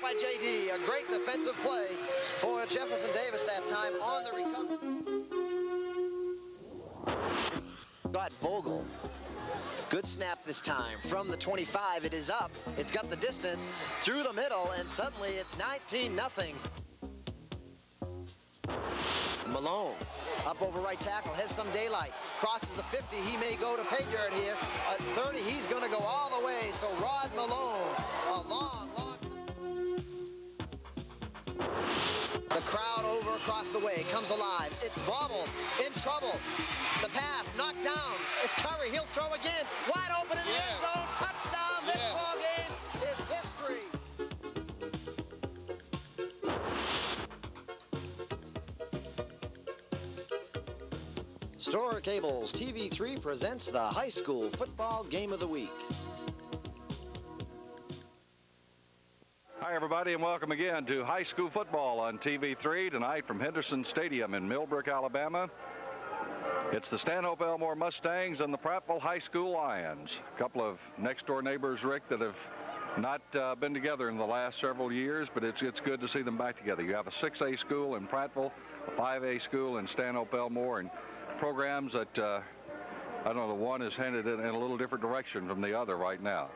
by J.D. A great defensive play for Jefferson Davis that time on the recovery. Got Vogel. Good snap this time from the 25. It is up. It's got the distance through the middle, and suddenly it's 19-0. Malone up over right tackle, has some daylight, crosses the 50. He may go to pay dirt here. At 30, he's going to go all the way. So Rod Malone, a long. The crowd over across the way comes alive. It's bobbled, in trouble. The pass knocked down. It's Curry. He'll throw again. Wide open in the end zone. Touchdown. This ball game is history. Store Cable's TV3 presents the high school football game of the week. Hi, everybody, and welcome again to high school football on TV3 tonight from Henderson Stadium in Millbrook, Alabama. It's the Stanhope Elmore Mustangs and the Prattville High School Lions. A couple of next-door neighbors, Rick, that have not been together in the last several years, but it's good to see them back together. You have a 6A school in Prattville, a 5A school in Stanhope Elmore, and programs that, I don't know, the one is headed in a little different direction from the other right now.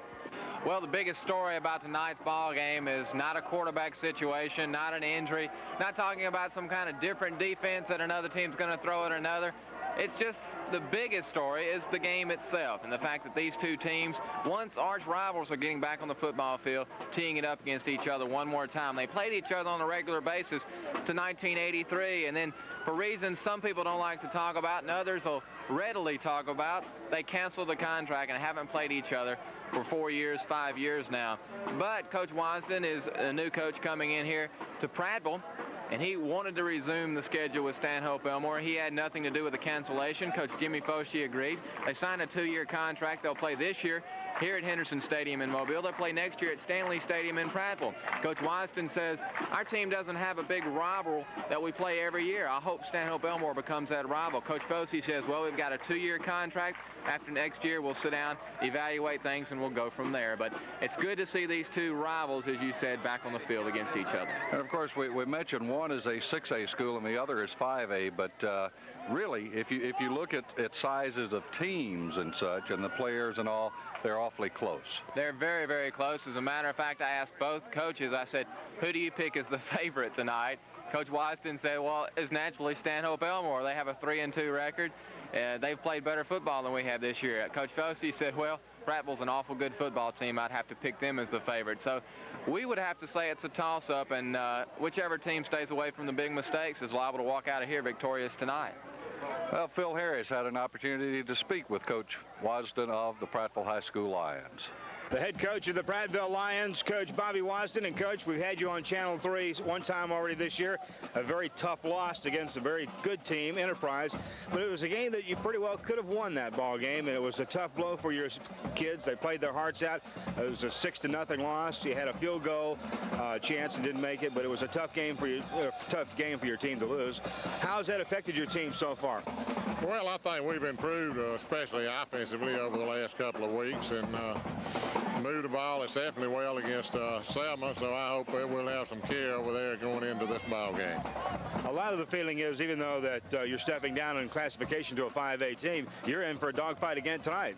Well, the biggest story about tonight's ball game is not a quarterback situation, not an injury, not talking about some kind of different defense that another team's going to throw at another. It's just the biggest story is the game itself and the fact that these two teams, once arch rivals, are getting back on the football field, teeing it up against each other one more time. They played each other on a regular basis to 1983, and then for reasons some people don't like to talk about and others will readily talk about, they canceled the contract and haven't played each other for 4 years, 5 years now. But Coach Wasden is a new coach coming in here to Prattville, and he wanted to resume the schedule with Stanhope Elmore. He had nothing to do with the cancellation. Coach Jimmy Foshee agreed. They signed a 2-year contract. They'll play this year here at Henderson Stadium in Mobile. They'll play next year at Stanley Stadium in Prattville. Coach Wasden says, our team doesn't have a big rival that we play every year. I hope Stanhope Elmore becomes that rival. Coach Foshee says, well, we've got a 2-year contract. After next year, we'll sit down, evaluate things, and we'll go from there. But it's good to see these two rivals, as you said, back on the field against each other. And, of course, we mentioned one is a 6A school and the other is 5A, but really, if you look at sizes of teams and such and the players and all, they're awfully close. They're very, very close. As a matter of fact, I asked both coaches, I said, who do you pick as the favorite tonight? Coach Wasden said, well, it's naturally Stanhope Elmore. They have a 3-2 record. They've played better football than we have this year. Coach Foshee said, well, Prattville's an awful good football team. I'd have to pick them as the favorite. So we would have to say it's a toss-up, and whichever team stays away from the big mistakes is liable to walk out of here victorious tonight. Well, Phil Harris had an opportunity to speak with Coach Wasden of the Prattville High School Lions. The head coach of the Prattville Lions, Coach Bobby Wasden. And, Coach, we've had you on Channel 3 one time already this year. A very tough loss against a very good team, Enterprise. But it was a game that you pretty well could have won that ball game, and it was a tough blow for your kids. They played their hearts out. It was a 6-0 loss. You had a field goal chance and didn't make it, but it was a tough game for you, for your team to lose. How has that affected your team so far? Well, I think we've improved, especially offensively, over the last couple of weeks, and moved the ball exceptionally well against Selma, so I hope that we'll have some care over there going into this ball game. A lot of the feeling is, even though that you're stepping down in classification to a 5A team, you're in for a dogfight again tonight.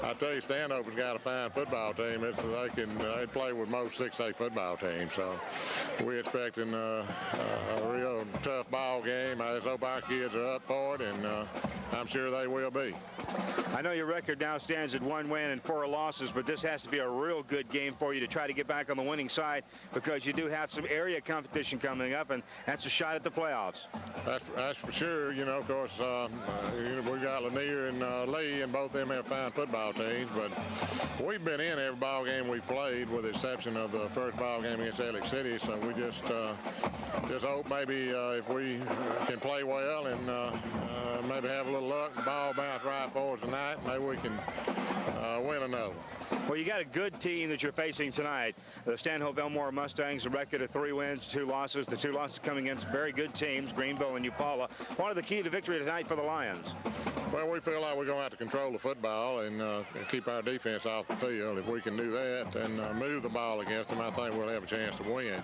I tell you, Stanhope's got a fine football team. They play with most 6A football teams, so we're expecting a real tough ball game. I just hope our kids are up for it, and I'm sure they will be. I know your record now stands at 1 win and 4 losses, but this has to be a real good game for you to try to get back on the winning side, because you do have some area competition coming up, and that's a shot at the playoffs. That's for sure. You know, of course, we got Lanier and Lee, and both of them have fine football teams, but we've been in every ball game we played, with the exception of the first ball game against Alex City. So we just hope maybe if we can play well and maybe have a little luck and ball bounce right for us tonight, maybe we can win another. Well, you got a good team that you're facing tonight. The Stanhope Elmore Mustangs, a record of 3 wins, 2 losses. The 2 losses coming against very good teams, Greenville and Eufaula. What are the key to victory tonight for the Lions? Well, we feel like we're going to have to control the football and keep our defense off the field. If we can do that and move the ball against them, I think we'll have a chance to win.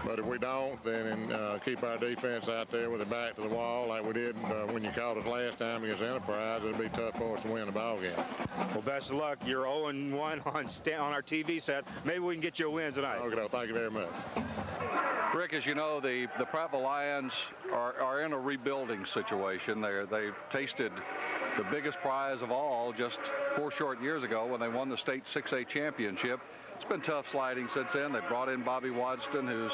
But if we don't, then keep our defense out there with it back to the wall like we did when you caught us last time against Enterprise, it'll be tough for us to win the ball game. Well, best of luck. You're 0-1 on our TV set. Maybe we can get you a win tonight. Okay, thank you very much. Rick, as you know, the Prattville Lions are in a rebuilding situation. They've tasted the biggest prize of all just 4 short years ago when they won the state 6A championship. It's been tough sliding since then. They brought in Bobby Wadston, who's,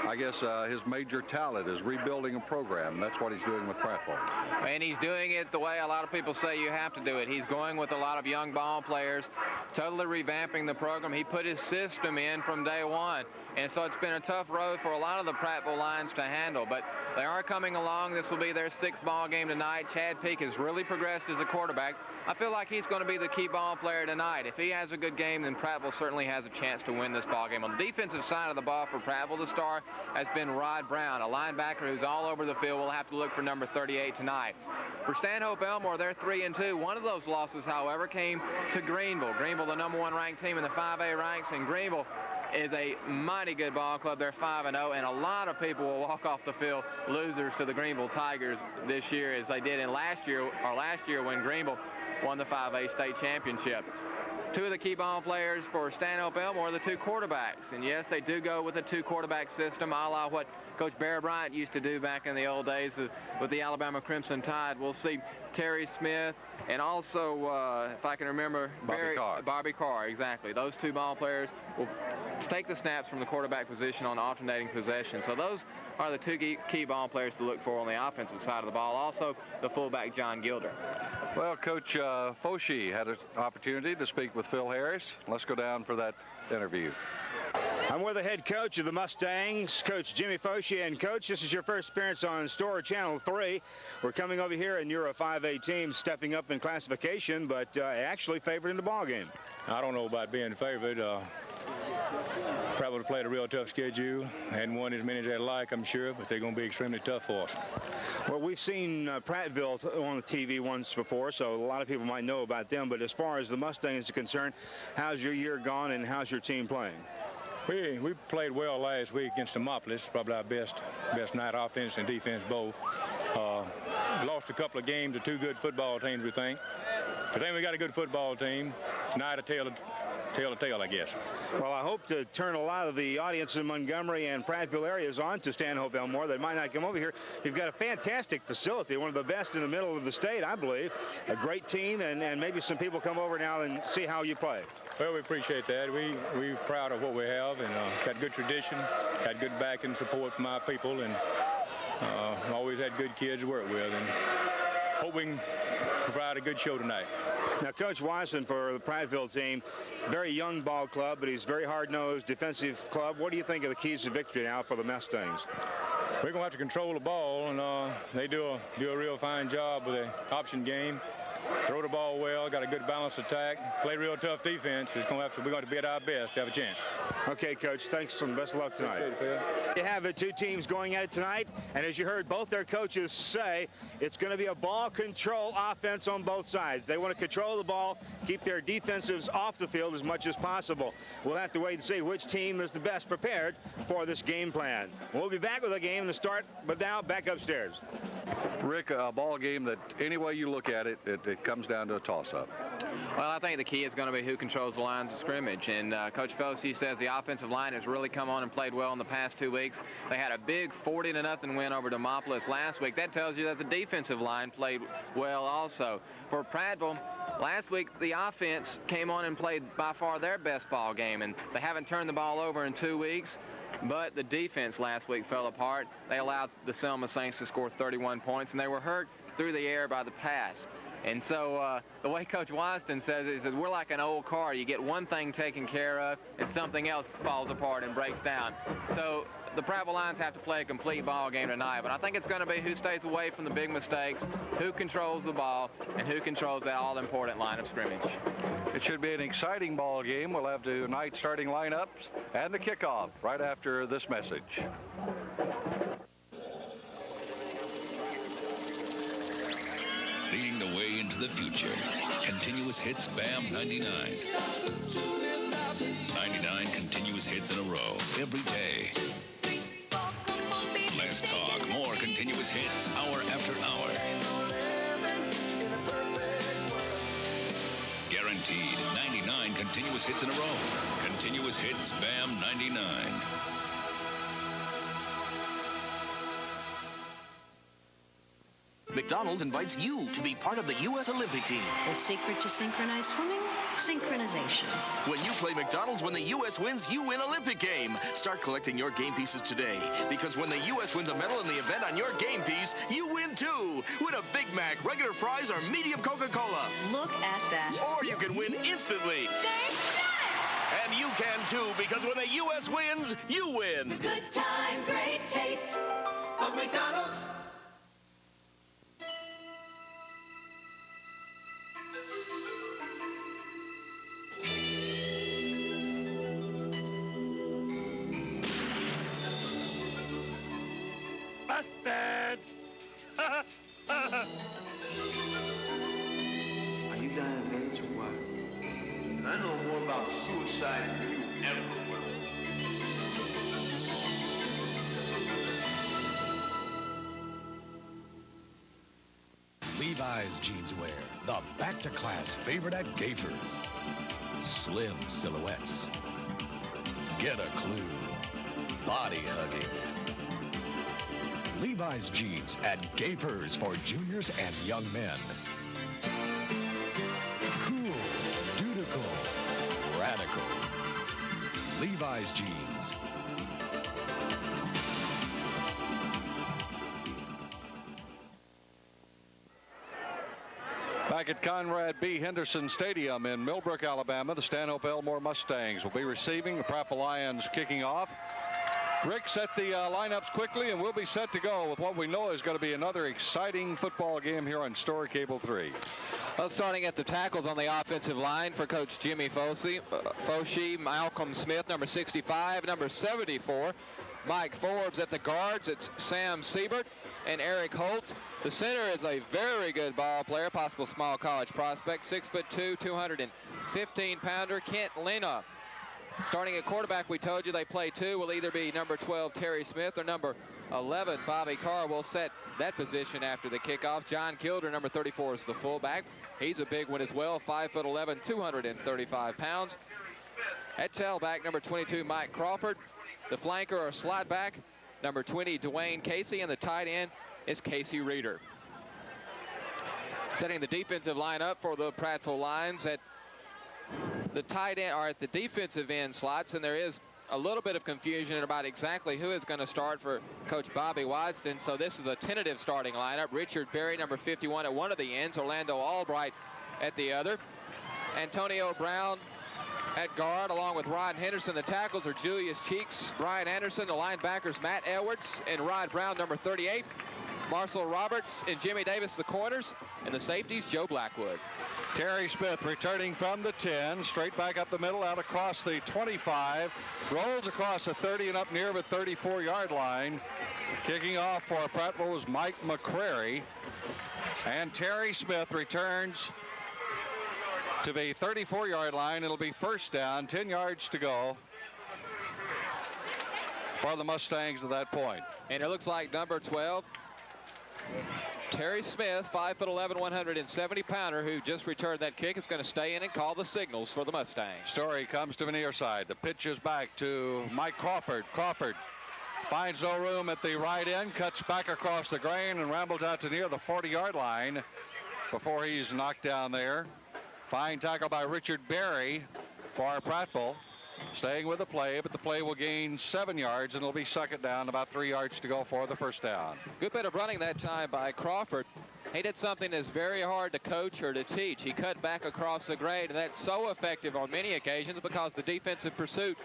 I guess, his major talent is rebuilding a program. That's what he's doing with Prattville. And he's doing it the way a lot of people say you have to do it. He's going with a lot of young ball players, totally revamping the program. He put his system in from day one. And so it's been a tough road for a lot of the Prattville Lions to handle. But they are coming along. This will be their 6th ball game tonight. Chad Peak has really progressed as a quarterback. I feel like he's going to be the key ball player tonight. If he has a good game, then Prattville certainly has a chance to win this ball game. On the defensive side of the ball for Prattville, the star has been Rod Brown, a linebacker who's all over the field. We'll have to look for number 38 tonight. For Stanhope Elmore, they're 3-2. One of those losses, however, came to Greenville. Greenville, the #1 ranked team in the 5A ranks, and Greenville is a mighty good ball club. They're 5-0, and a lot of people will walk off the field losers to the Greenville Tigers this year, as they did in last year when Greenville won the 5A state championship. 2 of the key ball players for Stanhope Elmore are the 2 quarterbacks. And yes, they do go with a 2-quarterback system, a la what Coach Barry Bryant used to do back in the old days with the Alabama Crimson Tide. We'll see Terry Smith and also, if I can remember, Bobby Carr, exactly. Those 2 ball players will take the snaps from the quarterback position on alternating possession. So those are the 2 key ball players to look for on the offensive side of the ball. Also, the fullback, John Gilder. Well, Coach Foshee had an opportunity to speak with Phil Harris. Let's go down for that interview. I'm with the head coach of the Mustangs, Coach Jimmy Foshee. And, Coach, this is your first appearance on Store Channel 3. We're coming over here, and you're a 5A team stepping up in classification, but actually favored in the ball game. I don't know about being favored. Prattville's played a real tough schedule. Hadn't won as many as they'd like, I'm sure, but they're going to be extremely tough for us. Well, we've seen Prattville on the TV once before, so a lot of people might know about them. But as far as the Mustangs are concerned, how's your year gone, and how's your team playing? We played well last week against Demopolis, probably our best night, offense and defense both. Lost a couple of games to 2 good football teams, we think. But then we got a good football team. Tonight, a tail to tail, I guess. Well, I hope to turn a lot of the audience in Montgomery and Prattville areas on to Stanhope Elmore. They might not come over here. You've got a fantastic facility, one of the best in the middle of the state, I believe. A great team, and maybe some people come over now and see how you play. Well, we appreciate that. We're proud of what we have, and got good tradition, got good backing support from our people, and always had good kids to work with, and hope we can provide a good show tonight. Now, Coach Watson for the Prattville team, very young ball club, but he's very hard-nosed defensive club. What do you think of the keys to victory now for the Mustangs? We're going to have to control the ball, and they do a real fine job with the option game. Throw the ball well, got a good balanced attack, play real tough defense. We're going to have to be at our best to have a chance. Okay, Coach, thanks and best of luck tonight. You have the 2 teams going at it tonight, and as you heard both their coaches say, it's going to be a ball control offense on both sides. They want to control the ball, keep their defensives off the field as much as possible. We'll have to wait and see which team is the best prepared for this game plan. We'll be back with the game to start, but now back upstairs. Rick, a ball game that any way you look at it, it comes down to a toss-up. Well, I think the key is going to be who controls the lines of scrimmage. And Coach Foshee says the offensive line has really come on and played well in the past 2 weeks. They had a big 40-0 win over Demopolis last week. That tells you that the defensive line played well also. For Prattville, last week the offense came on and played by far their best ball game, and they haven't turned the ball over in 2 weeks. But the defense last week fell apart. They allowed the Selma Saints to score 31 points, and they were hurt through the air by the pass. And so the way Coach Wyston says it, he says, we're like an old car. You get one thing taken care of, and something else falls apart and breaks down. So the Prattville Lions have to play a complete ball game tonight. But I think it's going to be who stays away from the big mistakes, who controls the ball, and who controls that all-important line of scrimmage. It should be an exciting ball game. We'll have tonight's starting lineups and the kickoff right after this message. Leading the the future. Continuous hits BAM 99. 99 continuous hits in a row every day. Less talk, more continuous hits hour after hour. Guaranteed 99 continuous hits in a row. Continuous hits BAM 99. McDonald's invites you to be part of the U.S. Olympic team. The secret to synchronized swimming? Synchronization. When you play McDonald's, when the U.S. wins, you win Olympic game. Start collecting your game pieces today, because when the U.S. wins a medal in the event on your game piece, you win too. Win a Big Mac, regular fries, or medium Coca-Cola. Look at that. Or you can win instantly. They've done it! And you can too, because when the U.S. wins, you win. The good time, great taste of McDonald's. Busted! Are you diabetes or what? I know more about suicide than you ever will. Levi's Jeanswear, the back-to-class favorite at Gapers. Slim silhouettes. Get a clue. Body hugging. Levi's jeans at Gapers for juniors and young men. Cool, dutiful, radical. Levi's jeans. Back at Conrad B. Henderson Stadium in Millbrook, Alabama, the Stanhope Elmore Mustangs will be receiving the Prattville Lions kicking off. Rick set the lineups quickly, and we'll be set to go with what we know is going to be another exciting football game here on Story Cable 3. Well, starting at the tackles on the offensive line for Coach Jimmy Foshee, Malcolm Smith, number 65, number 74. Mike Forbes at the guards. It's Sam Siebert and Eric Holt. The center is a very good ball player, possible small college prospect, 6'2", 215-pounder, Kent Lena. Starting at quarterback, we told you they play two. Will either be number 12, Terry Smith, or number 11, Bobby Carr. Will set that position after the kickoff. John Kilder, number 34, is the fullback. He's a big one as well, 5'11", 235 pounds. At tailback, number 22, Mike Crawford. The flanker or slot back, number 20, Dwayne Casey, and the tight end is Casey Reeder. Setting the defensive line up for the Prattville Lions at the tight end, or at the defensive end slots, and there is a little bit of confusion about exactly who is going to start for Coach Bobby Wadston. So this is a tentative starting lineup. Richard Berry, number 51, at one of the ends. Orlando Albright at the other. Antonio Brown at guard, along with Ron Henderson. The tackles are Julius Cheeks, Brian Anderson. The linebackers, Matt Edwards and Rod Brown, number 38. Marcel Roberts and Jimmy Davis, the corners. And the safeties, Joe Blackwood. Terry Smith returning from the 10, straight back up the middle, out across the 25, rolls across the 30 and up near the 34-yard line. Kicking off for Prattville was Mike McCrary. And Terry Smith returns to the 34-yard line. It'll be first down, 10 yards to go for the Mustangs at that point. And it looks like number 12, Terry Smith, 5'11", 170-pounder, who just returned that kick, is going to stay in and call the signals for the Mustangs. Story comes to the near side. The pitch is back to Mike Crawford. Crawford finds no room at the right end, cuts back across the grain and rambles out to near the 40-yard line before he's knocked down there. Fine tackle by Richard Berry for Prattville. Staying with the play, but the play will gain 7 yards, and it'll be second down, about 3 yards to go for the first down. Good bit of running that time by Crawford. He did something that's very hard to coach or to teach. He cut back across the grade, and that's so effective on many occasions because the defensive pursuit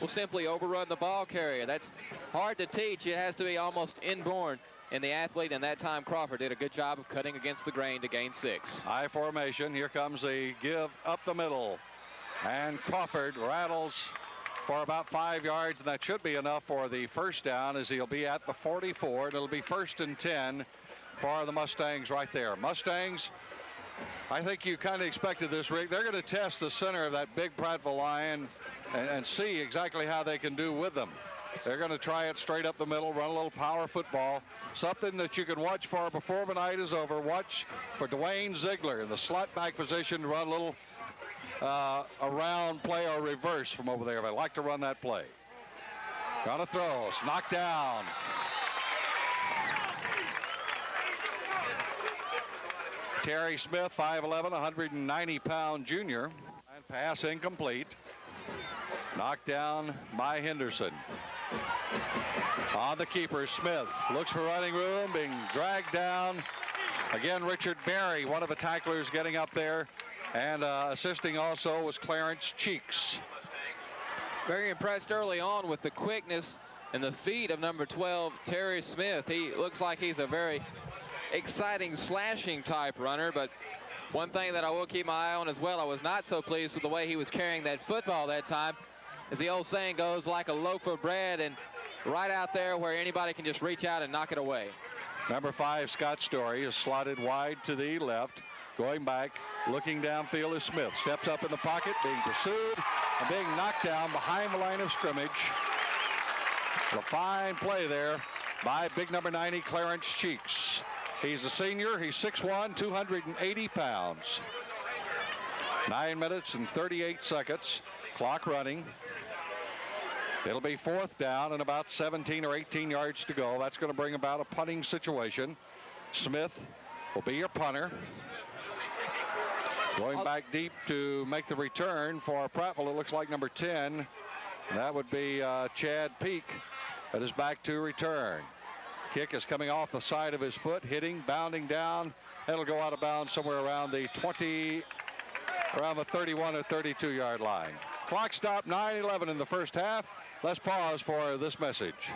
will simply overrun the ball carrier. That's hard to teach. It has to be almost inborn in the athlete, and that time Crawford did a good job of cutting against the grain to gain 6. High formation. Here comes the give up the middle. And Crawford rattles for about 5 yards, and that should be enough for the first down as he'll be at the 44. And it'll be 1st and 10 for the Mustangs right there. Mustangs I think you kind of expected this, Rick. They're going to test the center of that big Prattville Lion and see exactly how they can do with them. They're going to try it straight up the middle, run a little power football, something that you can watch for before the night is over. Watch for Dwayne Ziegler in the slot back position to run a little around play or reverse from over there. I like to run that play. Gonna throw, knocked down. Terry Smith, 5'11", 190-pound junior. And pass incomplete. Knocked down by Henderson. On the keeper, Smith looks for running room, being dragged down. Again, Richard Berry, one of the tacklers, getting up there. And assisting also was Clarence Cheeks. Very impressed early on with the quickness and the feet of number 12, Terry Smith. He looks like he's a very exciting slashing type runner, but one thing that I will keep my eye on as well, I was not so pleased with the way he was carrying that football that time. As the old saying goes, like a loaf of bread, and right out there where anybody can just reach out and knock it away. Number 5, Scott Story, is slotted wide to the left. Going back, looking downfield is Smith. Steps up in the pocket, being pursued and being knocked down behind the line of scrimmage. A fine play there by big number 90, Clarence Cheeks. He's a senior. He's 6'1", 280 pounds. 9 minutes and 38 seconds. Clock running. It'll be 4th down and about 17 or 18 yards to go. That's going to bring about a punting situation. Smith will be your punter. Going back deep to make the return for Prattville, it looks like number 10. That would be Chad Peak. That is back to return. Kick is coming off the side of his foot, hitting, bounding down. It'll go out of bounds somewhere around the 31 or 32 yard line. Clock stopped, 9:11 in the first half. Let's pause for this message.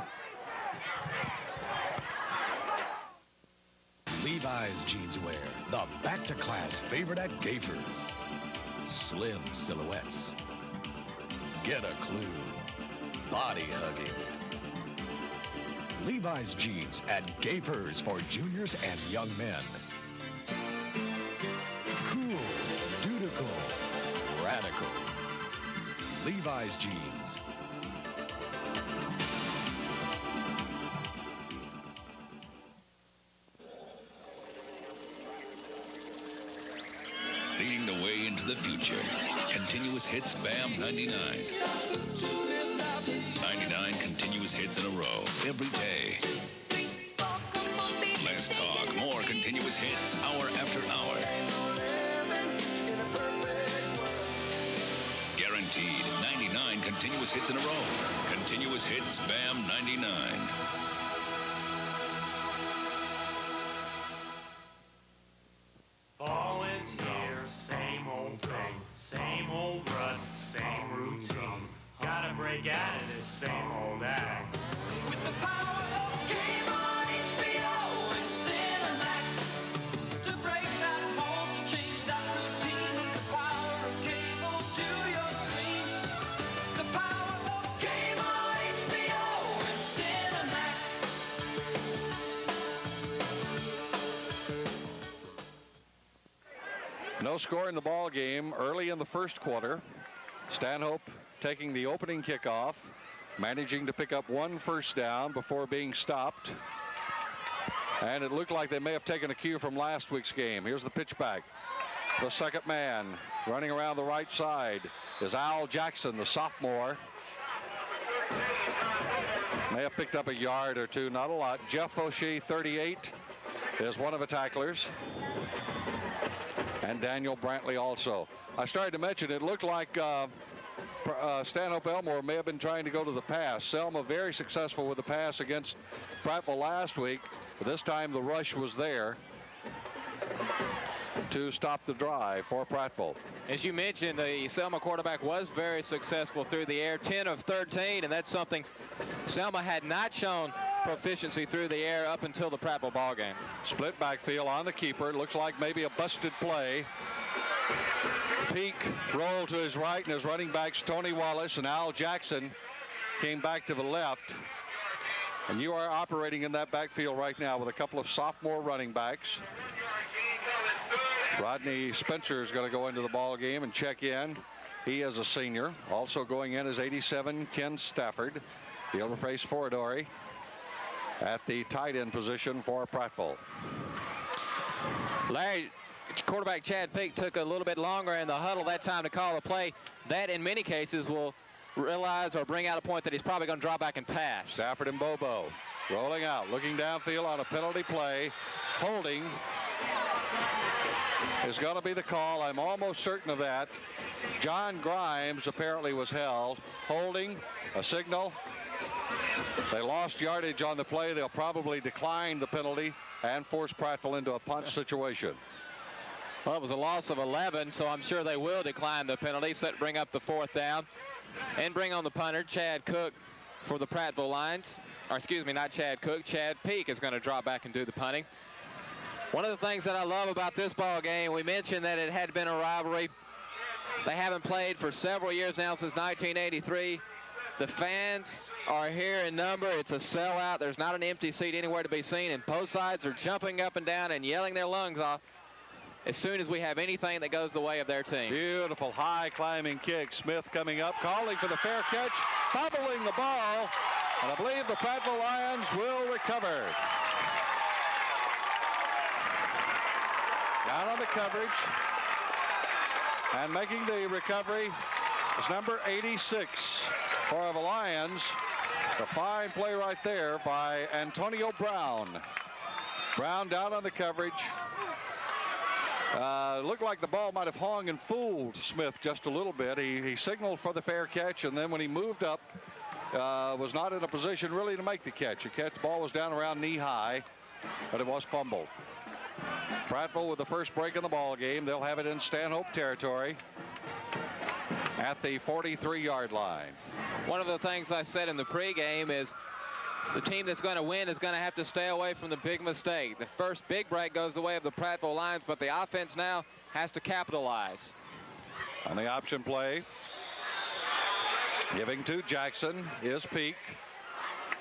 Levi's Jeanswear, the back-to-class favorite at Gapers. Slim silhouettes. Get a clue. Body hugging. Levi's jeans at Gapers for juniors and young men. Cool, dutiful, radical. Levi's jeans. Leading the way into the future. Continuous hits BAM 99. 99 continuous hits in a row every day. Less talk, more continuous hits hour after hour. Guaranteed 99 continuous hits in a row. Continuous hits BAM 99. Fall is here, same old thing, same old rut, same routine. Gotta break out of this same old act. With the power of Game on HBO and Cinemax, to break that mold, to change that routine. With the power of cable to your screen. The power of Game on HBO and Cinemax. No score in the ball game early in the first quarter. Stanhope taking the opening kickoff, managing to pick up 1 first down before being stopped. And it looked like they may have taken a cue from last week's game. Here's the pitch back. The second man running around the right side is Al Jackson, the sophomore. May have picked up a yard or two, not a lot. Jeff O'Shea, 38, is one of the tacklers. And Daniel Brantley also. I started to mention it looked like Stanhope Elmore may have been trying to go to the pass. Selma very successful with the pass against Prattville last week, but this time the rush was there to stop the drive for Prattville. As you mentioned, the Selma quarterback was very successful through the air, 10 of 13, and that's something Selma had not shown proficiency through the air up until the Prattville ball game. Split backfield on the keeper. Looks like maybe a busted play. Peak roll to his right, and his running backs Tony Wallace and Al Jackson came back to the left. And you are operating in that backfield right now with a couple of sophomore running backs. Rodney Spencer is going to go into the ball game and check in. He is a senior. Also going in is 87 Ken Stafford. He'll replace Foradori at the tight end position for Prattville. Larry, quarterback Chad Peak took a little bit longer in the huddle that time to call a play. That, in many cases, will realize or bring out a point that he's probably going to drop back and pass. Stafford and Bobo rolling out, looking downfield on a penalty play. Holding is going to be the call. I'm almost certain of that. John Grimes apparently was held. Holding, a signal. They lost yardage on the play. They'll probably decline the penalty and force Prattville into a punt situation. Well, it was a loss of 11, so I'm sure they will decline the penalty. So bring up the 4th down and bring on the punter, Chad Cook, for the Prattville Lions. Or excuse me, not Chad Cook. Chad Peak is going to drop back and do the punting. One of the things that I love about this ball game, we mentioned that it had been a rivalry. They haven't played for several years now, since 1983. The fans are here in number. It's a sellout. There's not an empty seat anywhere to be seen, and both sides are jumping up and down and yelling their lungs off as soon as we have anything that goes the way of their team. Beautiful high climbing kick. Smith coming up, calling for the fair catch, bobbling the ball, and I believe the Prattville Lions will recover. Down on the coverage and making the recovery is number 86 for the Lions. A fine play right there by Antonio Brown. Brown down on the coverage. Looked like the ball might have hung and fooled Smith just a little bit. He signaled for the fair catch, and then when he moved up, was not in a position really to make the catch. The ball was down around knee high, but it was fumbled. Prattville with the first break in the ball game. They'll have it in Stanhope territory at the 43-yard line. One of the things I said in the pregame is the team that's going to win is going to have to stay away from the big mistake. The first big break goes the way of the Prattville Lions, but the offense now has to capitalize. On the option play, giving to Jackson is Peak.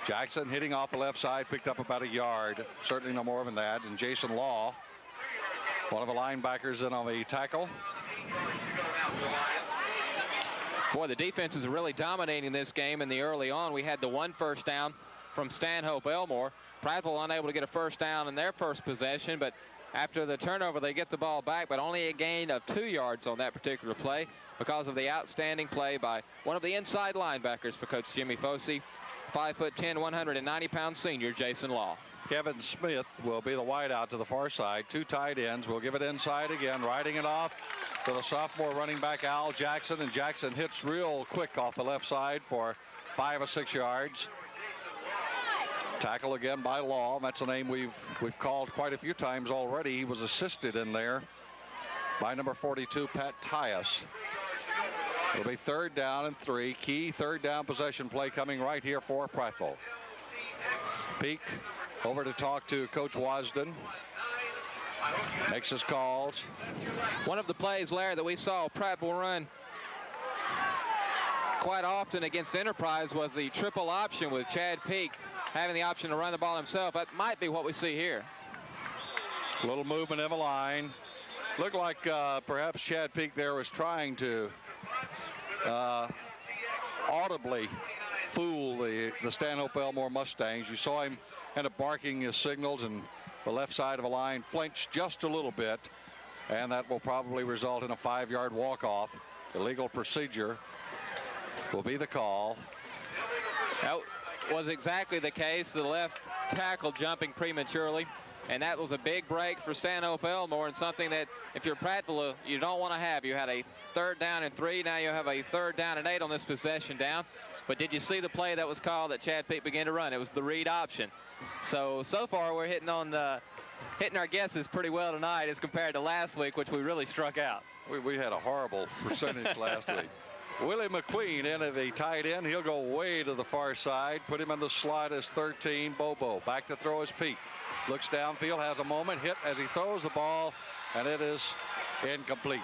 Jackson hitting off the left side, picked up about a yard, certainly no more than that. And Jason Law, one of the linebackers, in on the tackle. Boy, the defense is really dominating this game in the early on. We had the 1 first down from Stanhope Elmore. Prattville unable to get a first down in their first possession, but after the turnover, they get the ball back, but only a gain of 2 yards on that particular play because of the outstanding play by one of the inside linebackers for Coach Jimmy Fossey, 5'10", 190-pound senior Jason Law. Kevin Smith will be the wideout to the far side. 2 tight ends. We'll give it inside again, riding it off to the sophomore running back Al Jackson, and Jackson hits real quick off the left side for 5 or 6 yards. Tackle again by Law. That's a name we've called quite a few times already. He was assisted in there by number 42, Pat Tyus. It'll be 3rd down and 3. Key 3rd down possession play coming right here for Prattville. Peak over to talk to Coach Wasden. Makes his calls. One of the plays, Larry, that we saw Prattville run quite often against Enterprise was the triple option with Chad Peak having the option to run the ball himself. That might be what we see here. A little movement in the line. Looked like perhaps Chad Peak there was trying to audibly fool the Stanhope Elmore Mustangs. You saw him kind of barking his signals, and the left side of the line flinched just a little bit, and that will probably result in a 5-yard walk-off. Illegal procedure will be the call. That was exactly the case. The left tackle jumping prematurely, and that was a big break for Stanhope Elmore, and something that if you're Prattville, you don't want to have. You had a 3rd down and 3. Now you have a 3rd down and 8 on this possession down. But did you see the play that was called that Chad Peak began to run? It was the read option. So far we're hitting our guesses pretty well tonight as compared to last week, which we really struck out. We had a horrible percentage last week. Willie McQueen in at the tight end. He'll go way to the far side. Put him in the slot as 13. Bobo back to throw his Peak. Looks downfield, has a moment, hit as he throws the ball, and it is incomplete.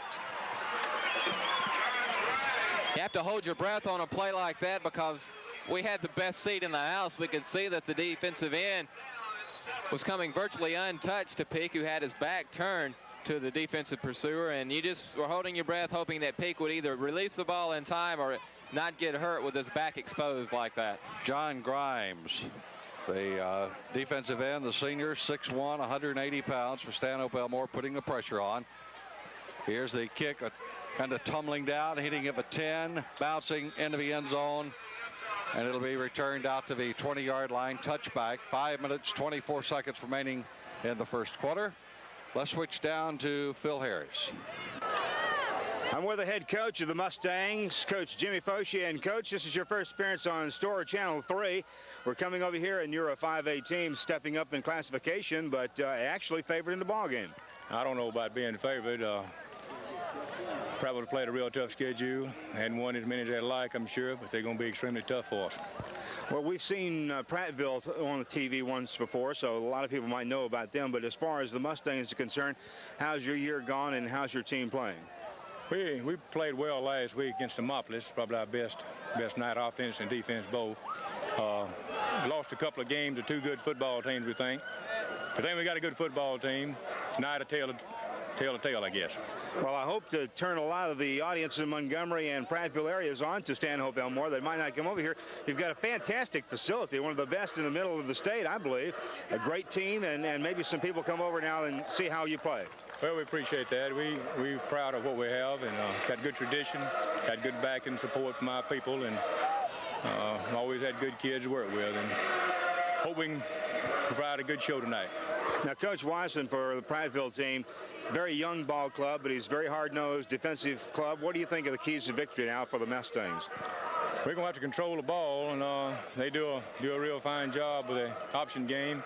You have to hold your breath on a play like that because we had the best seat in the house. We could see that the defensive end was coming virtually untouched to Peak, who had his back turned. to the defensive pursuer, and you just were holding your breath, hoping that Peak would either release the ball in time or not get hurt with his back exposed like that. John Grimes, the defensive end, the senior, 6'1", 180 pounds for Stanhope Elmore, putting the pressure on. Here's the kick, kind of tumbling down, hitting it at 10, bouncing into the end zone, and it'll be returned out to the 20-yard line, touchback. 5 minutes, 24 seconds remaining in the first quarter. Let's switch down to Phil Harris. I'm with the head coach of the Mustangs, Coach Jimmy Foshee. And Coach, this is your first appearance on Store Channel 3. We're coming over here, and you're a 5A team stepping up in classification, but actually favored in the ball game. I don't know about being favored. Prattville played a real tough schedule. Hadn't won as many as they'd like, I'm sure, but they're going to be extremely tough for us. Well, we've seen Prattville on the TV once before, so a lot of people might know about them. But as far as the Mustangs are concerned, how's your year gone, and how's your team playing? We played well last week against the Moplists, probably our best night, offense and defense both. Lost a couple of games to two good football teams, we think. But then we got a good football team. Night of tail to tail, I guess. Well, I hope to turn a lot of the audience in Montgomery and Prattville areas on to Stanhope Elmore. They might not come over here. You've got a fantastic facility, one of the best in the middle of the state, I believe. A great team, and maybe some people come over now and see how you play. Well, we appreciate that. We're proud of what we have, and got good tradition, got good backing support from our people, and always had good kids to work with, and hope we can provide a good show tonight. Now, Coach Watson for the Prattville team, very young ball club, but he's very hard-nosed defensive club. What do you think of the keys to victory now for the Mustangs? We're going to have to control the ball, and they do a real fine job with the option game.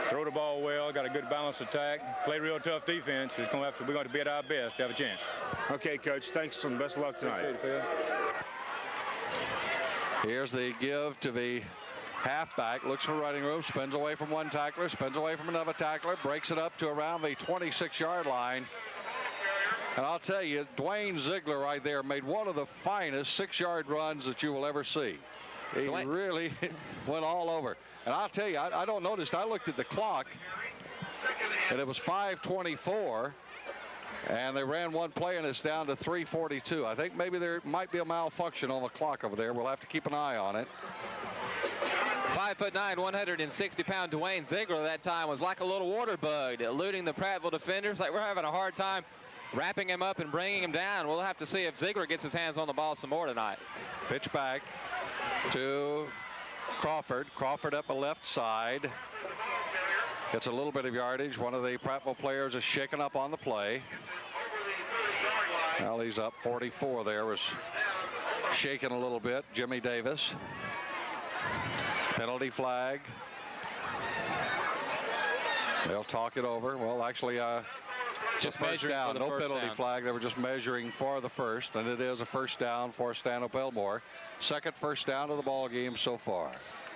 Throw the ball well, got a good balanced attack, play real tough defense. We're going to have to be at our best to have a chance. Okay, Coach, thanks and best of luck tonight. Here's the give to the halfback, looks for running room, spins away from one tackler, spins away from another tackler, breaks it up to around the 26-yard line. And I'll tell you, Dwayne Ziegler right there made one of the finest 6-yard runs that you will ever see. He really went all over. And I'll tell you, I don't notice, I looked at the clock, and it was 5:24, and they ran one play, and it's down to 3:42. I think maybe there might be a malfunction on the clock over there. We'll have to keep an eye on it. 5'9", 160-pound Dwayne Ziegler that time was like a little water bug, eluding the Prattville defenders. Like we're having a hard time wrapping him up and bringing him down. We'll have to see if Ziegler gets his hands on the ball some more tonight. Pitch back to Crawford. Crawford up the left side. Gets a little bit of yardage. One of the Prattville players is shaken up on the play. Well, he's up 44 there. Was shaken a little bit. Jimmy Davis. Penalty flag. They'll talk it over. Well, actually, just first down. No penalty flag. They were just measuring for the first, and it is a first down for Stanhope Elmore. Second first down of the ball game so far.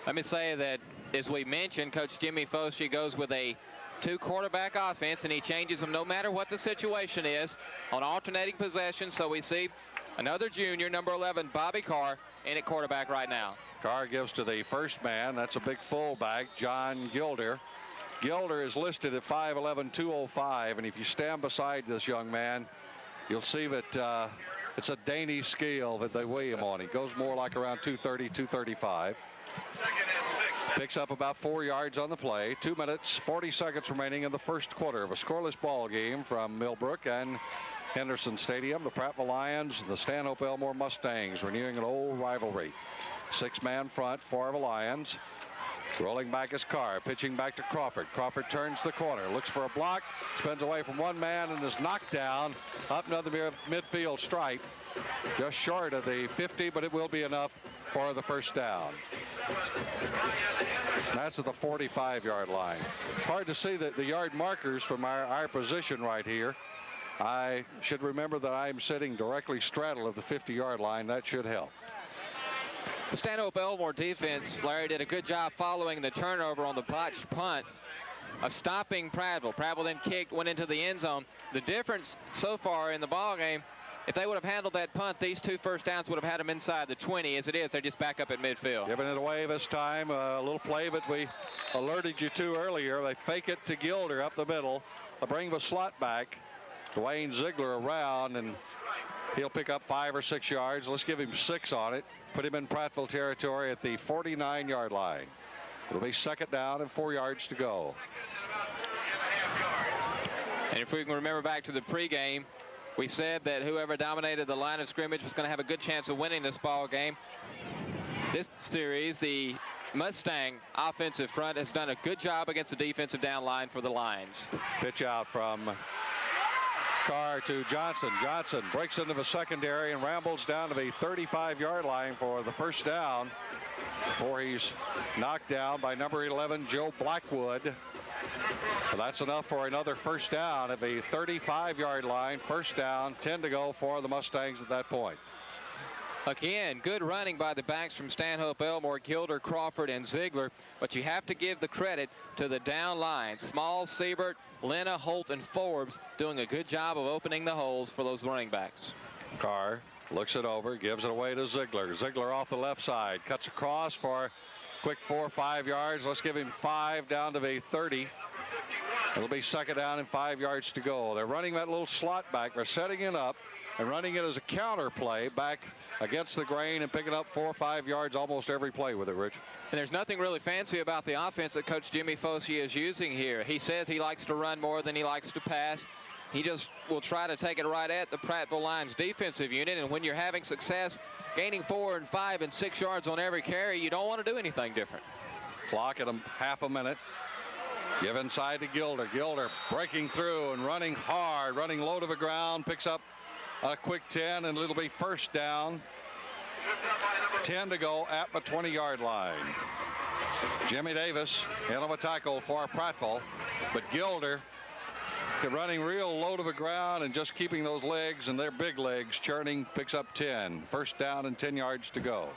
Let me say that, as we mentioned, Coach Jimmy Foshee goes with a two-quarterback offense, and he changes them no matter what the situation is on alternating possessions. So we see another junior, number 11, Bobby Carr, in at quarterback right now. Carr gives to the first man. That's a big fullback, John Gilder. Gilder is listed at 5'11", 205, and if you stand beside this young man, you'll see that it's a Danish scale that they weigh him on. He goes more like around 230, 235. Picks up about 4 yards on the play. 2 minutes, 40 seconds remaining in the first quarter of a scoreless ball game from Millbrook and Henderson Stadium. The Prattville Lions and the Stanhope Elmore Mustangs renewing an old rivalry. 6-man front for the Lions. Rolling back is Carr, pitching back to Crawford. Crawford turns the corner, looks for a block, spins away from one man and is knocked down up another midfield stripe. Just short of the 50, but it will be enough for the first down. That's at the 45-yard line. It's hard to see the yard markers from our position right here. I should remember that I'm sitting directly straddle of the 50-yard line. That should help. The Stanhope Elmore defense, Larry, did a good job following the turnover on the botched punt of stopping Prattville. Prattville then went into the end zone. The difference so far in the ball game, if they would have handled that punt, these two first downs would have had them inside the 20. As it is, they're just back up at midfield. Giving it away this time. A little play that we alerted you to earlier. They fake it to Gilder up the middle. They bring the slot back. Dwayne Ziegler around, and he'll pick up 5 or 6 yards. Let's give him 6 on it. Put him in Prattville territory at the 49-yard line. It'll be 2nd down and 4 yards to go. And if we can remember back to the pregame, we said that whoever dominated the line of scrimmage was going to have a good chance of winning this ball game. This series, the Mustang offensive front has done a good job against the defensive down line for the Lions. Pitch out from Carr to Johnson. Johnson breaks into the secondary and rambles down to the 35-yard line for the first down before he's knocked down by number 11, Joe Blackwood. Well, that's enough for another first down at the 35-yard line. First down, 10 to go for the Mustangs at that point. Again, good running by the backs from Stanhope Elmore, Gilder, Crawford, and Ziegler. But you have to give the credit to the down line. Small, Siebert, Lena, Holt, and Forbes doing a good job of opening the holes for those running backs. Carr looks it over, gives it away to Ziegler. Ziegler off the left side, cuts across for a quick 4 or 5 yards. Let's give him 5 down to the 30. It'll be 2nd down and 5 yards to go. They're running that little slot back. They're setting it up and running it as a counter play back against the grain and picking up 4 or 5 yards almost every play with it, Rich. And there's nothing really fancy about the offense that Coach Jimmy Fossey is using here. He says he likes to run more than he likes to pass. He just will try to take it right at the Prattville Lions defensive unit. And when you're having success gaining 4 and 5 and 6 yards on every carry, you don't want to do anything different. Clock at half a minute. Give inside to Gilder. Gilder breaking through and running hard, running low to the ground, picks up a quick 10, and it'll be first down. 10 to go at the 20-yard line. Jimmy Davis in on a tackle for Prattville, but Gilder running real low to the ground and just keeping those legs, and their big legs churning, picks up 10. First down and 10 yards to go.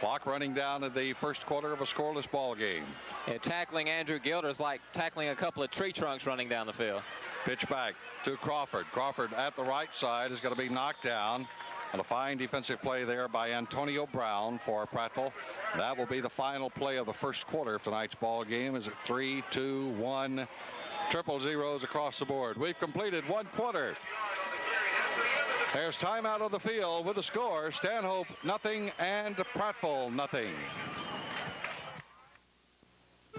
Clock running down to the first quarter of a scoreless ball game. And tackling Andrew Gilder is like tackling a couple of tree trunks running down the field. Pitch back to Crawford. Crawford at the right side is going to be knocked down. And a fine defensive play there by Antonio Brown for Prattville. That will be the final play of the first quarter of tonight's ball game. Is it 3-2-1 triple zeros across the board. We've completed one quarter. There's timeout on the field with the score: Stanhope nothing and Prattville nothing.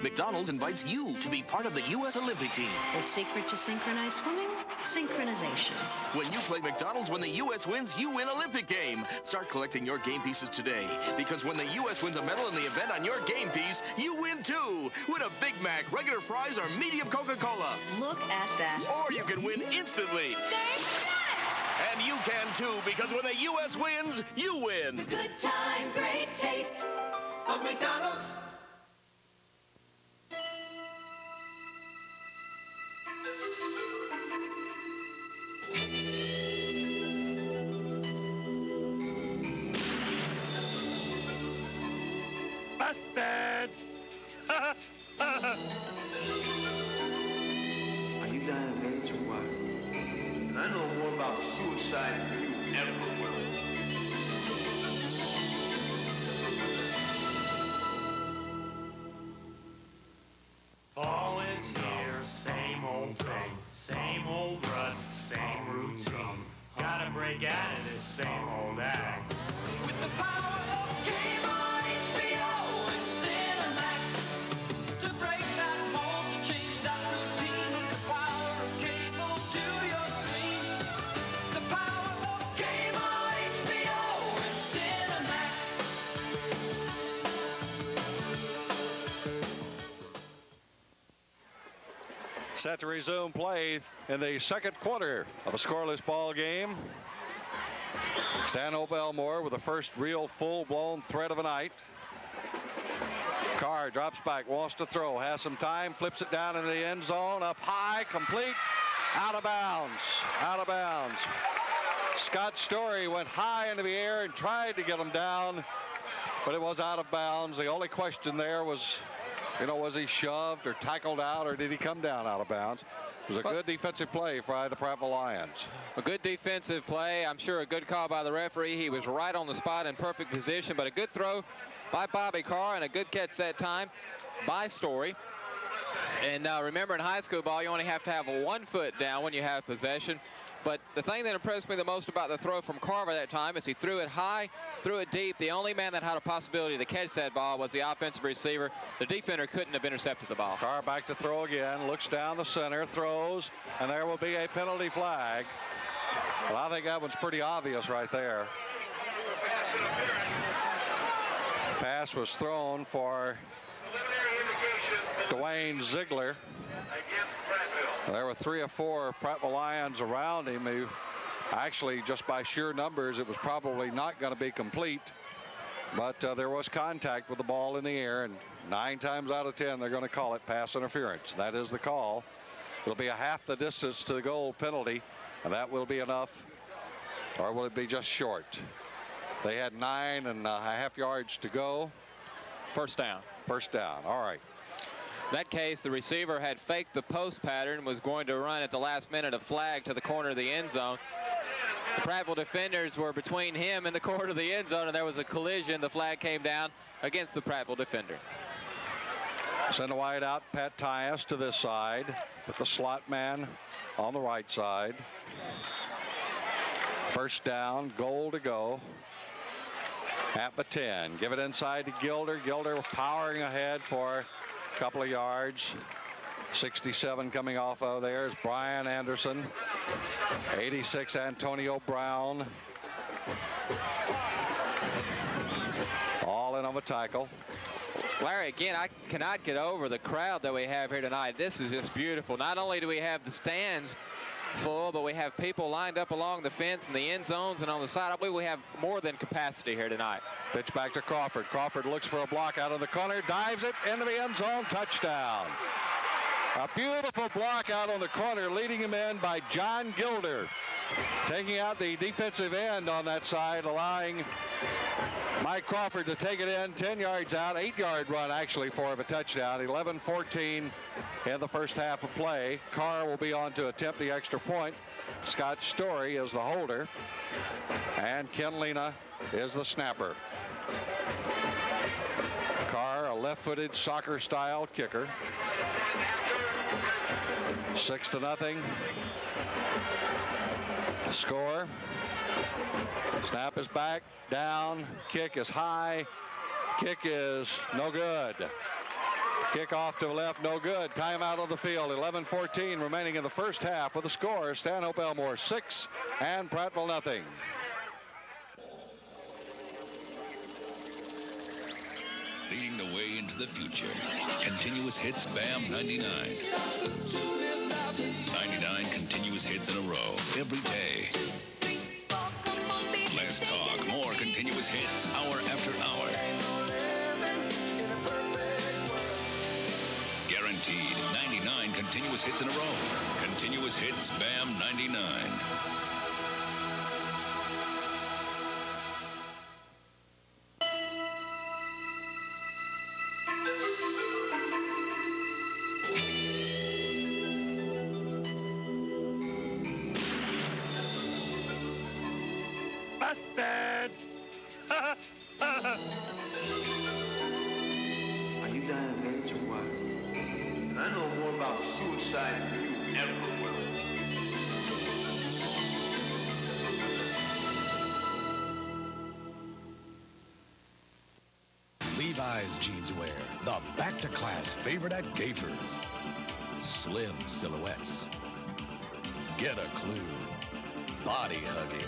McDonald's invites you to be part of the U.S. Olympic team. The secret to synchronized swimming? Synchronization. When you play McDonald's, when the U.S. wins, you win Olympic game. Start collecting your game pieces today, because when the U.S. wins a medal in the event on your game piece, you win too. Win a Big Mac, regular fries, or medium Coca-Cola. Look at that. Or you can win instantly. And you can too, because when the U.S. wins, you win. The good time, great taste of McDonald's. Busted! Are you dying of AIDS or what? I know more about suicide than you ever will. Fall is here, same old thing, same old rut, same routine. Gotta break out of this same old act. With the power of Game on HBO and Cinemax, to break that mold, to change that routine. With the power of cable to your screen. The power of Game on HBO and Cinemax. Set to resume play in the second quarter of a scoreless ball game. Stanhope Elmore with the first real full-blown threat of the night. Carr drops back, wants to throw, has some time, flips it down into the end zone, up high, complete, out of bounds, out of bounds. Scott Story went high into the air and tried to get him down, but it was out of bounds. The only question there was, was he shoved or tackled out, or did he come down out of bounds? It was a good defensive play by the Prattville Lions. A good defensive play. I'm sure a good call by the referee. He was right on the spot in perfect position, but a good throw by Bobby Carr and a good catch that time by Story. And remember, in high school ball, you only have to have 1 foot down when you have possession. But the thing that impressed me the most about the throw from Carver that time is he threw it high, threw it deep. The only man that had a possibility to catch that ball was the offensive receiver. The defender couldn't have intercepted the ball. Carr back to throw again, looks down the center, throws, and there will be a penalty flag. Well, I think that one's pretty obvious right there. Pass was thrown for Dwayne Ziegler. There were 3 or 4 Prattville Lions around him who actually, just by sheer numbers, it was probably not going to be complete. But there was contact with the ball in the air, and 9 times out of 10 they're going to call it pass interference. That is the call. It'll be a half the distance to the goal penalty, and that will be enough, or will it be just short? They had 9.5 yards to go. First down. First down. All right. In that case, the receiver had faked the post pattern, was going to run at the last minute a flag to the corner of the end zone. The Prattville defenders were between him and the corner of the end zone, and there was a collision. The flag came down against the Prattville defender. Send a wide out, Pat Tyus to this side, with the slot man on the right side. First down, goal to go. At the 10. Give it inside to Gilder. Gilder powering ahead for a couple of yards. 67 coming off of there is Brian Anderson. 86 Antonio Brown. All in on the tackle. Larry, again, I cannot get over the crowd that we have here tonight. This is just beautiful. Not only do we have the stands full, but we have people lined up along the fence in the end zones and on the side. I believe we have more than capacity here tonight. Pitch back to Crawford. Crawford looks for a block out of the corner, dives it into the end zone, touchdown. A beautiful block out on the corner, leading him in by John Gilder, taking out the defensive end on that side, allowing Mike Crawford to take it in 10 yards out, 8-yard run actually for a touchdown. 11-14 in the first half of play. Carr will be on to attempt the extra point. Scott Story is the holder, and Ken Lena is the snapper. Carr, a left-footed soccer-style kicker. 6-0. The score. Snap is back, down, kick is high, kick is no good. Kick off to the left, no good. Timeout on the field. 11-14 remaining in the first half with the score. Stanhope Elmore 6 and Prattville nothing. Leading the way into the future. Continuous hits BAM 99. 99 continuous hits in a row every day. Less talk, more continuous hits hour after hour. Guaranteed 99 continuous hits in a row. Continuous hits BAM 99. Busted! Are you dying of age or what? I know more about suicide than you ever will. Levi's Jeanswear, the back-to-class favorite at Gapers. Slim silhouettes. Get a clue. Body hugging.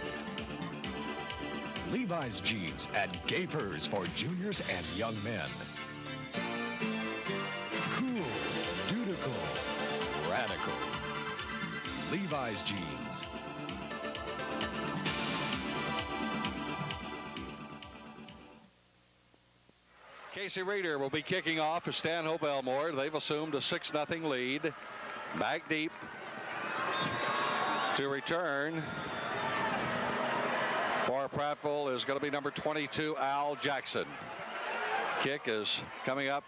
Levi's jeans at Gapers for juniors and young men. Cool, dutiful, radical. Levi's jeans. Casey Reeder will be kicking off for Stanhope Elmore. They've assumed a 6-0 lead. Back deep to return for Prattville is going to be number 22, Al Jackson. Kick is coming up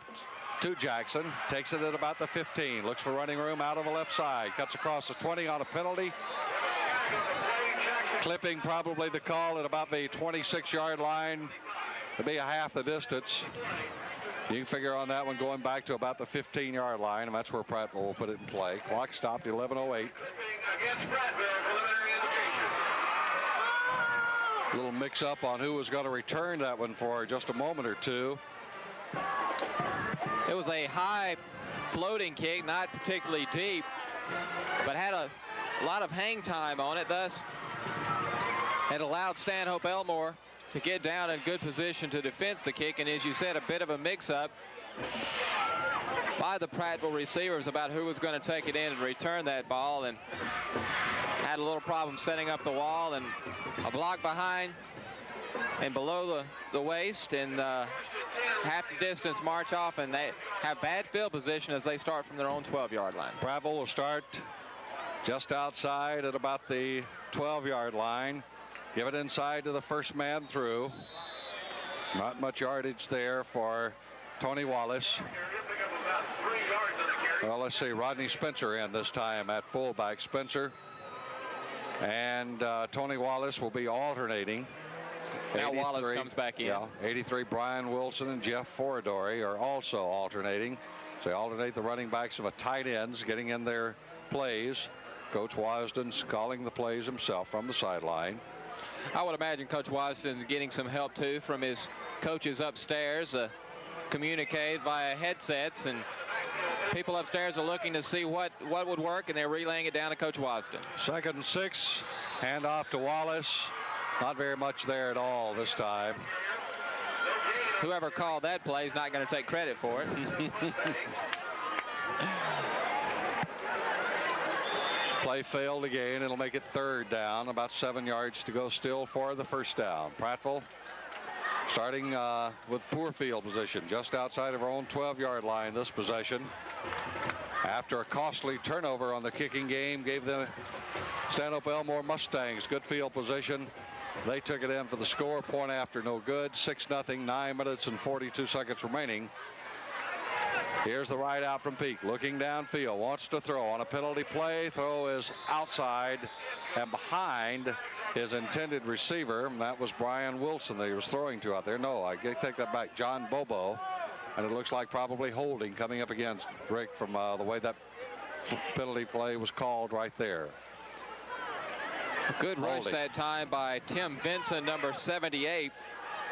to Jackson. Takes it at about the 15. Looks for running room out on the left side. Cuts across the 20 on a penalty. Clipping probably the call at about the 26-yard line. It'll be a half the distance. You can figure on that one going back to about the 15-yard line, and that's where Prattville will put it in play. Clock stopped at 11:08. little mix-up on who was going to return that one for just a moment or two. It was a high floating kick, not particularly deep, but had a lot of hang time on it. Thus, it allowed Stanhope Elmore to get down in good position to defend the kick. And as you said, a bit of a mix-up by the Prattville receivers about who was going to take it in and return that ball, and had a little problem setting up the wall, and a block behind and below the waist, and half the distance march off, and they have bad field position as they start from their own 12-yard line. Prattville will start just outside at about the 12-yard line. Give it inside to the first man through. Not much yardage there for Tony Wallace. Well, let's see, Rodney Spencer in this time at fullback. Spencer and Tony Wallace will be alternating. Now Wallace comes back in. Yeah, 83, Brian Wilson and Jeff Foradori are also alternating. So they alternate the running backs and the tight ends getting in their plays. Coach Wasden's calling the plays himself from the sideline. I would imagine Coach Wasden getting some help too from his coaches upstairs, communicate via headsets, and people upstairs are looking to see what would work, and they're relaying it down to Coach Wasden. 2nd and 6, hand off to Wallace. Not very much there at all this time. Whoever called that play is not going to take credit for it. Play failed again. It'll make it 3rd down. About 7 yards to go still for the first down. Prattville starting with poor field position just outside of our own 12-yard line this possession. After a costly turnover on the kicking game, gave the Stanhope Elmore Mustangs good field position. They took it in for the score. Point after no good. 6-0, 9 minutes and 42 seconds remaining. Here's the ride out from Peak, looking downfield, wants to throw on a penalty play. Throw is outside and behind his intended receiver, and that was Brian Wilson that he was throwing to out there. No, I take that back. John Bobo, and it looks like probably holding coming up against Rick from the way that penalty play was called right there. A good rush that time by Tim Vinson, number 78,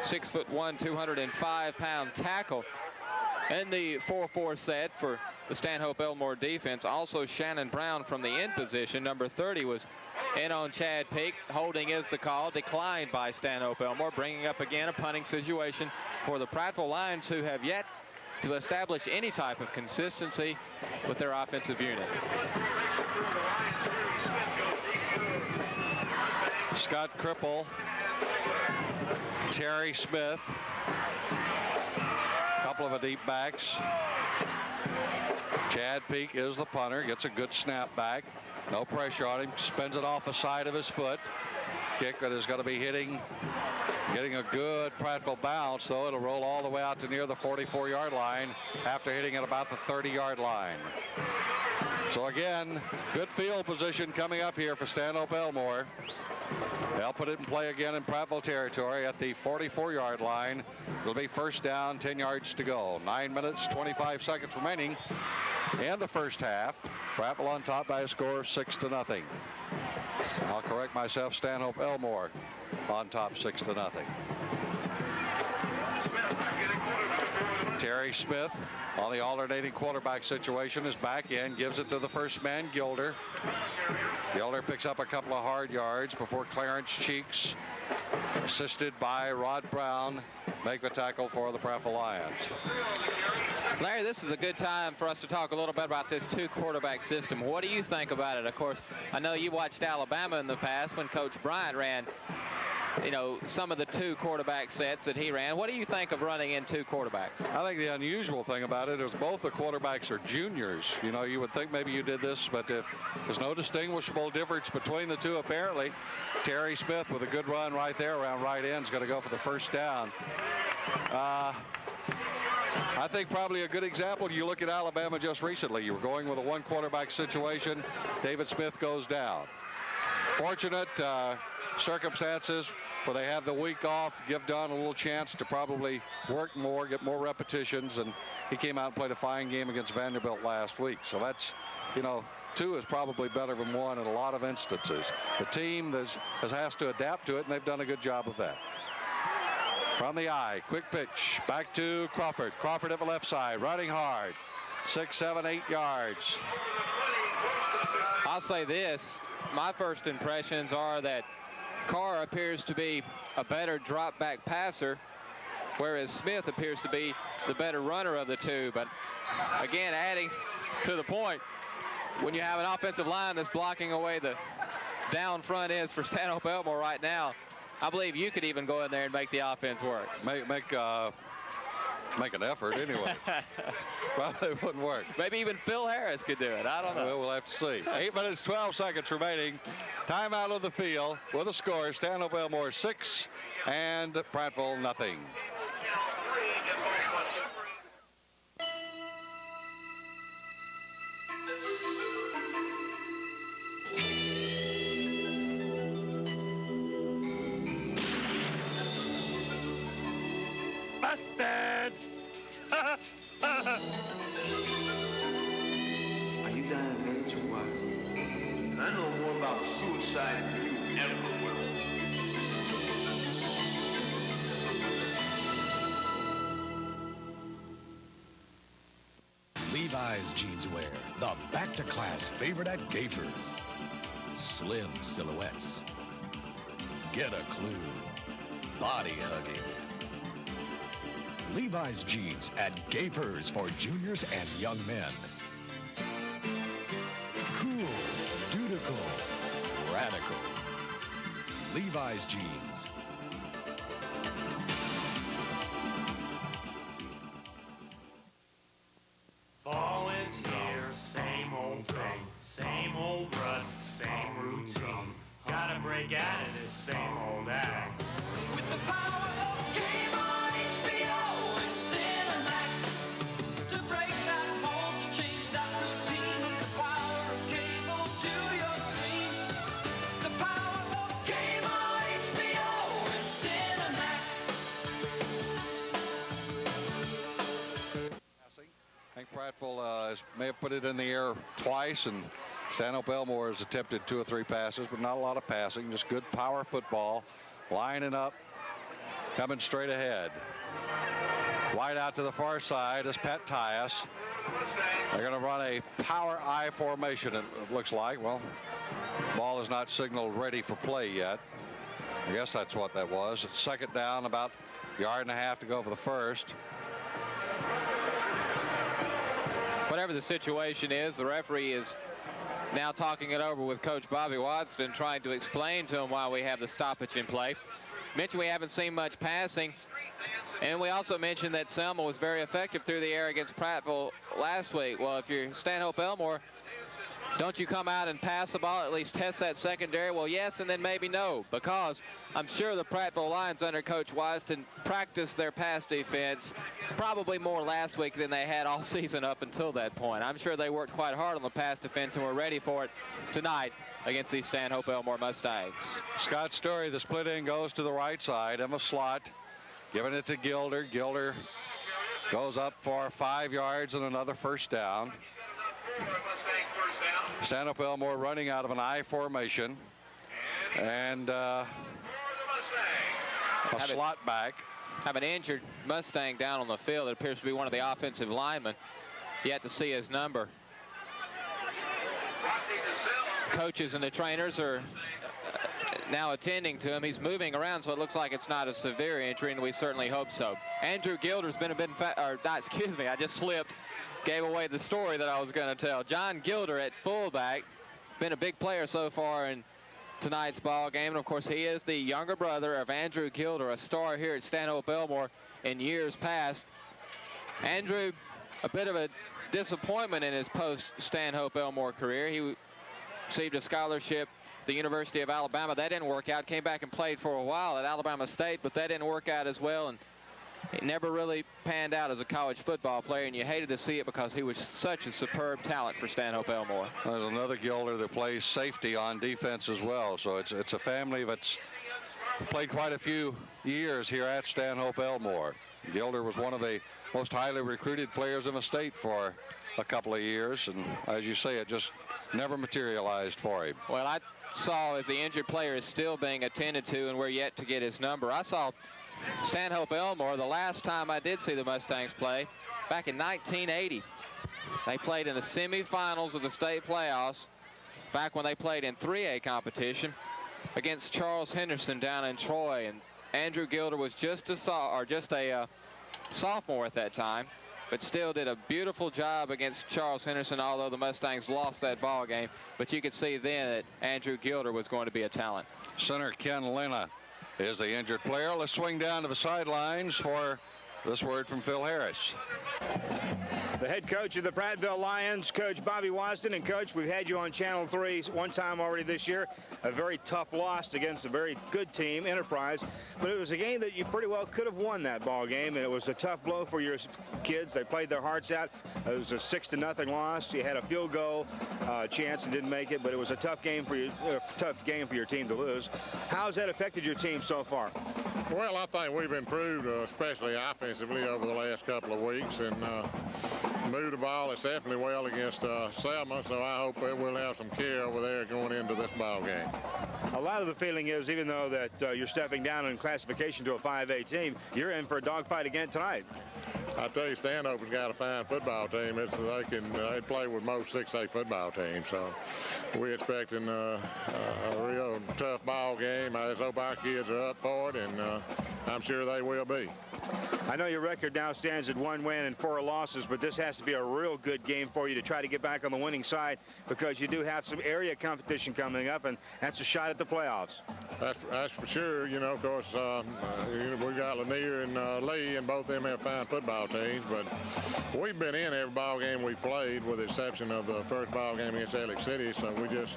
6'1", 205-pound tackle. In the 4-4 set for the Stanhope Elmore defense, also Shannon Brown from the end position, number 30, was in on Chad Peak. Holding is the call, declined by Stanhope Elmore, bringing up again a punting situation for the Prattville Lions, who have yet to establish any type of consistency with their offensive unit. Scott Cripple, Terry Smith, couple of deep backs. Chad Peak is the punter, gets a good snap back. No pressure on him, spins it off the side of his foot. Kick that is going to be getting a good Prattville bounce, though it'll roll all the way out to near the 44-yard line after hitting at about the 30-yard line. So again, good field position coming up here for Stanhope Elmore. They'll put it in play again in Prattville territory at the 44-yard line. It'll be first down, 10 yards to go. 9 minutes, 25 seconds remaining in the first half. Prattville on top by a score of 6-0. I'll correct myself, Stanhope Elmore on top 6-0. Terry Smith on the alternating quarterback situation is back in, gives it to the first man, Gilder. Gilder picks up a couple of hard yards before Clarence Cheeks, assisted by Rod Brown, make the tackle for the Prattville Lions. Larry, this is a good time for us to talk a little bit about this 2-quarterback system. What do you think about it? Of course, I know you watched Alabama in the past when Coach Bryant ran, some of the 2-quarterback sets that he ran. What do you think of running in 2 quarterbacks? I think the unusual thing about it is both the quarterbacks are juniors. You would think maybe you did this, but there's no distinguishable difference between the two apparently. Terry Smith with a good run right there around right end is going to go for the first down. I think probably a good example, you look at Alabama just recently. You were going with a 1-quarterback situation. David Smith goes down. Fortunate circumstances where they have the week off, give Don a little chance to probably work more, get more repetitions, and he came out and played a fine game against Vanderbilt last week. So that's, two is probably better than one in a lot of instances. The team has to adapt to it, and they've done a good job of that. From the eye, quick pitch back to Crawford. Crawford at the left side, running hard. 6, 7, 8 yards. I'll say this. My first impressions are that Carr appears to be a better drop back passer, whereas Smith appears to be the better runner of the two. But again, adding to the point, when you have an offensive line that's blocking away the down front ends for Stanhope Elmore right now, I believe you could even go in there and make the offense work. Make an effort anyway. Probably wouldn't work. Maybe even Phil Harris could do it. I don't know. Well, we'll have to see. 8 minutes, 12 seconds remaining. Timeout of the field with a score. Stanhope Elmore 6 and Prattville nothing. Busted! Are you dying of age or what? I know more about suicide than you ever will. Levi's Jeanswear, the back-to-class favorite at Gapers. Slim silhouettes. Get a clue. Body hugging. Levi's jeans at Gapers for juniors and young men. Cool, dutiful, radical. Levi's jeans. Fall is here, same old thing, same old rut, same routine. Gotta break out of this same old act. With the power of game on HBO and Cinemax, to break that mold, to change that routine. With the power of cable to your screen. The power of game on HBO and Cinemax. I think Prattville may have put it in the air twice, and Stanhope Elmore has attempted 2 or 3 passes, but not a lot of passing. Just good power football, lining up, coming straight ahead. Wide out to the far side is Pat Tyus. They're going to run a power I formation, it looks like. Well, ball is not signaled ready for play yet. I guess that's what that was. It's second down, about a yard and a half to go for the first. Whatever the situation is, the referee is now talking it over with Coach Bobby Watson, trying to explain to him why we have the stoppage in play. Mentioned we haven't seen much passing, and we also mentioned that Selma was very effective through the air against Prattville last week. Well, if you're Stanhope Elmore, don't you come out and pass the ball, at least test that secondary? Well, yes, and then maybe no, because I'm sure the Prattville Lions under Coach Wisden practiced their pass defense probably more last week than they had all season up until that point. I'm sure they worked quite hard on the pass defense and were ready for it tonight against the Stanhope Elmore Mustangs. Scott Story, the split end, goes to the right side in the slot, giving it to Gilder. Gilder goes up for 5 yards and another first down. Stanhope Elmore running out of an I formation, and a slot back. Have an injured Mustang down on the field. It appears to be one of the offensive linemen. Yet to see his number. Coaches and the trainers are now attending to him. He's moving around, so it looks like it's not a severe injury, and we certainly hope so. Andrew Gilder's been a bit, excuse me, I just slipped. Gave away the story that I was going to tell. John Gilder at fullback, been a big player so far in tonight's ball game. And of course, he is the younger brother of Andrew Gilder, a star here at Stanhope Elmore in years past. Andrew, a bit of a disappointment in his post-Stanhope Elmore career. He received a scholarship at the University of Alabama. That didn't work out. Came back and played for a while at Alabama State, but that didn't work out as well. And he never really panned out as a college football player, and you hated to see it because he was such a superb talent for Stanhope Elmore. There's another Gilder that plays safety on defense as well, so it's a family that's played quite a few years here at Stanhope Elmore. Gilder was one of the most highly recruited players in the state for a couple of years, and as you say, it just never materialized for him. Well, I saw as the injured player is still being attended to, and we're yet to get his number. I saw Stanhope Elmore the last time I did see the Mustangs play back in 1980. They played in the semifinals of the state playoffs back when they played in 3A competition against Charles Henderson down in Troy, and Andrew Gilder was just a sophomore at that time, but still did a beautiful job against Charles Henderson, although the Mustangs lost that ball game. But you could see then that Andrew Gilder was going to be a talent. Center Ken Lena is the injured player. Let's swing down to the sidelines for this word from Phil Harris. The head coach of the Prattville Lions, Coach Bobby Wasden. And Coach, we've had you on Channel 3 one time already this year. A very tough loss against a very good team, Enterprise. But it was a game that you pretty well could have won that ball game, and it was a tough blow for your kids. They played their hearts out. It was a 6-0 loss. You had a field goal chance and didn't make it, but it was a tough game for you, your team to lose. How has that affected your team so far? Well, I think we've improved, especially offensively, over the last couple of weeks, and moved the ball exceptionally well against Selma, so I hope that we'll have some care over there going into this ball game. A lot of the feeling is, even though that you're stepping down in classification to a 5A team, you're in for a dogfight again tonight. I tell you, Stanhope's got a fine football team. They play with most 6A football teams, so we're expecting a real tough ball game. I just hope our kids are up for it, and I'm sure they will be. I know your record now stands at 1 win and 4 losses, but this has to be a real good game for you to try to get back on the winning side, because you do have some area competition coming up, and that's a shot at the playoffs. That's for sure. You know, of course, we got Lanier and Lee, and both of them have fine football teams, but we've been in every ball game we played, with the exception of the first ball game against Alex City. So we just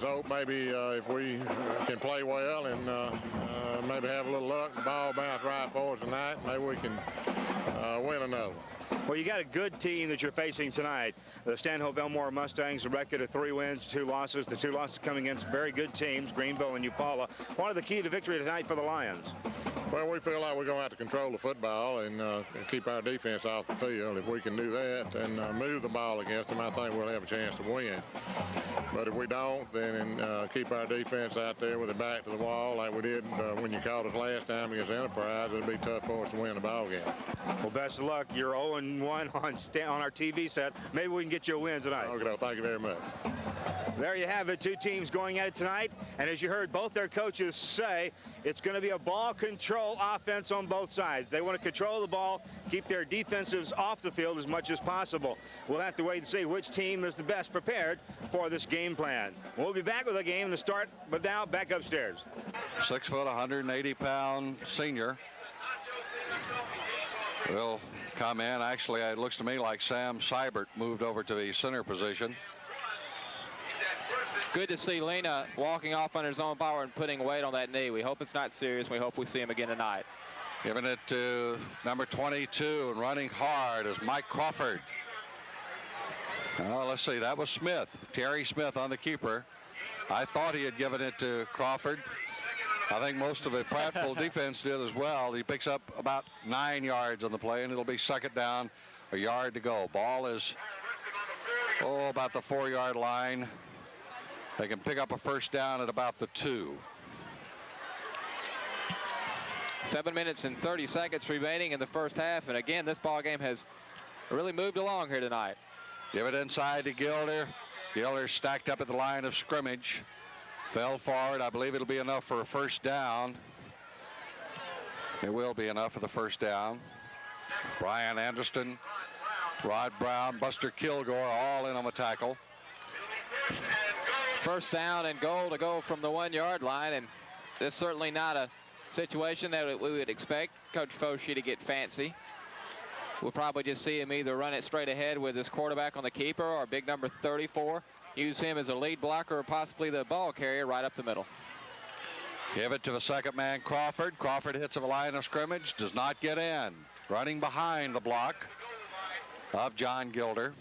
hope maybe if we can play well and maybe have a little luck, the ball bounce right for us tonight, maybe we can win another. Well, you got a good team that you're facing tonight. The Stanhope Elmore Mustangs, a record of 3 wins, 2 losses. The 2 losses coming against very good teams, Greenville and Eufaula. What are the key to victory tonight for the Lions? Well, we feel like we're going to have to control the football and keep our defense off the field. If we can do that and move the ball against them, I think we'll have a chance to win. But if we don't, then keep our defense out there with it back to the wall like we did when you caught us last time against Enterprise, it'll be tough for us to win the ball game. Well, best of luck. You're 0-1 on our TV set. Maybe we can get you a win tonight. Okay, thank you very much. There you have it, 2 teams going at it tonight. And as you heard both their coaches say, it's going to be a ball control offense on both sides. They want to control the ball, keep their defensives off the field as much as possible. We'll have to wait and see which team is the best prepared for this game plan. We'll be back with a game to start, but now back upstairs. 6 foot, 180-pound senior will come in. Actually, it looks to me like Sam Seibert moved over to the center position. Good to see Lena walking off under his own power and putting weight on that knee. We hope it's not serious. We hope we see him again tonight. Giving it to number 22 and running hard is Mike Crawford. Let's see, that was Smith, Terry Smith on the keeper. I thought he had given it to Crawford. I think most of the Prattville defense did as well. He picks up about 9 yards on the play, and it'll be second down, a yard to go. Ball is, about the 4-yard line. They can pick up a first down at about the 2. 7 minutes and 30 seconds remaining in the first half. And again, this ball game has really moved along here tonight. Give it inside to Gilder. Gilder stacked up at the line of scrimmage. Fell forward. I believe it'll be enough for a first down. It will be enough for the first down. Brian Anderson, Rod Brown, Buster Kilgore all in on the tackle. First down and goal to go from the 1-yard line, and this is certainly not a situation that we would expect Coach Foshee to get fancy. We'll probably just see him either run it straight ahead with his quarterback on the keeper, or big number 34, use him as a lead blocker or possibly the ball carrier right up the middle. Give it to the second man, Crawford. Crawford hits a line of scrimmage, does not get in. Running behind the block of John Gilder.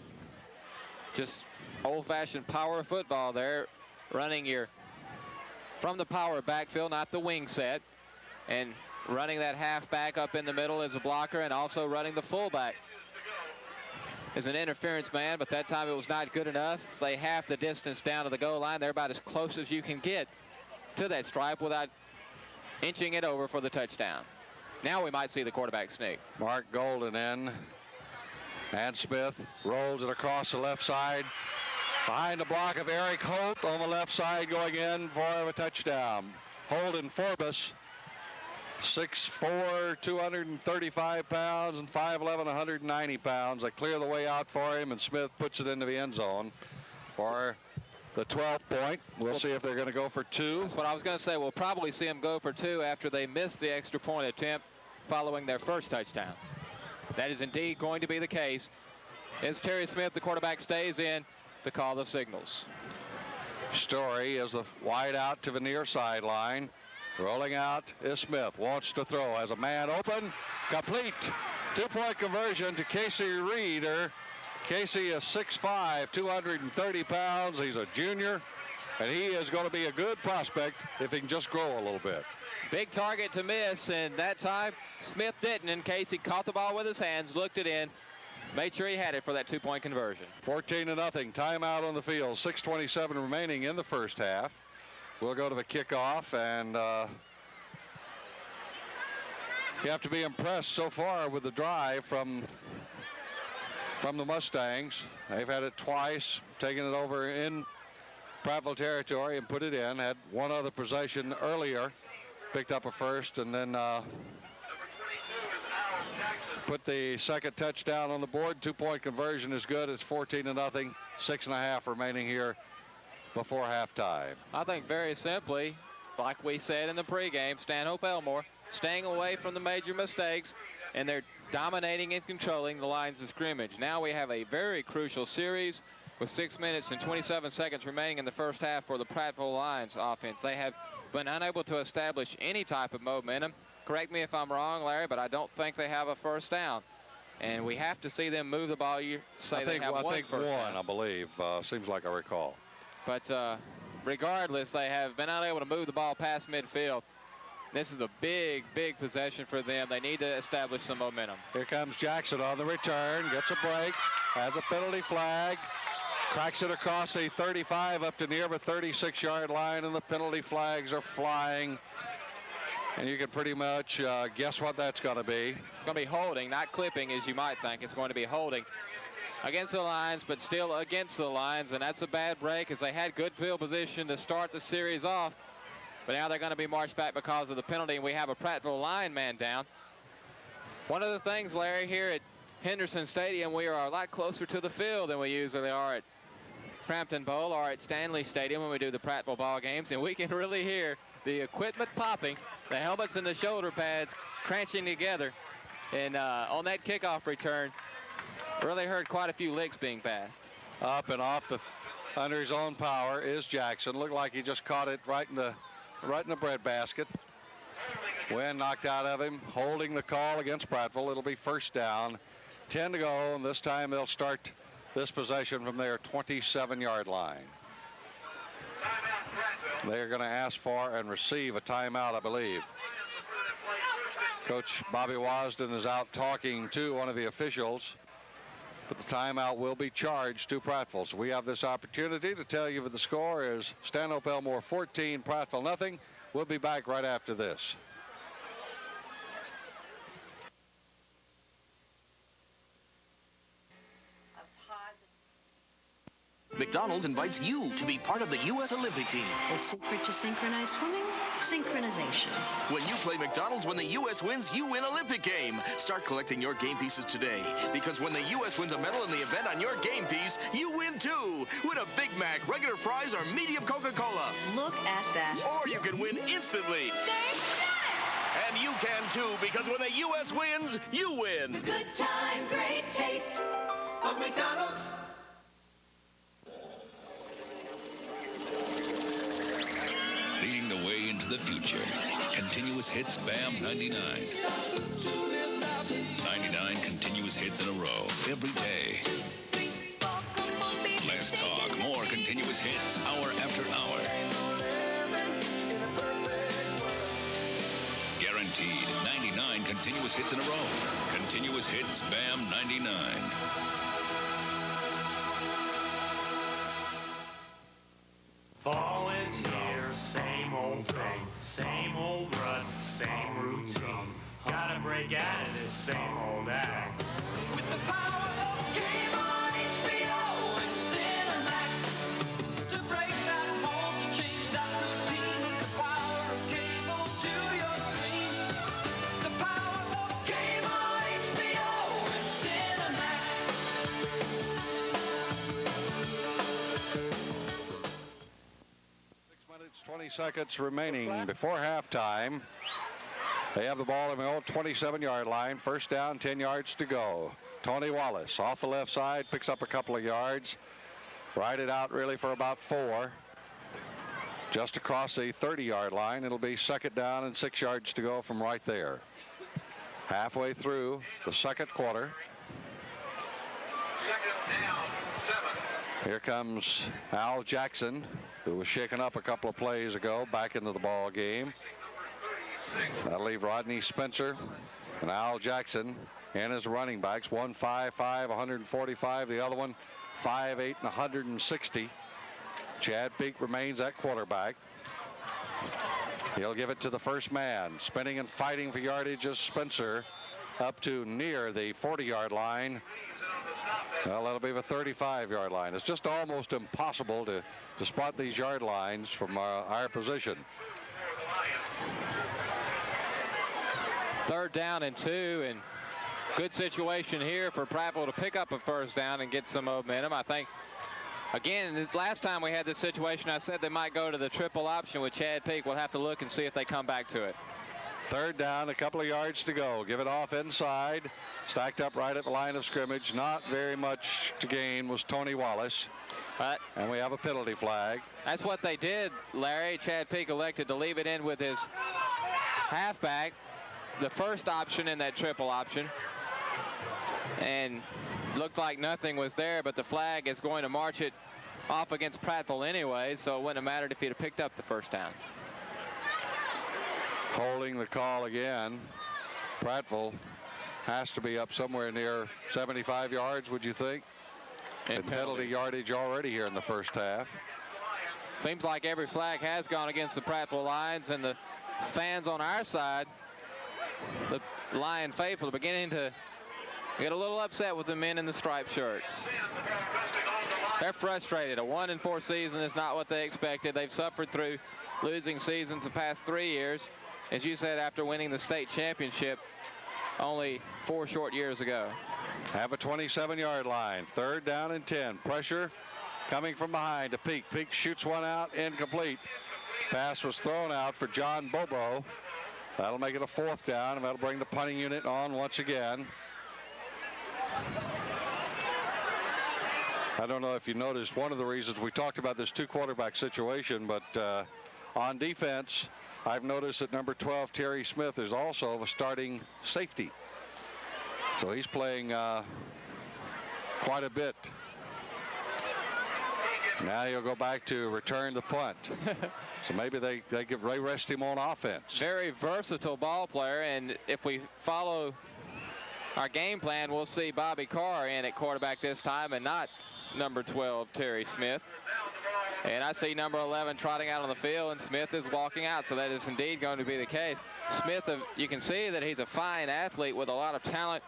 Just old-fashioned power football there, running from the power backfield, not the wing set. And running that halfback up in the middle as a blocker and also running the fullback as an interference man, but that time it was not good enough. They half the distance down to the goal line. They're about as close as you can get to that stripe without inching it over for the touchdown. Now we might see the quarterback sneak. Mark Golden in. And Smith rolls it across the left side. Behind the block of Eric Holt on the left side, going in for a touchdown. Holden Forbes, 6'4", 235 pounds, and 5'11", 190 pounds. They clear the way out for him, and Smith puts it into the end zone for the 12th point. We'll see if they're going to go for 2. That's what I was going to say. We'll probably see them go for 2 after they miss the extra point attempt following their first touchdown. That is indeed going to be the case. As Terry Smith, the quarterback, stays in to call the signals. Story is the wide out to the near sideline. Rolling out is Smith. Wants to throw. Has a man open. Complete. 2-point conversion to Casey Reeder. Casey is 6'5", 230 pounds. He's a junior, and he is going to be a good prospect if he can just grow a little bit. Big target to miss, and that time Smith didn't, and Casey caught the ball with his hands, looked it in, made sure he had it for that 2-point conversion. 14-0. Timeout on the field. 6:27 remaining in the first half. We'll go to the kickoff, and you have to be impressed so far with the drive from the Mustangs. They've had it twice, taken it over in Prattville territory and put it in. Had one other possession earlier, picked up a first, and then put the second touchdown on the board. 2-point conversion is good. It's 14-0. 6.5 remaining here before halftime. I think very simply, like we said in the pregame, Stanhope Elmore staying away from the major mistakes, and they're dominating and controlling the lines of scrimmage. Now we have a very crucial series with 6 minutes and 27 seconds remaining in the first half for the Prattville Lions offense. They have been unable to establish any type of momentum. Correct me if I'm wrong, Larry, but I don't think they have a first down. And we have to see them move the ball. You say they have one first down. I believe. Seems like I recall. But regardless, they have been unable to move the ball past midfield. This is a big, big possession for them. They need to establish some momentum. Here comes Jackson on the return. Gets a break. Has a penalty flag. Cracks it across the 35 up to near the 36-yard line, and the penalty flags are flying. And you can pretty much guess what that's going to be. It's going to be holding, not clipping as you might think. It's going to be holding against the lines, but still against the lines. And that's a bad break, as they had good field position to start the series off. But now they're going to be marched back because of the penalty, and we have a Prattville line man down. One of the things, Larry, here at Henderson Stadium, we are a lot closer to the field than we usually are at Crampton Bowl or at Stanley Stadium when we do the Prattville ball games, and we can really hear the equipment popping, the helmets and the shoulder pads crunching together. And on that kickoff return, really heard quite a few licks being passed. Up and off under his own power is Jackson. Looked like he just caught it right in the breadbasket. Wind knocked out of him, holding the call against Prattville. It'll be first down, 10 to go, and this time they'll start this possession from their 27-yard line. They're going to ask for and receive a timeout, I believe. Coach Bobby Wasden is out talking to one of the officials, but the timeout will be charged to Prattville. So we have this opportunity to tell you what the score is. Stanhope Elmore 14, Prattville nothing. We'll be back right after this. McDonald's invites you to be part of the U.S. Olympic team. The secret to synchronized swimming? Synchronization. When you play McDonald's, when the U.S. wins, you win Olympic game. Start collecting your game pieces today, because when the U.S. wins a medal in the event on your game piece, you win too. Win a Big Mac, regular fries, or medium Coca-Cola. Look at that. Or you can win instantly. They've done it! And you can too, because when the U.S. wins, you win. The good time, great taste of McDonald's. Leading the way into the future. Continuous hits BAM 99. 99 continuous hits in a row every day. Less talk, more continuous hits hour after hour. Guaranteed continuous hits in a row. Continuous hits, BAM 99. Fall is here, same old thing, same old rut, same routine. Gotta break out of this same old act. With the power of Game on HBO and Cinemax, to break that mold, to change that routine. With the power of cable to your screen. The power of Game on HBO and Cinemax. 6 minutes, 20 seconds remaining before halftime. They have the ball in the old 27-yard line. First down, 10 yards to go. Tony Wallace off the left side, picks up a couple of yards. Ride it out really for about 4. Just across the 30-yard line. It'll be second down and 6 yards to go from right there. Halfway through the second quarter. Here comes Al Jackson, who was shaken up a couple of plays ago, back into the ball game. That'll leave Rodney Spencer and Al Jackson and his running backs. One 5'5", 145. The other one 5'8", and 160. Chad Peak remains at quarterback. He'll give it to the first man. Spinning and fighting for yardage is Spencer up to near the 40-yard line. Well, that'll be the 35-yard line. It's just almost impossible to spot these yard lines from our position. Third down and 2, and good situation here for Prattville to pick up a first down and get some momentum. I think, again, last time we had this situation, I said they might go to the triple option with Chad Peak. We'll have to look and see if they come back to it. Third down, a couple of yards to go. Give it off inside. Stacked up right at the line of scrimmage. Not very much to gain was Tony Wallace. And we have a penalty flag. That's what they did, Larry. Chad Peak elected to leave it in with his halfback, the first option in that triple option, and looked like nothing was there, but the flag is going to march it off against Prattville anyway, so it wouldn't have mattered if he'd have picked up the first down. Holding the call again. Prattville has to be up somewhere near 75 yards, would you think? And penalty yardage already here in the first half. Seems like every flag has gone against the Prattville Lions, and the fans on our side, the Lion faithful, are beginning to get a little upset with the men in the striped shirts. They're frustrated. A 1-4 season is not what they expected. They've suffered through losing seasons the past 3 years. As you said, after winning the state championship only 4 short years ago. Have a 27-yard line. Third down and 10. Pressure coming from behind to Peak. Peak shoots one out, incomplete. Pass was thrown out for John Bobo. That'll make it a fourth down, and that'll bring the punting unit on once again. I don't know if you noticed, one of the reasons we talked about this 2-quarterback situation, but on defense, I've noticed that number 12, Terry Smith, is also a starting safety. So he's playing quite a bit. Now he'll go back to return the punt. So maybe they rest him on offense. Very versatile ball player, and if we follow our game plan, we'll see Bobby Carr in at quarterback this time and not number 12, Terry Smith. And I see number 11 trotting out on the field, and Smith is walking out, so that is indeed going to be the case. Smith, you can see that he's a fine athlete with a lot of talent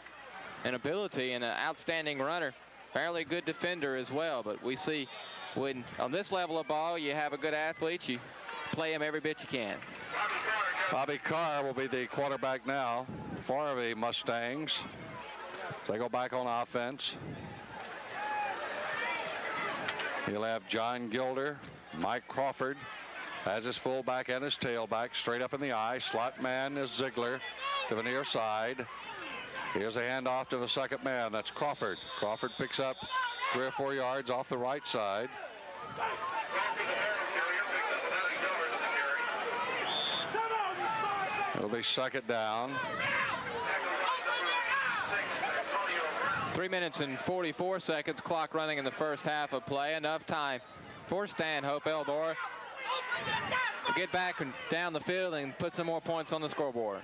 and ability, and an outstanding runner. Fairly good defender as well, but we see when on this level of ball you have a good athlete, you play him every bit you can. Bobby Carr will be the quarterback now for the Mustangs. They go back on offense. He'll have John Gilder, Mike Crawford as his fullback and his tailback. Straight up in the eye. Slot man is Ziegler to the near side. Here's a handoff to the second man. That's Crawford. Crawford picks up 3 or 4 yards off the right side. It'll be second down. 3 minutes and 44 seconds. Clock running in the first half of play. Enough time for Stanhope Elmore to get back and down the field and put some more points on the scoreboard.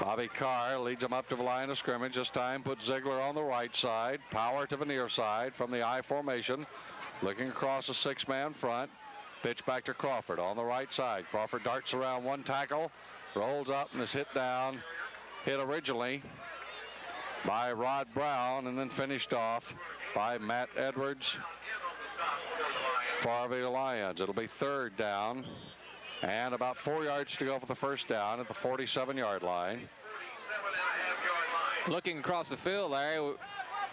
Bobby Carr leads them up to the line of scrimmage. This time puts Ziegler on the right side. Power to the near side from the I formation. Looking across a 6-man front. Pitch back to Crawford on the right side. Crawford darts around one tackle. Rolls up and is hit down. Hit originally by Rod Brown and then finished off by Matt Edwards for the Lions. It'll be 3rd down and about 4 yards to go for the first down at the 47-yard line. Looking across the field, Larry,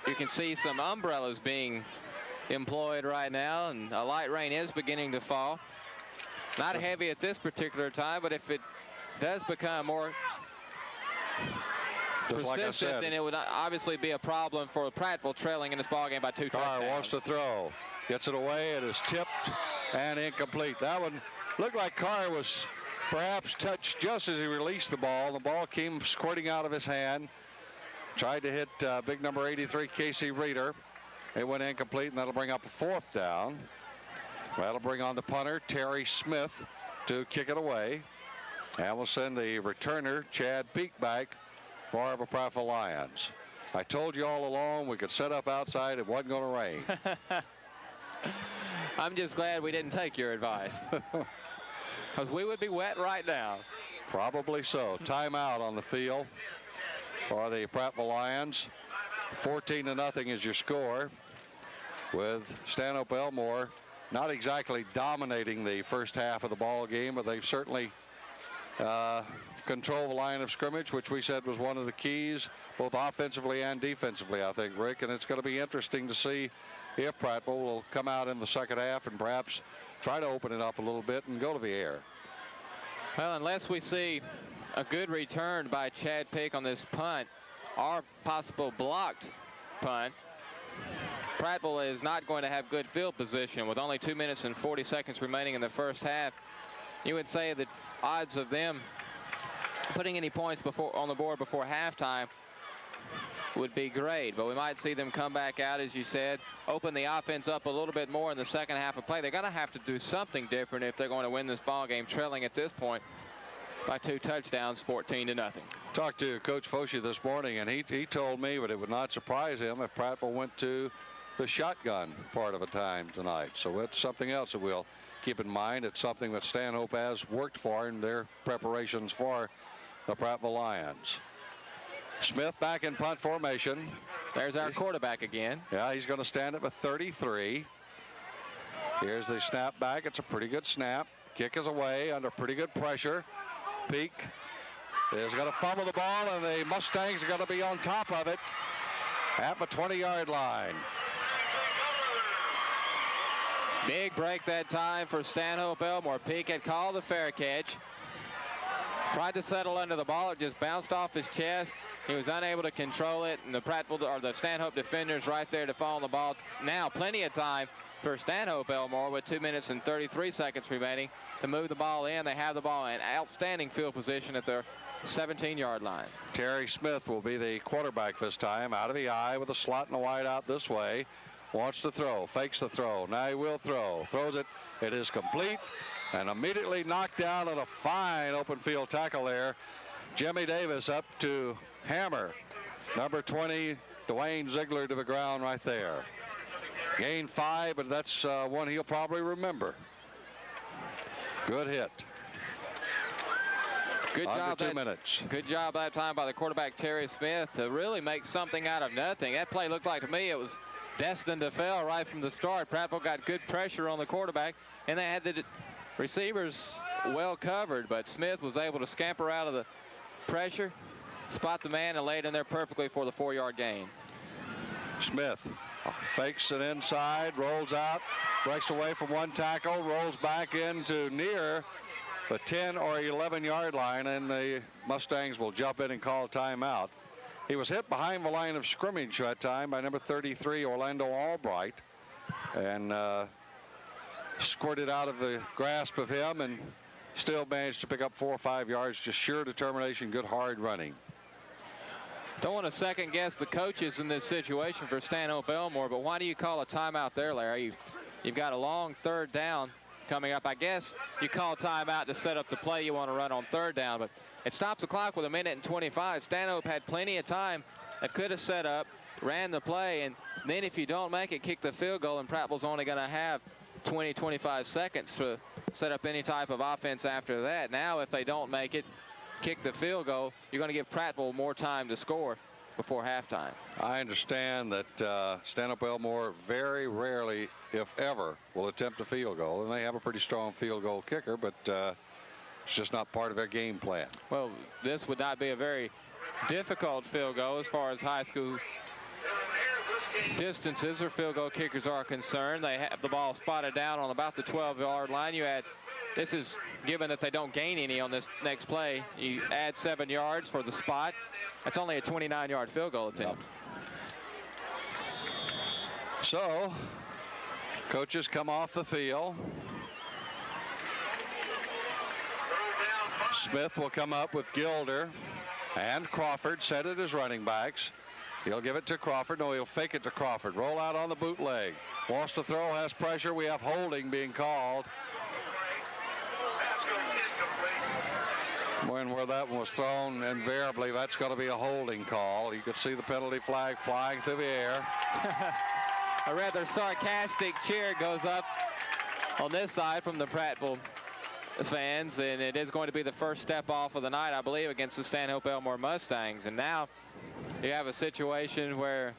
you can see some umbrellas being employed right now, and a light rain is beginning to fall. Not heavy at this particular time, but if it does become more persistent, like I said, then it would obviously be a problem for Prattville, trailing in this ballgame by 2 touchdowns. Carr wants to throw. Gets it away. It is tipped and incomplete. That one looked like Carr was perhaps touched just as he released the ball. The ball came squirting out of his hand. Tried to hit big number 83, Casey Reeder. It went incomplete, and that'll bring up a 4th down. That'll bring on the punter, Terry Smith, to kick it away. And we'll send the returner, Chad Peak, back for the Prattville Lions. I told you all along we could set up outside. It wasn't going to rain. I'm just glad we didn't take your advice, because we would be wet right now. Probably so. Timeout on the field for the Prattville Lions. 14-0 is your score, with Stanhope Elmore not exactly dominating the first half of the ball game, but they've certainly controlled the line of scrimmage, which we said was one of the keys, both offensively and defensively, I think, Rick. And it's going to be interesting to see if Prattville will come out in the second half and perhaps try to open it up a little bit and go to the air. Well, unless we see a good return by Chad Peak on this punt, or possible blocked punt, Prattville is not going to have good field position. With only 2 minutes and 40 seconds remaining in the first half, you would say that odds of them putting any points on the board before halftime would be great. But we might see them come back out, as you said, open the offense up a little bit more in the second half of play. They're going to have to do something different if they're going to win this ball game, trailing at this point by 2 touchdowns, 14-0. Talked to Coach Foshee this morning, and he told me, but it would not surprise him if Prattville went to the shotgun part of a time tonight. So it's something else that we'll keep in mind. It's something that Stanhope has worked for in their preparations for the Prattville Lions. Smith back in punt formation. There's our quarterback again. Yeah, he's going to stand at the 33. Here's the snap back. It's a pretty good snap. Kick is away under pretty good pressure. Peak is going to fumble the ball, and the Mustangs are going to be on top of it at the 20-yard line. Big break that time for Stanhope Elmore. Peak had called the fair catch. Tried to settle under the ball. It just bounced off his chest. He was unable to control it, and the Stanhope defenders right there to fall on the ball. Now plenty of time for Stanhope Elmore with 2 minutes and 33 seconds remaining to move the ball in. They have the ball in outstanding field position at their 17-yard line. Terry Smith will be the quarterback this time, out of the eye with a slot and a wide out this way. Wants to throw, fakes the throw. Now he will throw. Throws it. It is complete and immediately knocked down on a fine open field tackle there. Jimmy Davis up to hammer number 20, Dwayne Ziegler, to the ground right there. Gain 5, but that's one he'll probably remember. Good hit. Good job. 2 minutes. Good job that time by the quarterback, Terry Smith, to really make something out of nothing. That play looked like to me it was destined to fail right from the start. Prattville got good pressure on the quarterback, and they had the receivers well covered, but Smith was able to scamper out of the pressure, spot the man, and lay it in there perfectly for the 4-yard gain. Smith fakes it inside, rolls out, breaks away from one tackle, rolls back into near the 10 or 11-yard line, and the Mustangs will jump in and call timeout. He was hit behind the line of scrimmage that time by number 33, Orlando Albright, and squirted out of the grasp of him and still managed to pick up 4 or 5 yards. Just sheer determination, good hard running. Don't want to second guess the coaches in this situation for Stanhope Elmore, but why do you call a timeout there, Larry? You've got a long 3rd down coming up. I guess you call timeout to set up the play you want to run on 3rd down, but It stops the clock with 1:25. Stanhope had plenty of time. They could have set up, ran the play, and then if you don't make it, kick the field goal, and Prattville's only going to have 25 seconds to set up any type of offense after that. Now, if they don't make it, kick the field goal, you're going to give Prattville more time to score before halftime. I understand that Stanhope Elmore very rarely, if ever, will attempt a field goal, and they have a pretty strong field goal kicker, but it's just not part of their game plan. Well, this would not be a very difficult field goal as far as high school distances or field goal kickers are concerned. They have the ball spotted down on about the 12-yard line. You add, this is given that they don't gain any on this next play, you add 7 yards for the spot. That's only a 29-yard field goal attempt. So, coaches come off the field. Smith will come up with Gilder and Crawford set it as running backs. He'll give it to Crawford. No, he'll fake it to Crawford. Roll out on the bootleg. Wants to throw, has pressure. We have holding being called. Where that one was thrown, invariably, that's going to be a holding call. You could see the penalty flag flying through the air. A rather sarcastic cheer goes up on this side from the Prattville fans, and it is going to be the first step off of the night, I believe, against the Stanhope Elmore Mustangs. And now you have a situation where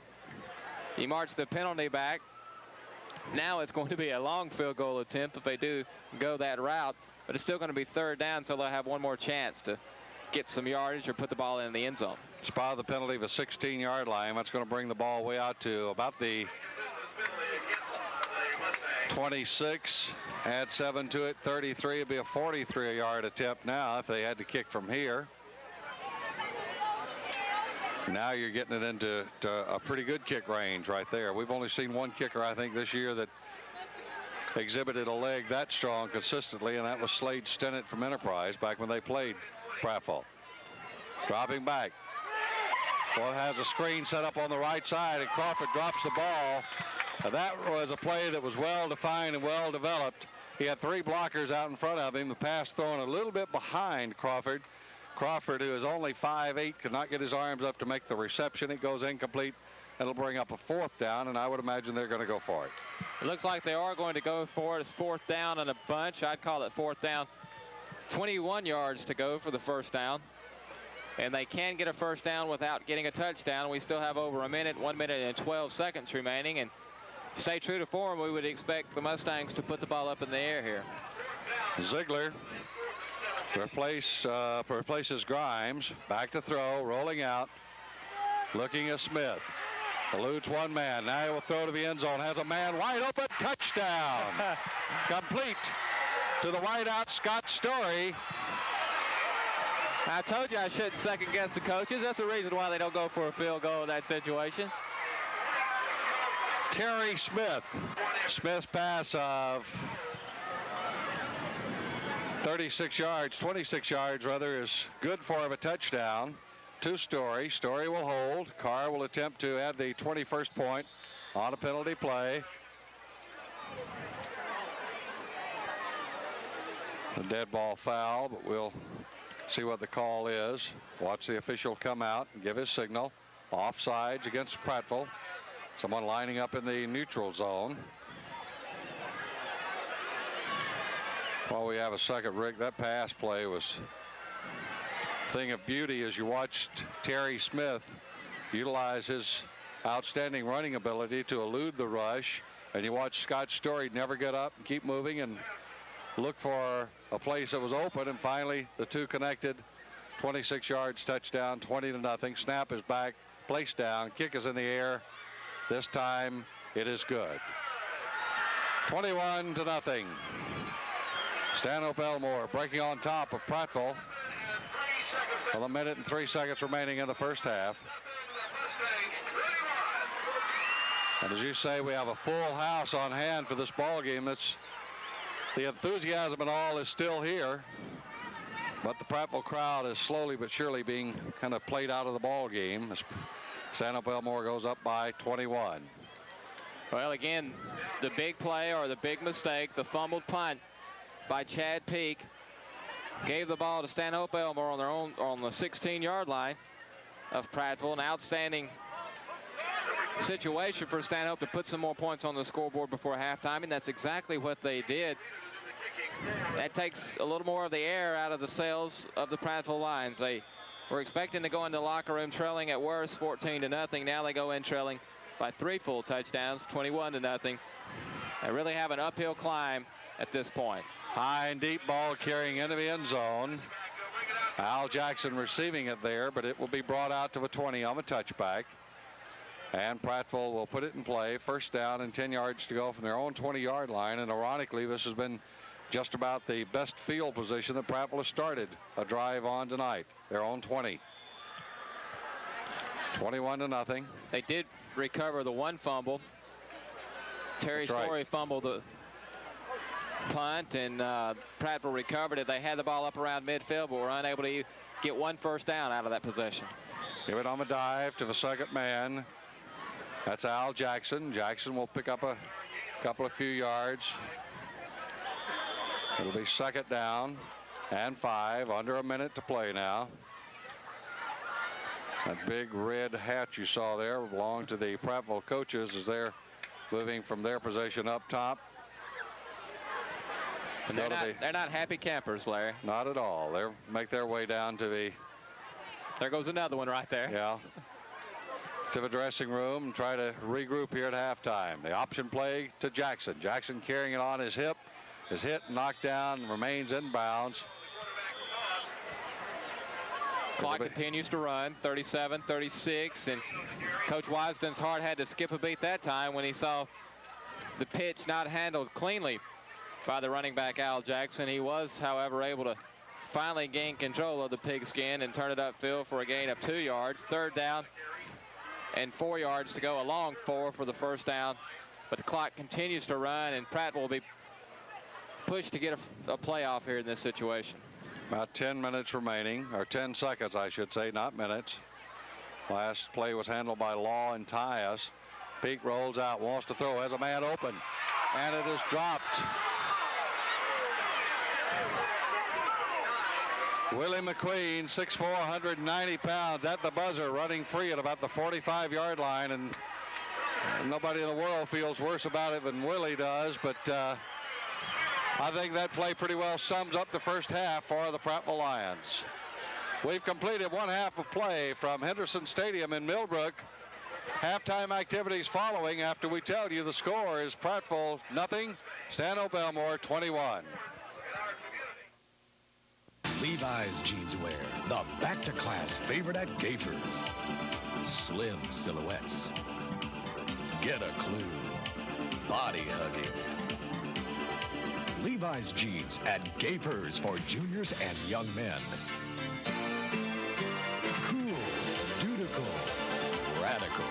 you march the penalty back. Now it's going to be a long field goal attempt if they do go that route, but it's still going to be third down, so they'll have one more chance to get some yardage or put the ball in the end zone. Spot the penalty of a 16-yard line. That's going to bring the ball way out to about the 26. Add 7 to it, 33. It'd be a 43-yard attempt now if they had to kick from here. Now you're getting it into a pretty good kick range right there. We've only seen one kicker, I think, this year that exhibited a leg that strong consistently, and that was Slade Stennett from Enterprise back when they played Prattville. Dropping back. Well, has a screen set up on the right side, and Crawford drops the ball. That was a play that was well-defined and well-developed. He had 3 blockers out in front of him. The pass thrown a little bit behind Crawford. Crawford, who is only 5'8", could not get his arms up to make the reception. It goes incomplete. It'll bring up a 4th down, and I would imagine they're going to go for it. It looks like they are going to go for it. It's 4th down and a bunch. I'd call it 4th down. 21 yards to go for the first down. And they can get a first down without getting a touchdown. We still have over a minute, 1 minute and 12 seconds remaining. And stay true to form, we would expect the Mustangs to put the ball up in the air here. Ziegler replaces Grimes. Back to throw, rolling out, looking at Smith. Eludes one man. Now he will throw to the end zone. Has a man wide open. Touchdown. Complete to the wideout, Scott Story. I told you I shouldn't second guess the coaches. That's the reason why they don't go for a field goal in that situation. Terry Smith. Smith's pass of 26 yards rather, is good for him, a touchdown. To Story. Story will hold. Carr will attempt to add the 21st point on a penalty play. A dead ball foul, but we'll see what the call is. Watch the official come out and give his signal. Offsides against Prattville. Someone lining up in the neutral zone. While we have a second, Rick, that pass play was a thing of beauty as you watched Terry Smith utilize his outstanding running ability to elude the rush, and you watch Scott Story never get up and keep moving and look for a place that was open, and finally the two connected. 26 yards, touchdown, 20-0. Snap is back, place down, kick is in the air. This time it is good. 21-0. Stanhope Elmore breaking on top of Prattville with 1 minute and 3 seconds remaining in the first half. And as you say, we have a full house on hand for this ball game. That's the enthusiasm and all is still here, but the Prattville crowd is slowly but surely being kind of played out of the ball game as Stanhope Elmore goes up by 21. Well, again, the big play or the big mistake, the fumbled punt by Chad Peak. gave the ball to Stanhope Elmore on the 16-yard line of Prattville. An outstanding situation for Stanhope to put some more points on the scoreboard before halftime, and that's exactly what they did. That takes a little more of the air out of the sails of the Prattville Lions. They were expecting to go into the locker room trailing at worst 14-0. Now they go in trailing by 3 full touchdowns, 21-0. They really have an uphill climb at this point. High and deep ball carrying into the end zone. Al Jackson receiving it there, but it will be brought out to the 20 on the touchback. And Prattville will put it in play. First down and 10 yards to go from their own 20-yard line. And ironically, this has been just about the best field position that Prattville has started a drive on tonight. Their own 20. 21-0. They did recover the one fumble. Terry Story fumbled the punt, and Prattville recovered it. They had the ball up around midfield, but were unable to get one first down out of that possession. Give it on the dive to the second man. That's Al Jackson. Jackson will pick up a couple of few yards. It'll be second down and 5. Under a minute to play now. That big red hat you saw there belonged to the Prattville coaches as they're moving from their position up top. And they're not happy campers, Larry. Not at all. They make their way down to the... There goes another one right there. Yeah. To the dressing room and try to regroup here at halftime. The option play to Jackson. Jackson carrying it on his hip. Is hit, knocked down, and remains in bounds. Clock continues to run, 37, 36, and Coach Wisden's heart had to skip a beat that time when he saw the pitch not handled cleanly by the running back Al Jackson. He was, however, able to finally gain control of the pigskin and turn it upfield for a gain of 2 yards. Third down and 4 yards to go, a long 4 for the first down. But the clock continues to run, and Prattville will be pushed to get a playoff here in this situation. About 10 minutes remaining, or 10 seconds, I should say, not minutes. Last play was handled by Law and Tyus. Peak rolls out, wants to throw, has a man open, and it is dropped. Willie McQueen, 6'4", 190 pounds, at the buzzer, running free at about the 45-yard line, and nobody in the world feels worse about it than Willie does, but I think that play pretty well sums up the first half for the Prattville Lions. We've completed one half of play from Henderson Stadium in Millbrook. Halftime activities following after we tell you the score is Prattville 0, Stanhope Elmore 21. Levi's Jeanswear, the back-to-class favorite at Gapers. Slim silhouettes. Get a clue. Body hugging. Levi's jeans at Gapers for juniors and young men. Cool, dutiful, radical.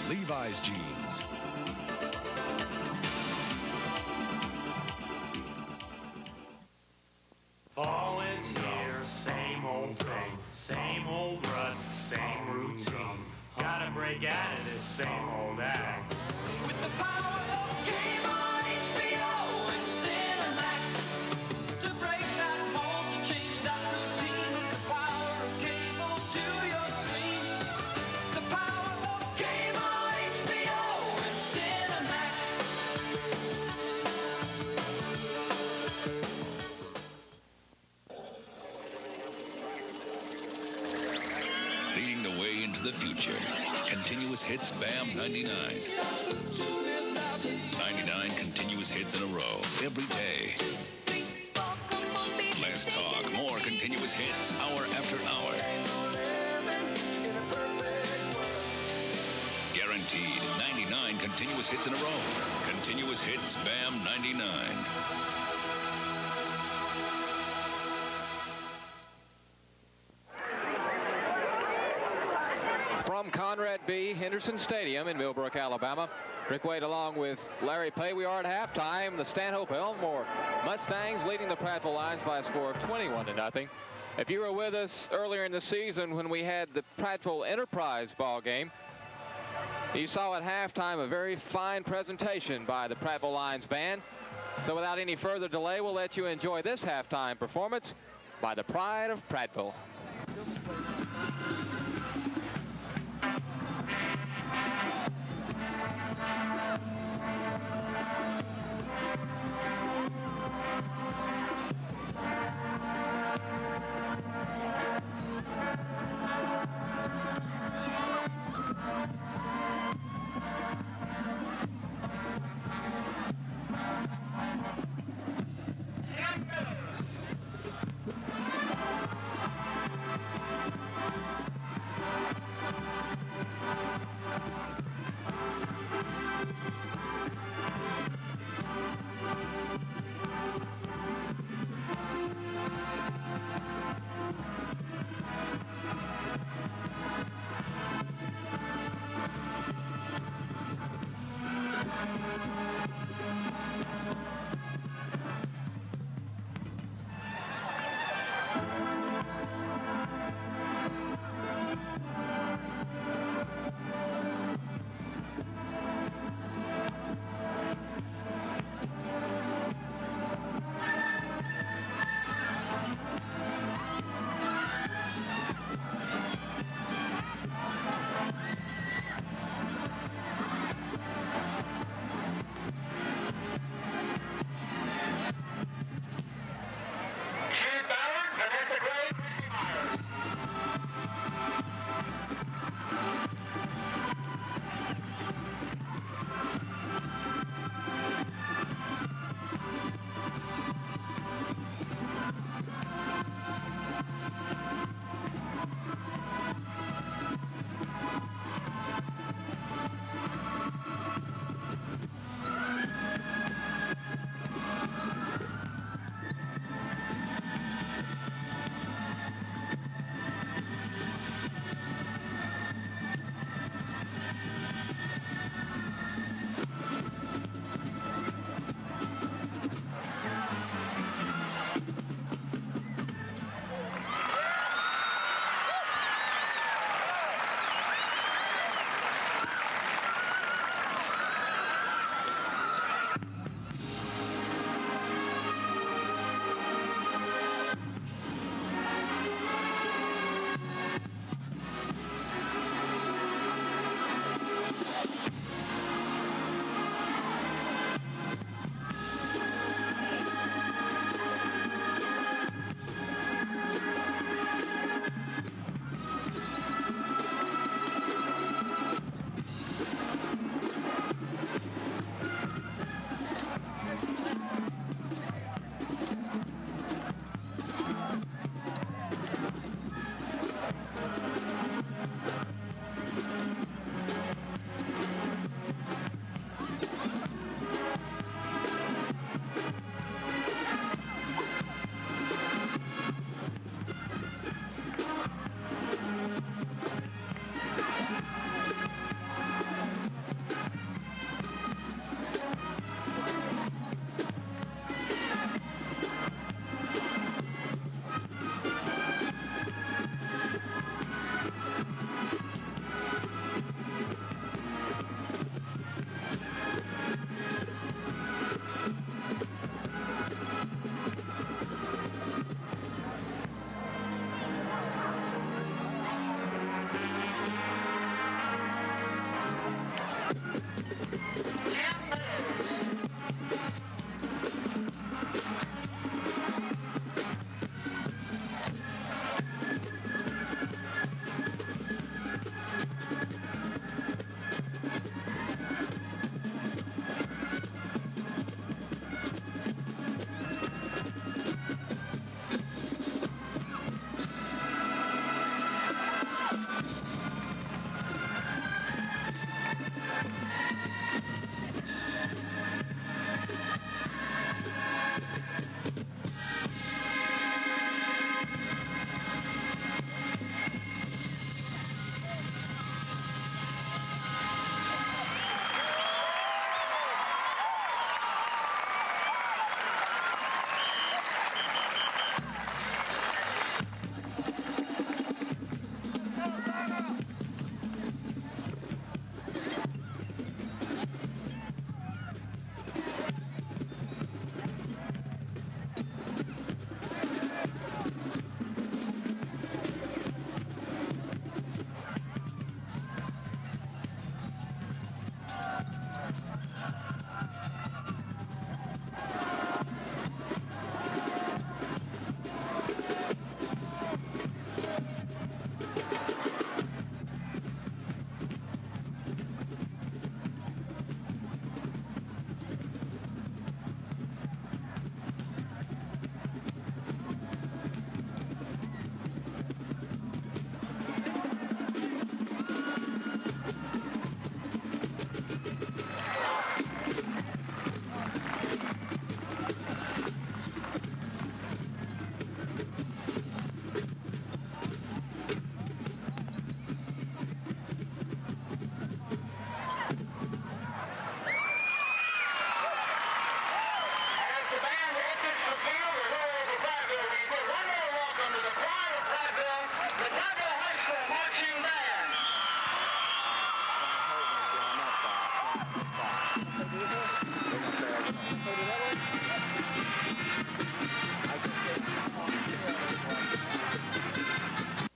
Levi's jeans. Fall is here, same old thing, same old rut, same routine. Gotta break out of this same old act. With the power of Game On HBO and Cinemax, to break that mold, to change that routine. With the power of cable to your screen. The power of Game On HBO and Cinemax. Leading the way into the future. Continuous hits BAM 99. 99 continuous hits in a row every day. Less talk, more continuous hits hour after hour. Guaranteed 99 continuous hits in a row. Continuous hits BAM 99. From Conrad B. Henderson Stadium in Millbrook, Alabama, Rick Wade along with Larry Pay. We are at halftime. The Stanhope Elmore Mustangs leading the Prattville Lions by a score of 21-0. If you were with us earlier in the season when we had the Prattville Enterprise ball game, you saw at halftime a very fine presentation by the Prattville Lions band. So without any further delay, we'll let you enjoy this halftime performance by the Pride of Prattville.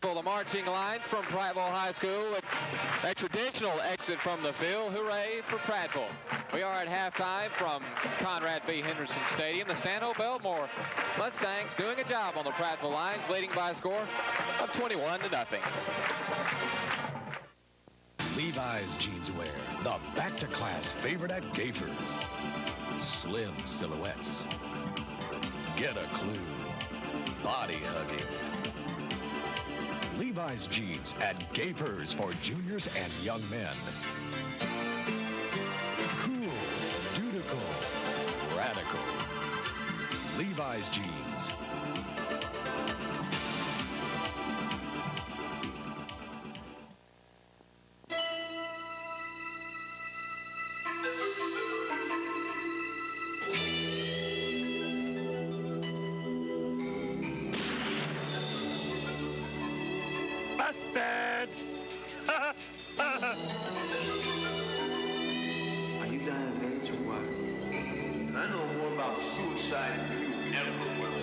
For the marching lines from Prattville High School with a traditional exit from the field. Hooray for Prattville. We are at halftime from Conrad B. Henderson Stadium. The Stanhope Elmore Mustangs doing a job on the Prattville lines, leading by a score of 21-0. Levi's Jeanswear, the back-to-class favorite at Gapers. Slim silhouettes. Get a clue. Body hugging. Levi's jeans at Gapers for juniors and young men. Cool, dutiful, radical. Levi's jeans. Busted! Are you dying of age or what? I know more about suicide than you ever will.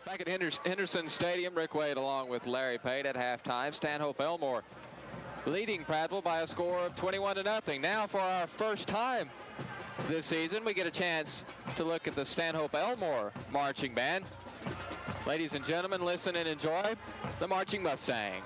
Back at Henderson Stadium, Rick Wade along with Larry Pate at halftime. Stanhope Elmore leading Prattville by a score of 21-0. Now for our first time this season, we get a chance to look at the Stanhope Elmore Marching Band. Ladies and gentlemen, listen and enjoy the Marching Mustangs.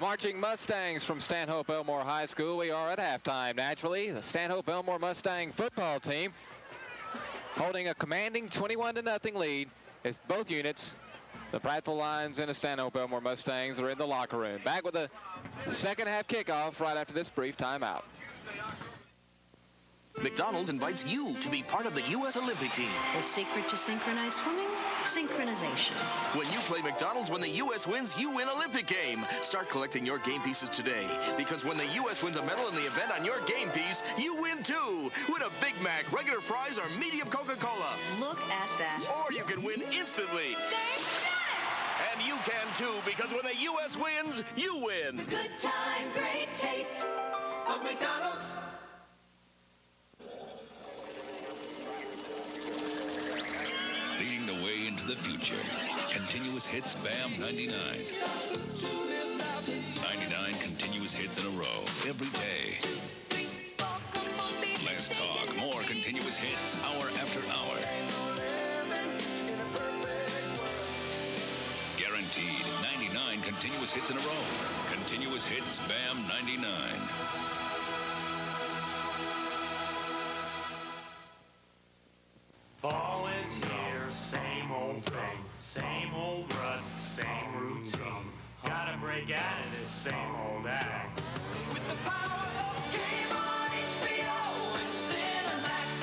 Marching Mustangs from Stanhope Elmore High School. We are at halftime, naturally. The Stanhope Elmore Mustang football team holding a commanding 21-0 lead as both units, the Prattville Lions and the Stanhope Elmore Mustangs, are in the locker room. Back with the second half kickoff right after this brief timeout. McDonald's invites you to be part of the U.S. Olympic team. The secret to synchronized swimming? Synchronization. When you play McDonald's, when the U.S. wins, you win Olympic game. Start collecting your game pieces today, because when the U.S. wins a medal in the event on your game piece, you win too. Win a Big Mac, regular fries, or medium Coca-Cola. Look at that. Or you can win instantly. And you can too, because when the U.S. wins, you win. The good time, great taste of McDonald's. Leading the way into the future. Continuous hits BAM 99. 99 continuous hits in a row every day. Less talk, more continuous hits hour after hour. Guaranteed 99 continuous hits in a row. Continuous hits BAM 99. Fall is here, same old thing, same old rut, same routine. Gotta break out of this same old act. With the power of game on HBO and Cinemax,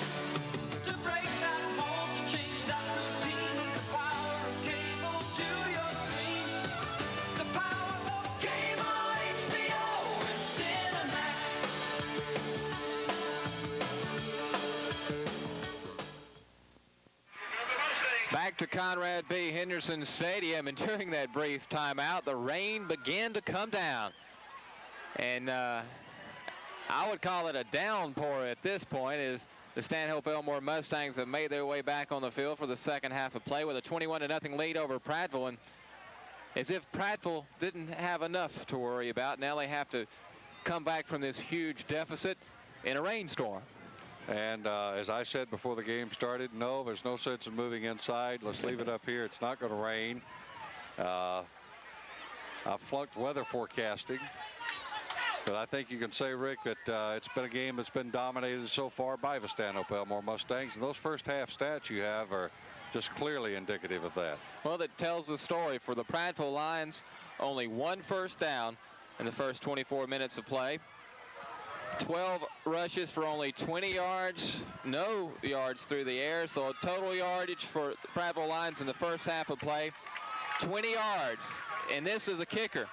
to break that mold, to change that routine. With the power of cable to your screen. The power of game on HBO and Cinemax. Back to Conrad B. Henderson Stadium, and during that brief timeout, the rain began to come down. And I would call it a downpour at this point, as the Stanhope Elmore Mustangs have made their way back on the field for the second half of play with a 21-0 lead over Prattville. And as if Prattville didn't have enough to worry about, now they have to come back from this huge deficit in a rainstorm. And as I said before the game started, no, there's no sense in moving inside. Let's leave it up here. It's not going to rain. I flunked weather forecasting. But I think you can say, Rick, that it's been a game that's been dominated so far by the Stanhope Elmore Mustangs. And those first half stats you have are just clearly indicative of that. Well, that tells the story. For the Prattville Lions, only one first down in the first 24 minutes of play. 12 rushes for only 20 yards, no yards through the air. So total yardage for the Prattville Lions in the first half of play, 20 yards. And this is a kicker.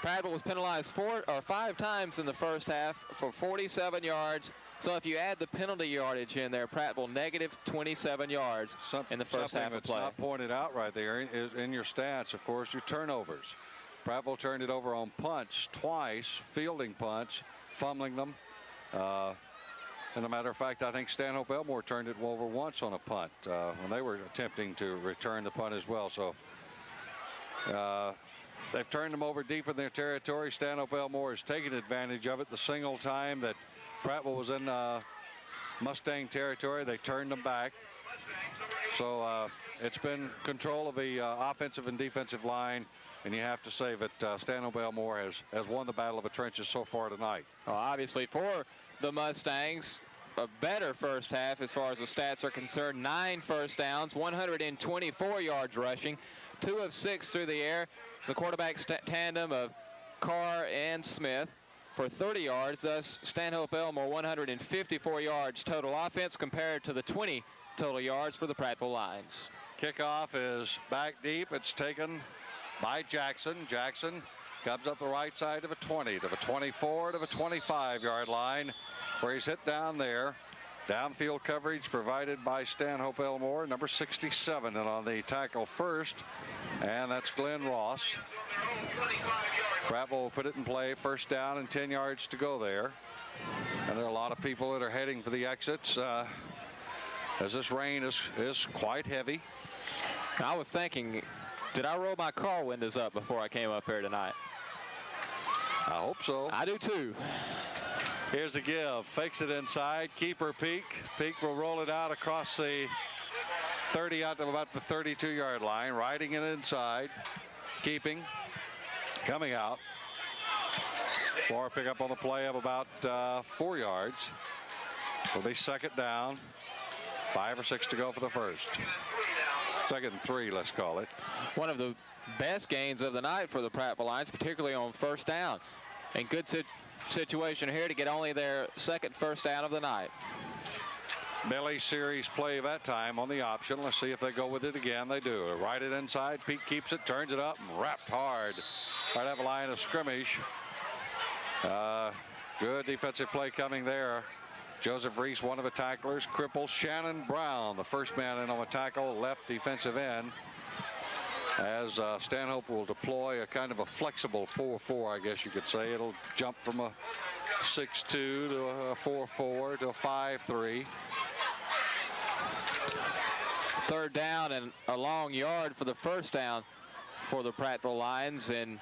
Prattville was penalized 4 or 5 times in the first half for 47 yards. So if you add the penalty yardage in there, Prattville negative 27 yards in the first half of play. Something that's not pointed out right there is in your stats, of course, your turnovers. Prattville turned it over on punts twice, fielding punts, fumbling them. And a matter of fact, I think Stanhope Elmore turned it over once on a punt when they were attempting to return the punt as well. So they've turned them over deep in their territory. Stanhope Elmore has taken advantage of it. The single time that Prattville was in Mustang territory, they turned them back. So it's been control of the offensive and defensive line. And you have to say that Stanhope Elmore has won the battle of the trenches so far tonight. Well, obviously, for the Mustangs, a better first half as far as the stats are concerned. 9 first downs, 124 yards rushing, 2 of 6 through the air. The quarterback tandem of Carr and Smith for 30 yards. Thus, Stanhope Elmore 154 yards total offense compared to the 20 total yards for the Prattville Lions. Kickoff is back deep. It's taken by Jackson. Jackson comes up the right side of a 20 to the 24 to the 25-yard line, where he's hit down there. Downfield coverage provided by Stanhope Elmore, number 67, and on the tackle first, and that's Glenn Ross. Prattville will put it in play, first down and 10 yards to go there. And there are a lot of people that are heading for the exits as this rain is quite heavy. I was thinking, did I roll my car windows up before I came up here tonight? I hope so. I do too. Here's a give. Fakes it inside. Keeper Peak. Peak will roll it out across the 30 out to about the 32-yard line. Riding it inside. Keeping. Coming out. For a pickup on the play of about 4 yards. It'll be second down. 5 or 6 to go for the first. Second and 3, let's call it. One of the best gains of the night for the Prattville Lions, particularly on first down. And good situation here to get only their second first down of the night. Billy series play that time on the option. Let's see if they go with it again. They do. Right it inside. Pete keeps it, turns it up, and wrapped hard. Right at the line of scrimmage. Good defensive play coming there. Joseph Reese, one of the tacklers, cripples Shannon Brown, the first man in on the tackle, left defensive end. As Stanhope will deploy a kind of a flexible 4-4, I guess you could say. It'll jump from a 6-2 to a 4-4 to a 5-3. Third down and a long yard for the first down for the Prattville Lions, and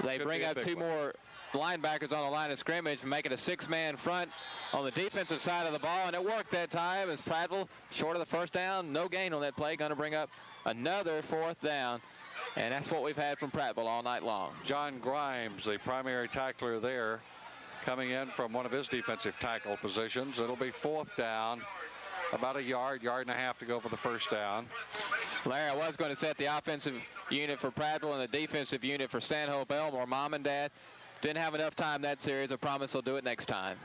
they bring up 2 more linebackers on the line of scrimmage, make it a 6-man front on the defensive side of the ball, and it worked that time as Prattville, short of the first down, no gain on that play, going to bring up another 4th down, and that's what we've had from Prattville all night long. John Grimes, the primary tackler there, coming in from one of his defensive tackle positions. It'll be 4th down, about a yard and a half to go for the first down. Larry, I was going to set the offensive unit for Prattville and the defensive unit for Stanhope Elmore. Mom and Dad didn't have enough time that series. I promise I'll do it next time.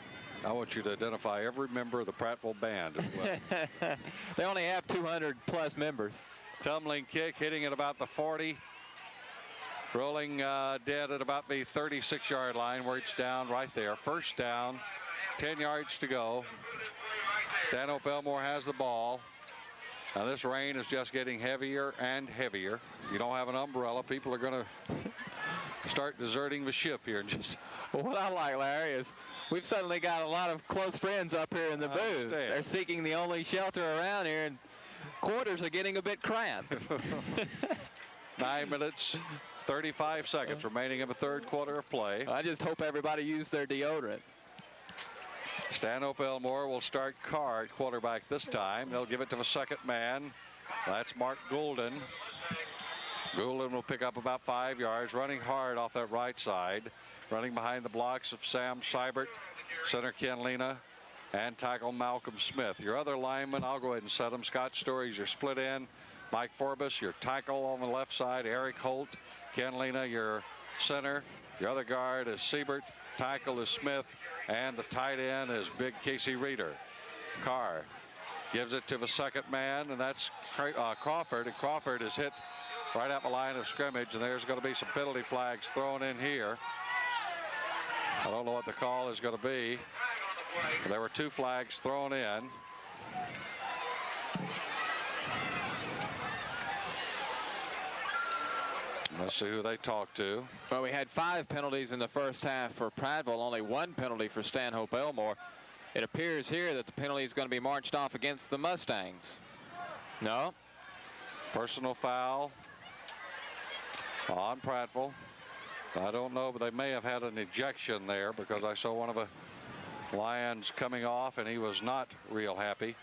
I want you to identify every member of the Prattville band as well. They only have 200+ members. Tumbling kick, hitting at about the 40. Rolling dead at about the 36-yard line where it's down right there. First down, 10 yards to go. Stanhope Elmore has the ball. Now this rain is just getting heavier and heavier. You don't have an umbrella, people are going to start deserting the ship here. Well, what I like, Larry, is we've suddenly got a lot of close friends up here in the booth. They're seeking the only shelter around here, and quarters are getting a bit cramped. 9 minutes, 35 seconds remaining in the third quarter of play. I just hope everybody used their deodorant. Stanhope Elmore will start Carr at quarterback this time. They'll give it to the second man. That's Mark Goulden. Goulden will pick up about 5 yards, running hard off that right side. Running behind the blocks of Sam Seibert, center Ken Lena, and tackle Malcolm Smith. Your other linemen, I'll go ahead and set them. Scott Story's your split end. Mike Forbes, your tackle on the left side. Eric Holt. Ken Lena, your center. Your other guard is Seibert. Tackle is Smith. And the tight end is big Casey Reeder. Carr gives it to the second man, and that's Crawford. And Crawford is hit right at the line of scrimmage, and there's going to be some penalty flags thrown in here. I don't know what the call is going to be. There were 2 flags thrown in. Let's see who they talk to. Well, we had 5 penalties in the first half for Prattville, only 1 penalty for Stanhope Elmore. It appears here that the penalty is going to be marched off against the Mustangs. No. Personal foul on Prattville. I don't know, but they may have had an ejection there because I saw one of the Lions coming off, and he was not real happy.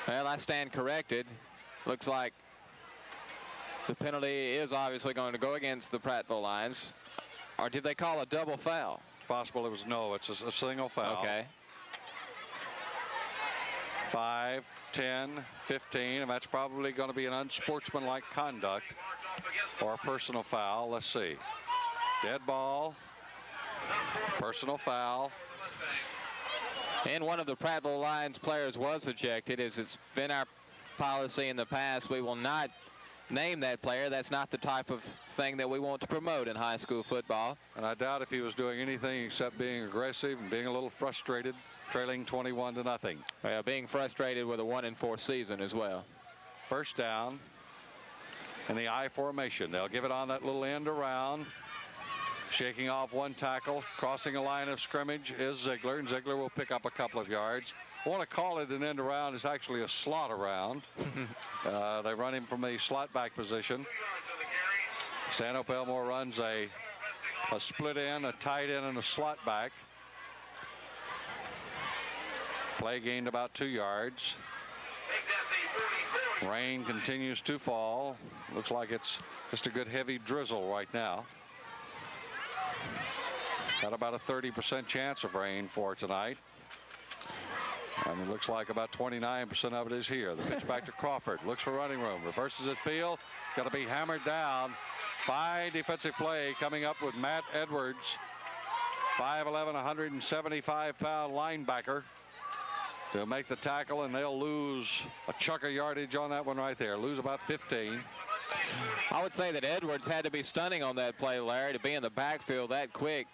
Well, I stand corrected. Looks like the penalty is obviously going to go against the Prattville Lions. Or did they call a double foul? It's possible it was no. It's a single foul. Okay. 5, 10, 15, and that's probably going to be an unsportsmanlike conduct or a personal foul. Let's see. Dead ball. Personal foul. And one of the Prattville Lions players was ejected. As it's been our policy in the past, we will not name that player. That's not the type of thing that we want to promote in high school football. And I doubt if he was doing anything except being aggressive and being a little frustrated, trailing 21-0. Well, being frustrated with a 1-4 season as well. First down in the I formation. They'll give it on that little end around. Shaking off one tackle, crossing a line of scrimmage is Ziegler, and Ziegler will pick up a couple of yards. I want to call it an end around. It's actually a slot around. They run him from the slot back position. Stanhope Elmore runs a split end, a tight end, and a slot back. Play gained about 2 yards. Rain continues to fall. Looks like it's just a good heavy drizzle right now. Got about a 30% chance of rain for tonight. And it looks like about 29% of it is here. The pitch back to Crawford. Looks for running room. Reverses at field. Got to be hammered down. Fine defensive play coming up with Matt Edwards. 5'11", 175-pound linebacker to make the tackle, and they'll lose a chunk of yardage on that one right there. Lose about 15. I would say that Edwards had to be stunning on that play, Larry, to be in the backfield that quick.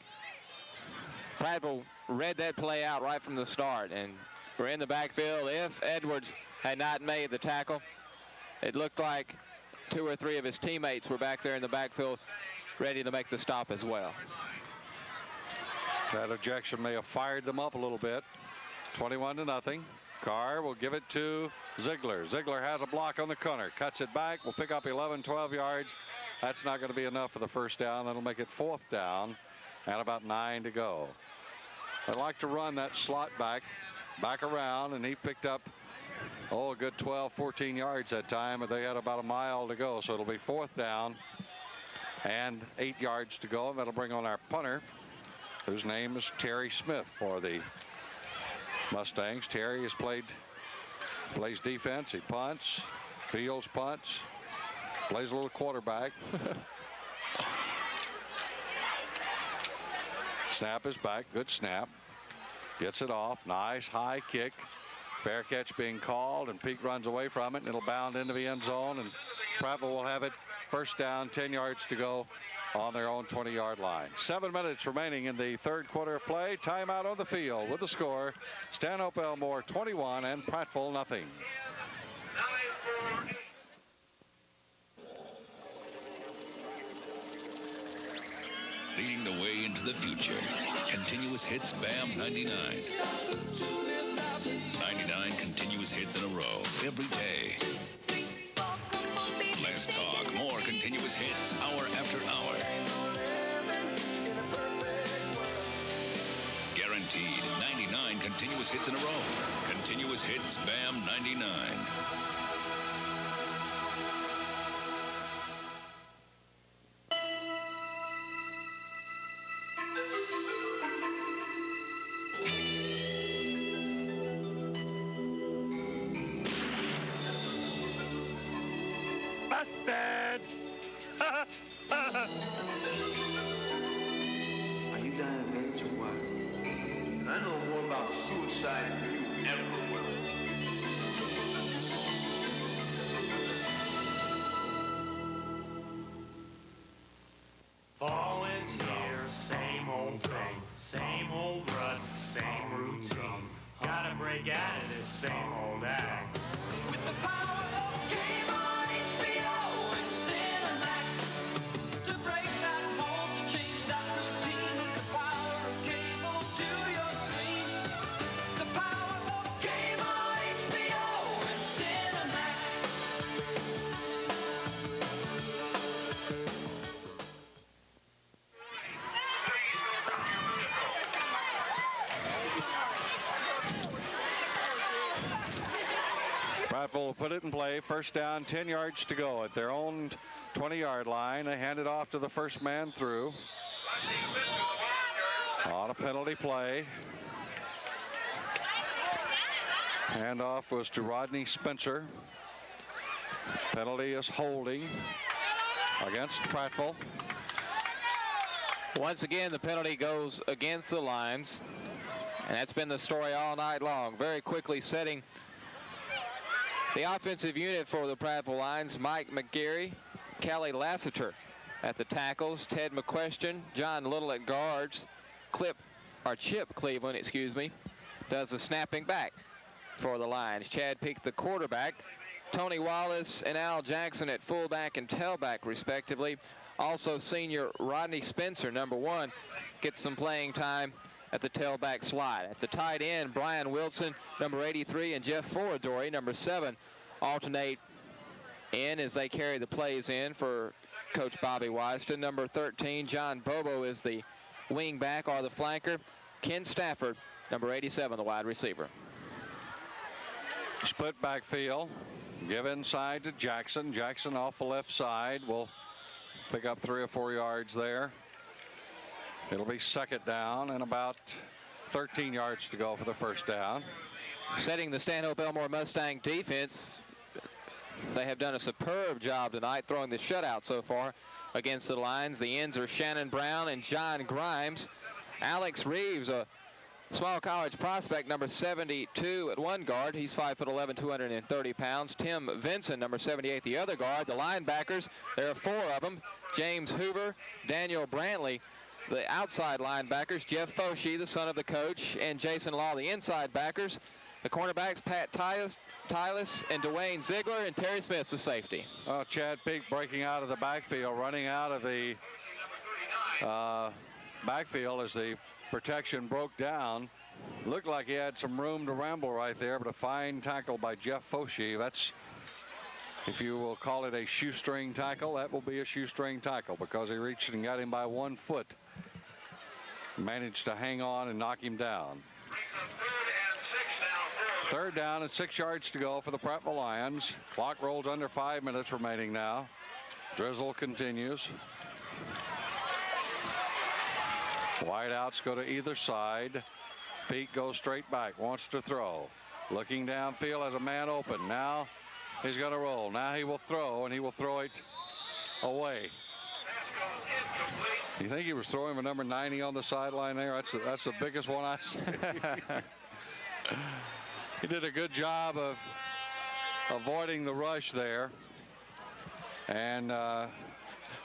Prattville read that play out right from the start, and we're in the backfield. If Edwards had not made the tackle, it looked like 2 or 3 of his teammates were back there in the backfield ready to make the stop as well. That ejection may have fired them up a little bit. 21-0. Carr will give it to Ziegler. Ziegler has a block on the corner. Cuts it back. Will pick up 11, 12 yards. That's not going to be enough for the first down. That'll make it 4th down and about 9 to go. I'd like to run that slot back around, and he picked up, a good 12, 14 yards that time, but they had about a mile to go. So it'll be 4th down and 8 yards to go. And that'll bring on our punter, whose name is Terry Smith for the Mustangs. Terry has plays defense. He punts, fields punts, plays a little quarterback. Snap is back. Good snap. Gets it off. Nice high kick. Fair catch being called, and Peak runs away from it, and it'll bound into the end zone, and Prattville will have it. First down, 10 yards to go on their own 20-yard line. 7 minutes remaining in the 3rd quarter of play. Timeout on the field with the score: Stanhope Elmore 21 and Prattville nothing. Leading the way into the future. Continuous hits BAM 99. 99 continuous hits in a row every day. Less talk, more continuous hits hour after hour. Guaranteed 99 continuous hits in a row. Continuous hits BAM 99. Busted! Are you dying of age or what? I know more about suicide than you ever will. Fall is here, same old thing, same old rut, same routine. Gotta break out of this same old act. With the power of game on HBO and Cinemax, to break that mold, to change that routine. With the power of cable to your screen. The power of game on HBO and Cinemax. Prattville will put it in play. First down, 10 yards to go at their own 20-yard line. They hand it off to the first man through on a penalty play. Handoff was to Rodney Spencer. Penalty is holding against Prattville. Once again, the penalty goes against the Lions, and that's been the story all night long. Very quickly setting the offensive unit for the Prattville Lions: Mike McGarry, Kelly Lassiter at the tackles, Ted McQuestion, John Little at guards, Chip Cleveland, does the snapping back for the Lions. Chad Peak, the quarterback, Tony Wallace and Al Jackson at fullback and tailback, respectively. Also, senior Rodney Spencer, number 1, gets some playing time at the tailback slot. At the tight end, Brian Wilson, number 83, and Jeff Foradori, number 7, alternate in as they carry the plays in for Coach Bobby Wiston. Number 13, John Bobo, is the wing back or the flanker. Ken Stafford, number 87, the wide receiver. Split backfield. Give inside to Jackson. Jackson off the left side will pick up 3 or 4 yards there. It'll be second down and about 13 yards to go for the first down. Setting the Stanhope Elmore Mustang defense, they have done a superb job tonight throwing the shutout so far against the Lions. The ends are Shannon Brown and John Grimes. Alex Reeves, a small college prospect, number 72 at one guard. He's 5'11", 230 pounds. Tim Vinson, number 78, the other guard. The linebackers, there are 4 of them. James Hoover, Daniel Brantley, the outside linebackers. Jeff Foshee, the son of the coach, and Jason Law, the inside backers. The cornerbacks, Pat Tyus and Dwayne Ziegler, and Terry Smith, the safety. Oh, Chad Peak breaking out of the backfield, running out of the backfield as the protection broke down. Looked like he had some room to ramble right there, but a fine tackle by Jeff Foshee. That's, if you will call it a shoestring tackle, that will be a shoestring tackle because he reached and got him by 1 foot. Managed to hang on and knock him down. Third down and 6 yards to go for the Prattville Lions. Clock rolls under 5 minutes remaining now. Drizzle continues. Wideouts go to either side. Pete goes straight back, wants to throw. Looking downfield as a man open. Now he's going to roll. Now he will throw, and he will throw it away. You think he was throwing with number 90 on the sideline there? That's the biggest one I've seen. He did a good job of avoiding the rush there. And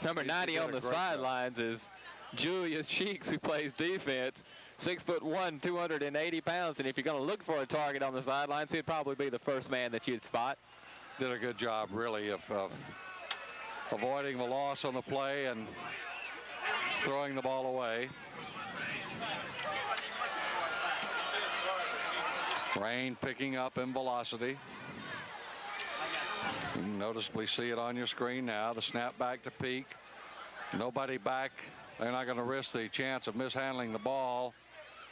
number 90 on the sidelines is Julius Cheeks, who plays defense. 6'1", 280 pounds. And if you're going to look for a target on the sidelines, he'd probably be the first man that you'd spot. Did a good job, really, of avoiding the loss on the play and throwing the ball away. Rain picking up in velocity. You can noticeably see it on your screen now. The snap back to Peak. Nobody back. They're not going to risk the chance of mishandling the ball.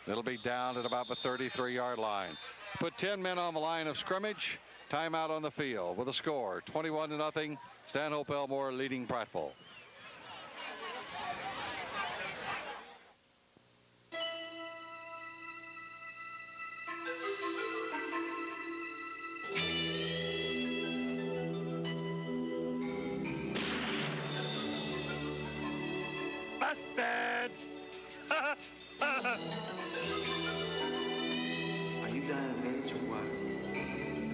It'll be down at about the 33-yard line. Put 10 men on the line of scrimmage. Timeout on the field with a score 21-0. Stanhope Elmore leading Prattville. Busted! Are you dying of age or what?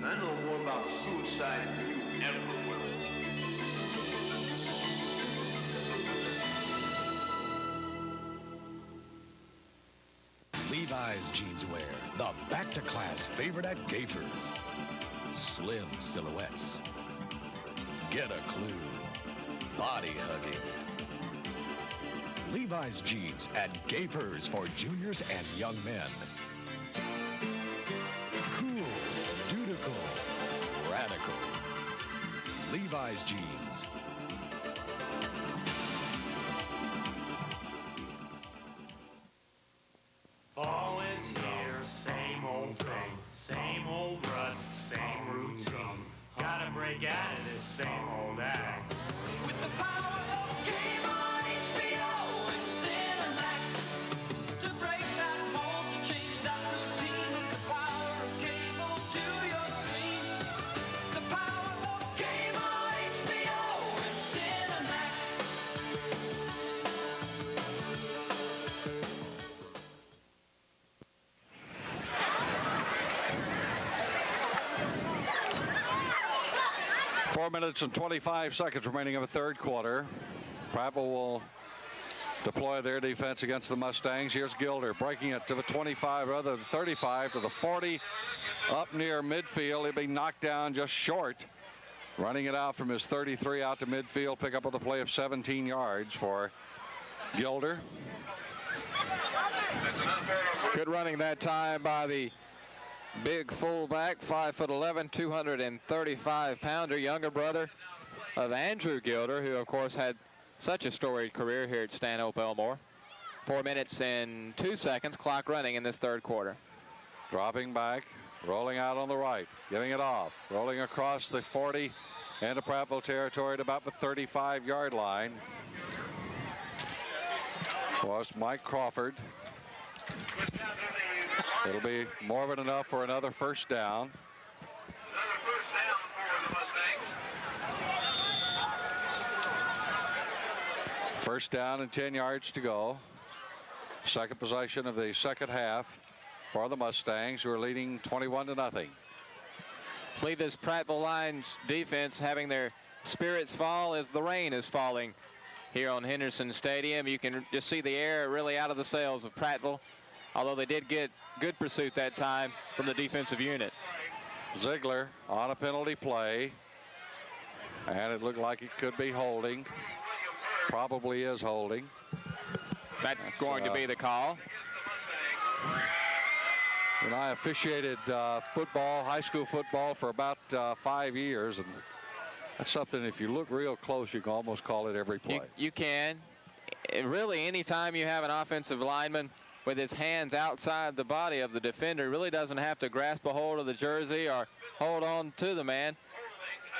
I know more about suicide than you ever will. Levi's Jeanswear, the back-to-class favorite at Gapers. Slim silhouettes. Get a clue. Body hugging. Levi's jeans at Gapers for juniors and young men. Cool, dutiful, radical. Levi's jeans. Fall is here, same old thing, same old rut, same routine. Gotta break out of this same old act. With the power of Game On HBO and Cinemax, to break that mold, to change that routine. With the power of cable to your screen. The power of Game On HBO and Cinemax. 4 minutes and 25 seconds remaining of the third quarter. Prattville will deploy their defense against the Mustangs. Here's Gilder breaking it to the 25, rather the 35 to the 40. Up near midfield. He'll be knocked down just short. Running it out from his 33 out to midfield. Pick up with a play of 17 yards for Gilder. Good running that time by the big fullback, 5'11", 235-pounder, younger brother of Andrew Gilder, who, of course, had such a storied career here at Stanhope Elmore. 4 minutes and 2 seconds, clock running in this third quarter. Dropping back, rolling out on the right, giving it off, rolling across the 40 into Prattville territory at about the 35-yard line. was Mike Crawford. It'll be more than enough for another first down. First down and 10 yards to go. Second possession of the second half for the Mustangs, who are leading 21-0. I believe this Prattville Lions defense having their spirits fall as the rain is falling here on Henderson Stadium. You can just see the air really out of the sails of Prattville, although they did get good pursuit that time from the defensive unit. Ziegler on a penalty play, and it looked like it could be holding. Probably is holding. That's going to be the call. And I officiated football, high school football, for about 5 years, and that's something, if you look real close, you can almost call it every play. You can. Really, anytime you have an offensive lineman with his hands outside the body of the defender, really doesn't have to grasp a hold of the jersey or hold on to the man.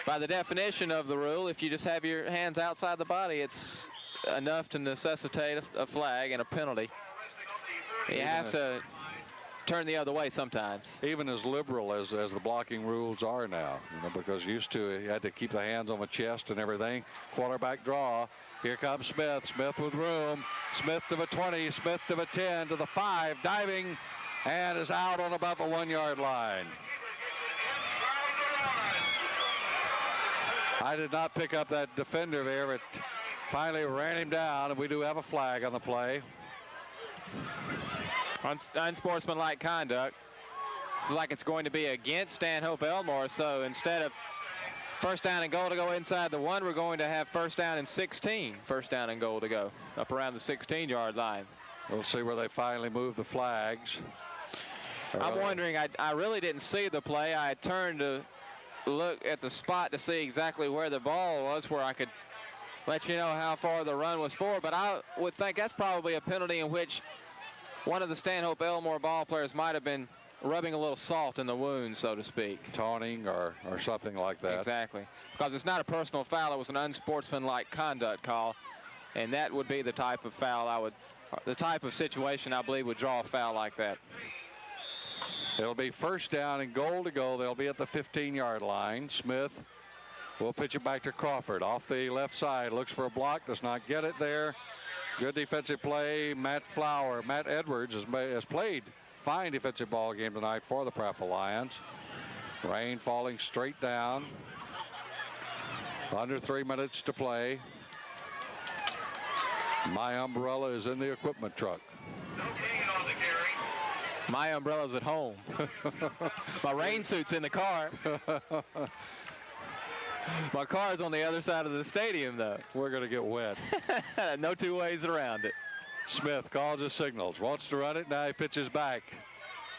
By the definition of the rule, if you just have your hands outside the body, it's enough to necessitate a flag and a penalty. You have to turn the other way sometimes. Even as liberal as the blocking rules are now, because used to you had to keep the hands on the chest and everything. Quarterback draw. Here comes Smith. Smith with room. Smith to the 20. Smith to the 10, to the 5, diving, and is out on about the 1 yard line. I did not pick up that defender there, but finally ran him down, and we do have a flag on the play. Unsportsmanlike conduct. It's like it's going to be against Stanhope Elmore, so instead of first down and goal to go inside the 1, we're going to have first down and 16. First down and goal to go up around the 16-yard line. We'll see where they finally move the flags. I'm wondering, I really didn't see the play. I turned to look at the spot to see exactly where the ball was, where I could let you know how far the run was for, but I would think that's probably a penalty in which one of the Stanhope Elmore ball players might have been rubbing a little salt in the wound, so to speak. Taunting or something like that. Exactly. Because it's not a personal foul. It was an unsportsmanlike conduct call, and that would be the type of foul the type of situation I believe would draw a foul like that. It'll be first down and goal to go. They'll be at the 15-yard line. Smith will pitch it back to Crawford. Off the left side, looks for a block, does not get it there. Good defensive play. Matt Edwards has played fine defensive ball game tonight for the Prattville Lions. Rain falling straight down. Under 3 minutes to play. My umbrella is in the equipment truck. My umbrella's at home. My rain suit's in the car. My car's on the other side of the stadium, though. We're going to get wet. No two ways around it. Smith calls his signals. Wants to run it. Now he pitches back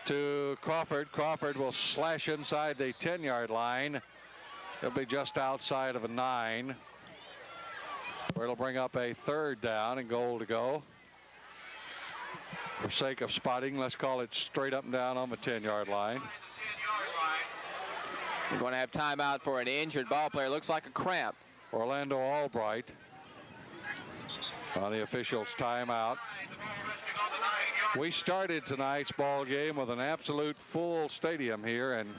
to Crawford. Crawford will slash inside the 10-yard line. He'll be just outside of a 9. Where it'll bring up a third down and goal to go. For sake of spotting, let's call it straight up and down on the 10-yard line. We're going to have timeout for an injured ball player. Looks like a cramp. Orlando Albright on the officials' timeout. We started tonight's ball game with an absolute full stadium here, and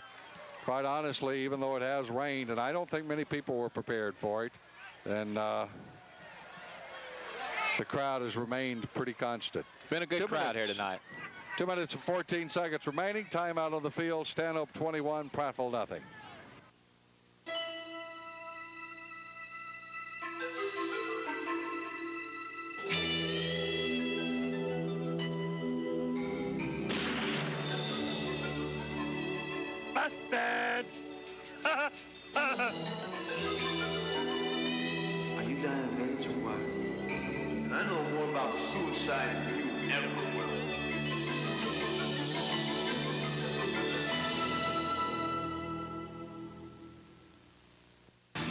quite honestly, even though it has rained, and I don't think many people were prepared for it, and the crowd has remained pretty constant. Been a good crowd here tonight. 2 minutes and 14 seconds remaining. Timeout on the field. Stanhope 21, Prattville nothing. Busted! Are you dying of AIDS or what? And I know more about suicide than you ever will.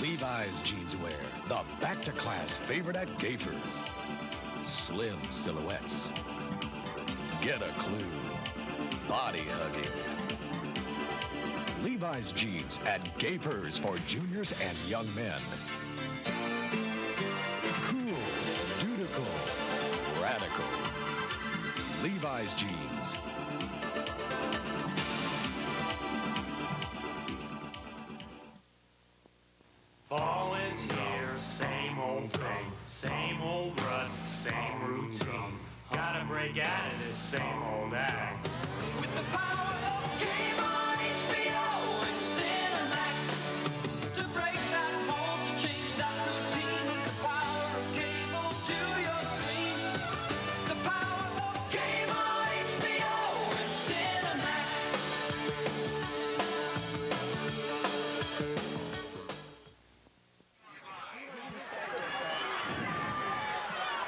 Levi's Jeanswear, the back-to-class favorite at Gapers. Slim silhouettes. Get a clue. Body hugging. Levi's jeans at Gapers for juniors and young men. Cool, dutiful, radical. Levi's jeans. Fall is here, same old thing, same old rut, same routine. Gotta break out of this same old act. With the power of game on HBO and Cinemax, to break that mold, to change that routine. With the power of cable to your screen. The power of game on HBO and Cinemax.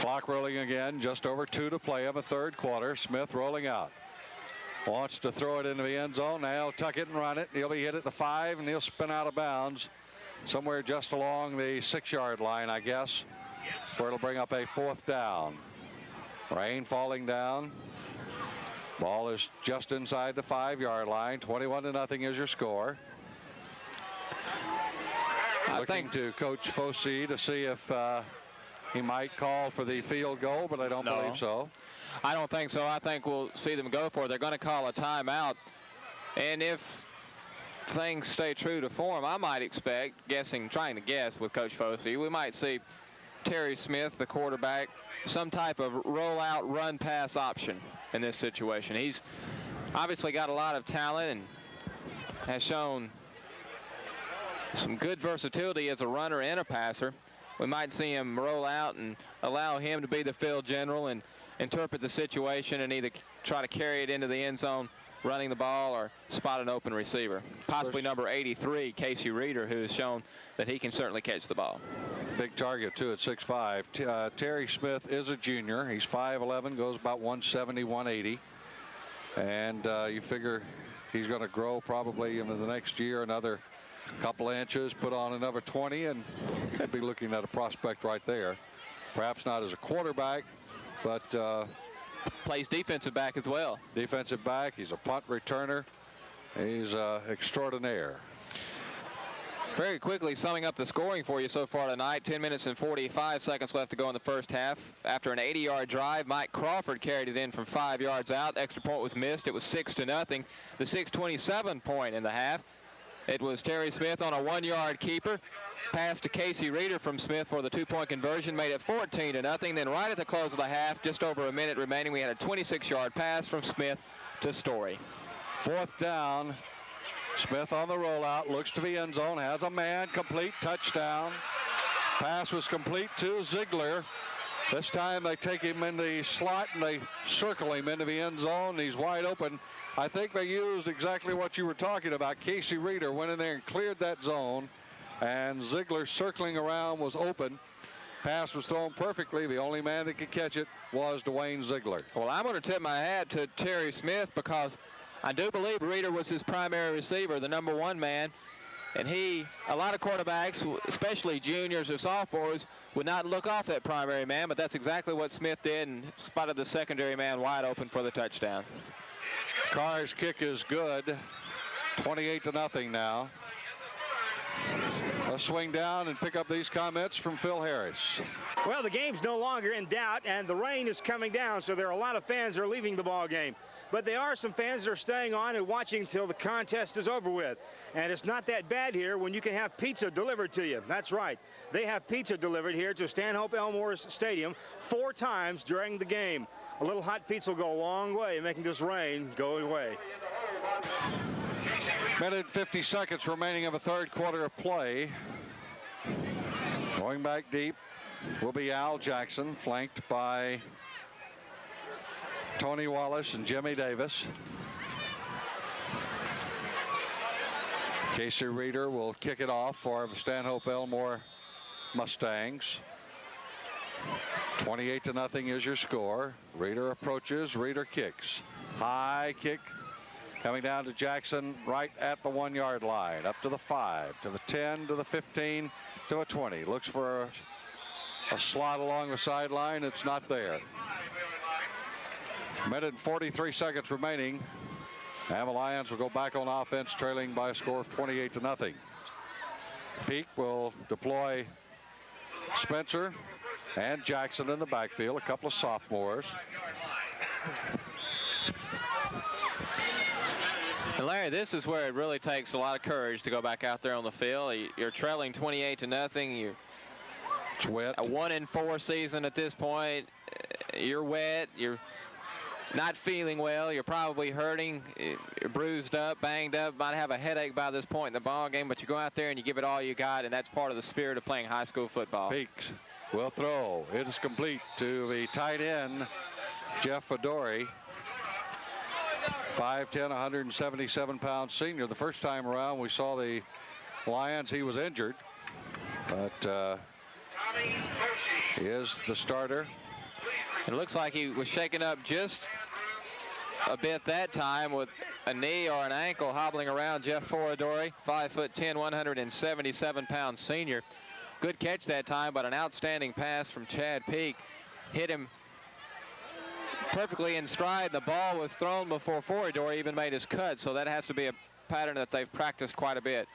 Clock rolling again, just over 2 to play of a third quarter. Smith rolling out. Wants to throw it into the end zone. Now he'll tuck it and run it. He'll be hit at the 5, and he'll spin out of bounds somewhere just along the 6-yard line, I guess, where it'll bring up a 4th down. Rain falling down. Ball is just inside the 5-yard line. 21-0 is your score. Looking to Coach Fossey to see if he might call for the field goal, but I don't believe so. I don't think so. I think we'll see them go for it. They're going to call a timeout. And if things stay true to form, I might expect, trying to guess with Coach Fossey, we might see Terry Smith, the quarterback, some type of rollout run-pass option in this situation. He's obviously got a lot of talent and has shown some good versatility as a runner and a passer. We might see him roll out and allow him to be the field general and interpret the situation and either try to carry it into the end zone running the ball or spot an open receiver. Possibly number 83, Casey Reeder, who has shown that he can certainly catch the ball. Big target, too, at 6'5". Terry Smith is a junior. He's 5'11", goes about 170, 180. And you figure he's going to grow probably in the next year another couple of inches, put on another 20, and I'd be looking at a prospect right there. Perhaps not as a quarterback, but plays defensive back as well. Defensive back. He's a punt returner. He's extraordinaire. Very quickly summing up the scoring for you so far tonight. 10 minutes and 45 seconds left to go in the first half. After an 80-yard drive, Mike Crawford carried it in from 5 yards out. Extra point was missed. It was 6-0. The 6:27 point in the half. It was Terry Smith on a 1-yard keeper. Pass to Casey Reeder from Smith for the 2-point conversion, made it 14-0. Then right at the close of the half, just over a minute remaining, we had a 26-yard pass from Smith to Story. 4th down. Smith on the rollout, looks to the end zone, has a man, complete, touchdown. Pass was complete to Ziegler. This time they take him in the slot and they circle him into the end zone. He's wide open. I think they used exactly what you were talking about. Casey Reeder went in there and cleared that zone, and Ziegler circling around was open. Pass was thrown perfectly. The only man that could catch it was Dwayne Ziegler. Well, I'm going to tip my hat to Terry Smith because I do believe Reeder was his primary receiver, the number 1 man. And a lot of quarterbacks, especially juniors or sophomores, would not look off that primary man, but that's exactly what Smith did and spotted the secondary man wide open for the touchdown. Carr's kick is good. 28-0 now. Let's swing down and pick up these comments from Phil Harris. Well, the game's no longer in doubt, and the rain is coming down, so there are a lot of fans that are leaving the ball game. But there are some fans that are staying on and watching until the contest is over with. And it's not that bad here when you can have pizza delivered to you. That's right. They have pizza delivered here to Stanhope Elmore Stadium 4 times during the game. A little hot pizza will go a long way in making this rain go away. Minute 50 seconds remaining of a third quarter of play. Going back deep will be Al Jackson, flanked by Tony Wallace and Jimmy Davis. Casey Reeder will kick it off for the Stanhope Elmore Mustangs. 28-0 is your score. Reeder approaches. Reeder kicks. High kick coming down to Jackson right at the 1-yard line. Up to the 5, to the 10, to the 15, to the 20. Looks for a slot along the sideline. It's not there. Minute and 43 seconds remaining. And the Lions will go back on offense, trailing by a score of 28-0. Peak will deploy Spencer and Jackson in the backfield, a couple of sophomores. And Larry, this is where it really takes a lot of courage to go back out there on the field. You're trailing 28-0. It's wet. A 1-4 season at this point. You're wet. You're not feeling well. You're probably hurting. You're bruised up, banged up. Might have a headache by this point in the ball game, but you go out there and you give it all you got, and that's part of the spirit of playing high school football. Peaks will throw. It is complete to the tight end, Jeff Fedori. 5'10", 177-pound senior. The first time around we saw the Lions, he was injured, but he is the starter. It looks like he was shaken up just a bit that time with a knee or an ankle hobbling around. Jeff Fedori, 5'10", 177-pound senior. Good catch that time, but an outstanding pass from Chad Peak hit him perfectly in stride. The ball was thrown before Fedori even made his cut, so that has to be a pattern that they've practiced quite a bit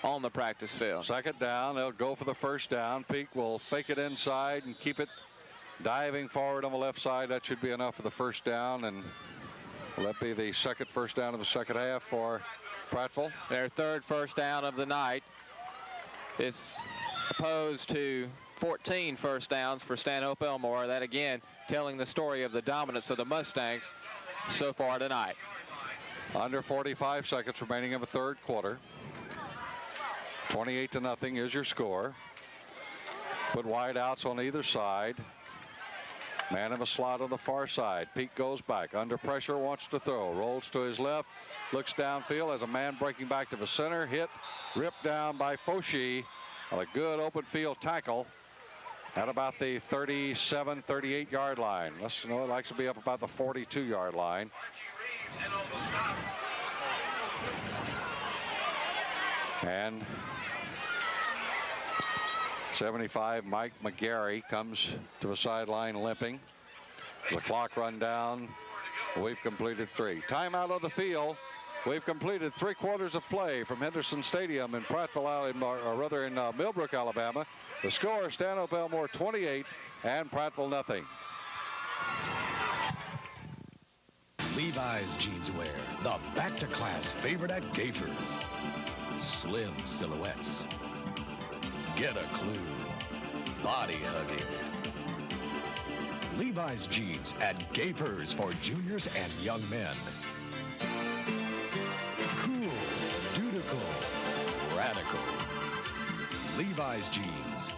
on the practice field. Second down, they'll go for the first down. Peak will fake it inside and keep it diving forward on the left side. That should be enough for the first down, and will that be the second first down of the second half for Prattville? Their third first down of the night. It's opposed to 14 first downs for Stanhope Elmore. That again telling the story of the dominance of the Mustangs so far tonight. Under 45 seconds remaining in the third quarter. 28-0 is your score. Put wide outs on either side. Man in the slot on the far side. Peak goes back. Under pressure, wants to throw. Rolls to his left. Looks downfield as a man breaking back to the center. Hit, ripped down by Foshi on a good open field tackle at about the 37, 38-yard line. Let's know it likes to be up about the 42-yard line. And 75, Mike McGarry comes to the sideline limping. The clock run down. We've completed 3. Timeout on the field. We've completed 3 quarters of play from Henderson Stadium in Prattville, or rather in Millbrook, Alabama. The score, Stanhope Elmore 28 and Prattville nothing. Levi's Jeanswear, the back-to-class favorite at Gapers. Slim silhouettes. Get a clue. Body hugging. Levi's jeans at Gapers for juniors and young men. Cool, dutiful, radical. Levi's jeans.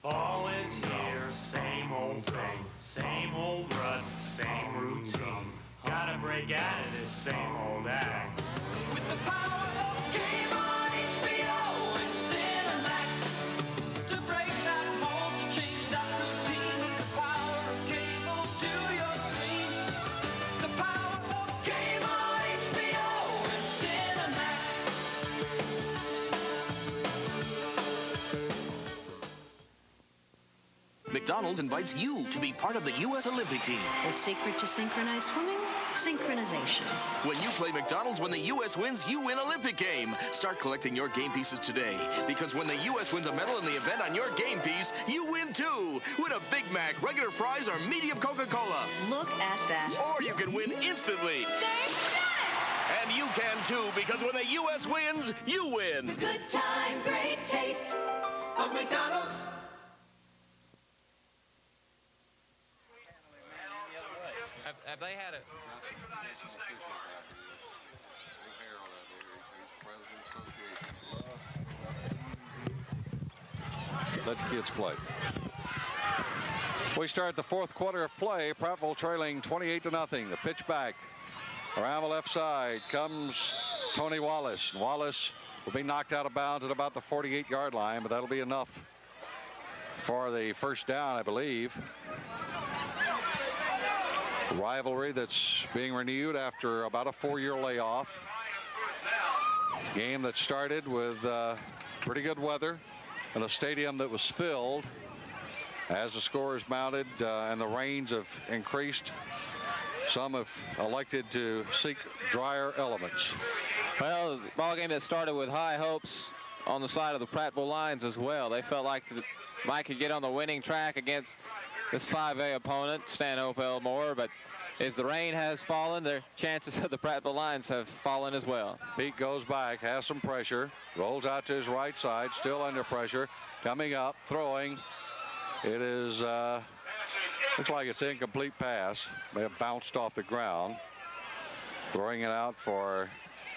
Fall is here, same old thing, same old rut, same routine. Gotta break out of this same old act. With the power of Game on HBO and Cinemax, to break that mold, to change that routine. With the power of cable to your screen. The power of Game on HBO and Cinemax. McDonald's invites you to be part of the U.S. Olympic team. The secret to synchronized swimming? Synchronization. When you play McDonald's, when the U.S. wins, you win Olympic game. Start collecting your game pieces today, because when the U.S. wins a medal in the event on your game piece, you win too. Win a Big Mac, regular fries, or medium Coca-Cola. Look at that. Or you can win instantly. They've done it! And you can too, because when the U.S. wins, you win. The good time, great taste of McDonald's. Have they had a... Let the kids play. We start the fourth quarter of play. Prattville trailing 28-0. The pitch back. Around the left side comes Tony Wallace. And Wallace will be knocked out of bounds at about the 48-yard line, but that'll be enough for the first down, I believe. Rivalry that's being renewed after about a 4-year layoff. Game that started with pretty good weather in a stadium that was filled. As the scores mounted and the rains have increased, some have elected to seek drier elements. Well, the ball game that started with high hopes on the side of the Prattville Lions as well. They felt like Mike could get on the winning track against this 5A opponent, Stanhope Elmore, but as the rain has fallen, the chances of the Prattville Lions have fallen as well. Pete goes back, has some pressure, rolls out to his right side, still under pressure, coming up, throwing. It is, looks like it's incomplete pass. May have bounced off the ground. Throwing it out for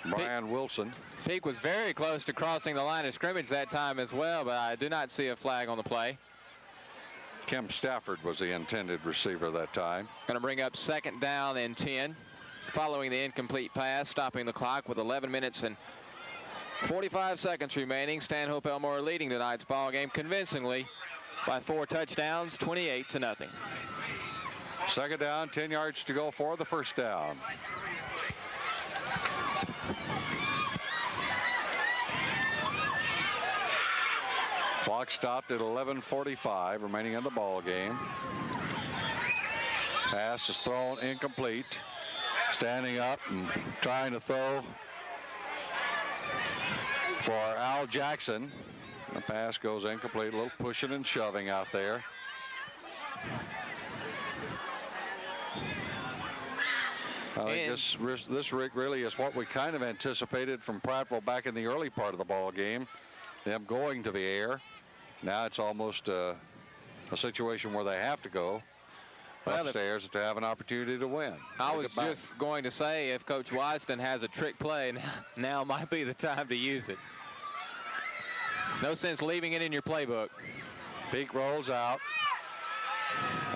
Brian Wilson. Peak was very close to crossing the line of scrimmage that time as well, but I do not see a flag on the play. Kim Stafford was the intended receiver that time. Going to bring up 2nd down and 10 following the incomplete pass, stopping the clock with 11 minutes and 45 seconds remaining. Stanhope Elmore leading tonight's ball game convincingly by 4 touchdowns, 28-0. 2nd down, 10 yards to go for the 1st down. Clock stopped at 11:45 remaining in the ball game. Pass is thrown incomplete. Standing up and trying to throw for Al Jackson. The pass goes incomplete. A little pushing and shoving out there. I think this Rick, really is what we kind of anticipated from Prattville back in the early part of the ball game. Them going to the air. Now it's almost a situation where they have to go upstairs to have an opportunity to win. I was just going to say, if Coach Wisden has a trick play, now might be the time to use it. No sense leaving it in your playbook. Peak rolls out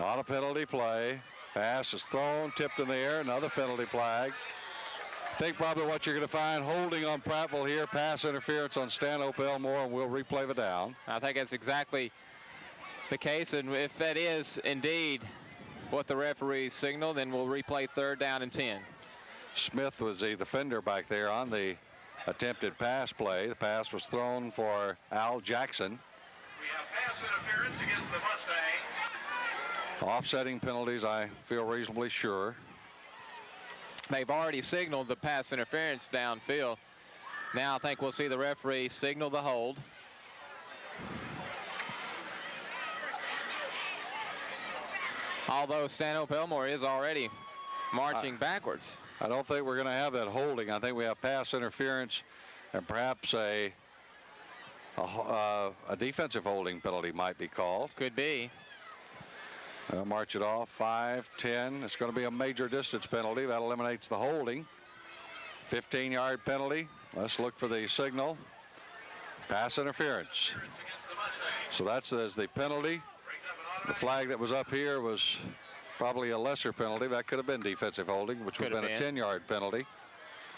on a penalty play. Pass is thrown, tipped in the air, another penalty flag. I think probably what you're going to find holding on Prattville here, pass interference on Stanhope Elmore, and we'll replay the down. I think that's exactly the case, and if that is indeed what the referee signaled, then we'll replay 3rd down and 10. Smith was the defender back there on the attempted pass play. The pass was thrown for Al Jackson. We have pass interference against the Mustangs. Offsetting penalties, I feel reasonably sure. They've already signaled the pass interference downfield. Now I think we'll see the referee signal the hold. Although Stanhope Elmore is already marching backwards. I don't think we're going to have that holding. I think we have pass interference and perhaps a defensive holding penalty might be called. Could be. They'll march it off, 5, 10. It's going to be a major distance penalty. That eliminates the holding. 15-yard penalty. Let's look for the signal. Pass interference. So that's the penalty. The flag that was up here was probably a lesser penalty. That could have been defensive holding, which would have been a 10-yard penalty.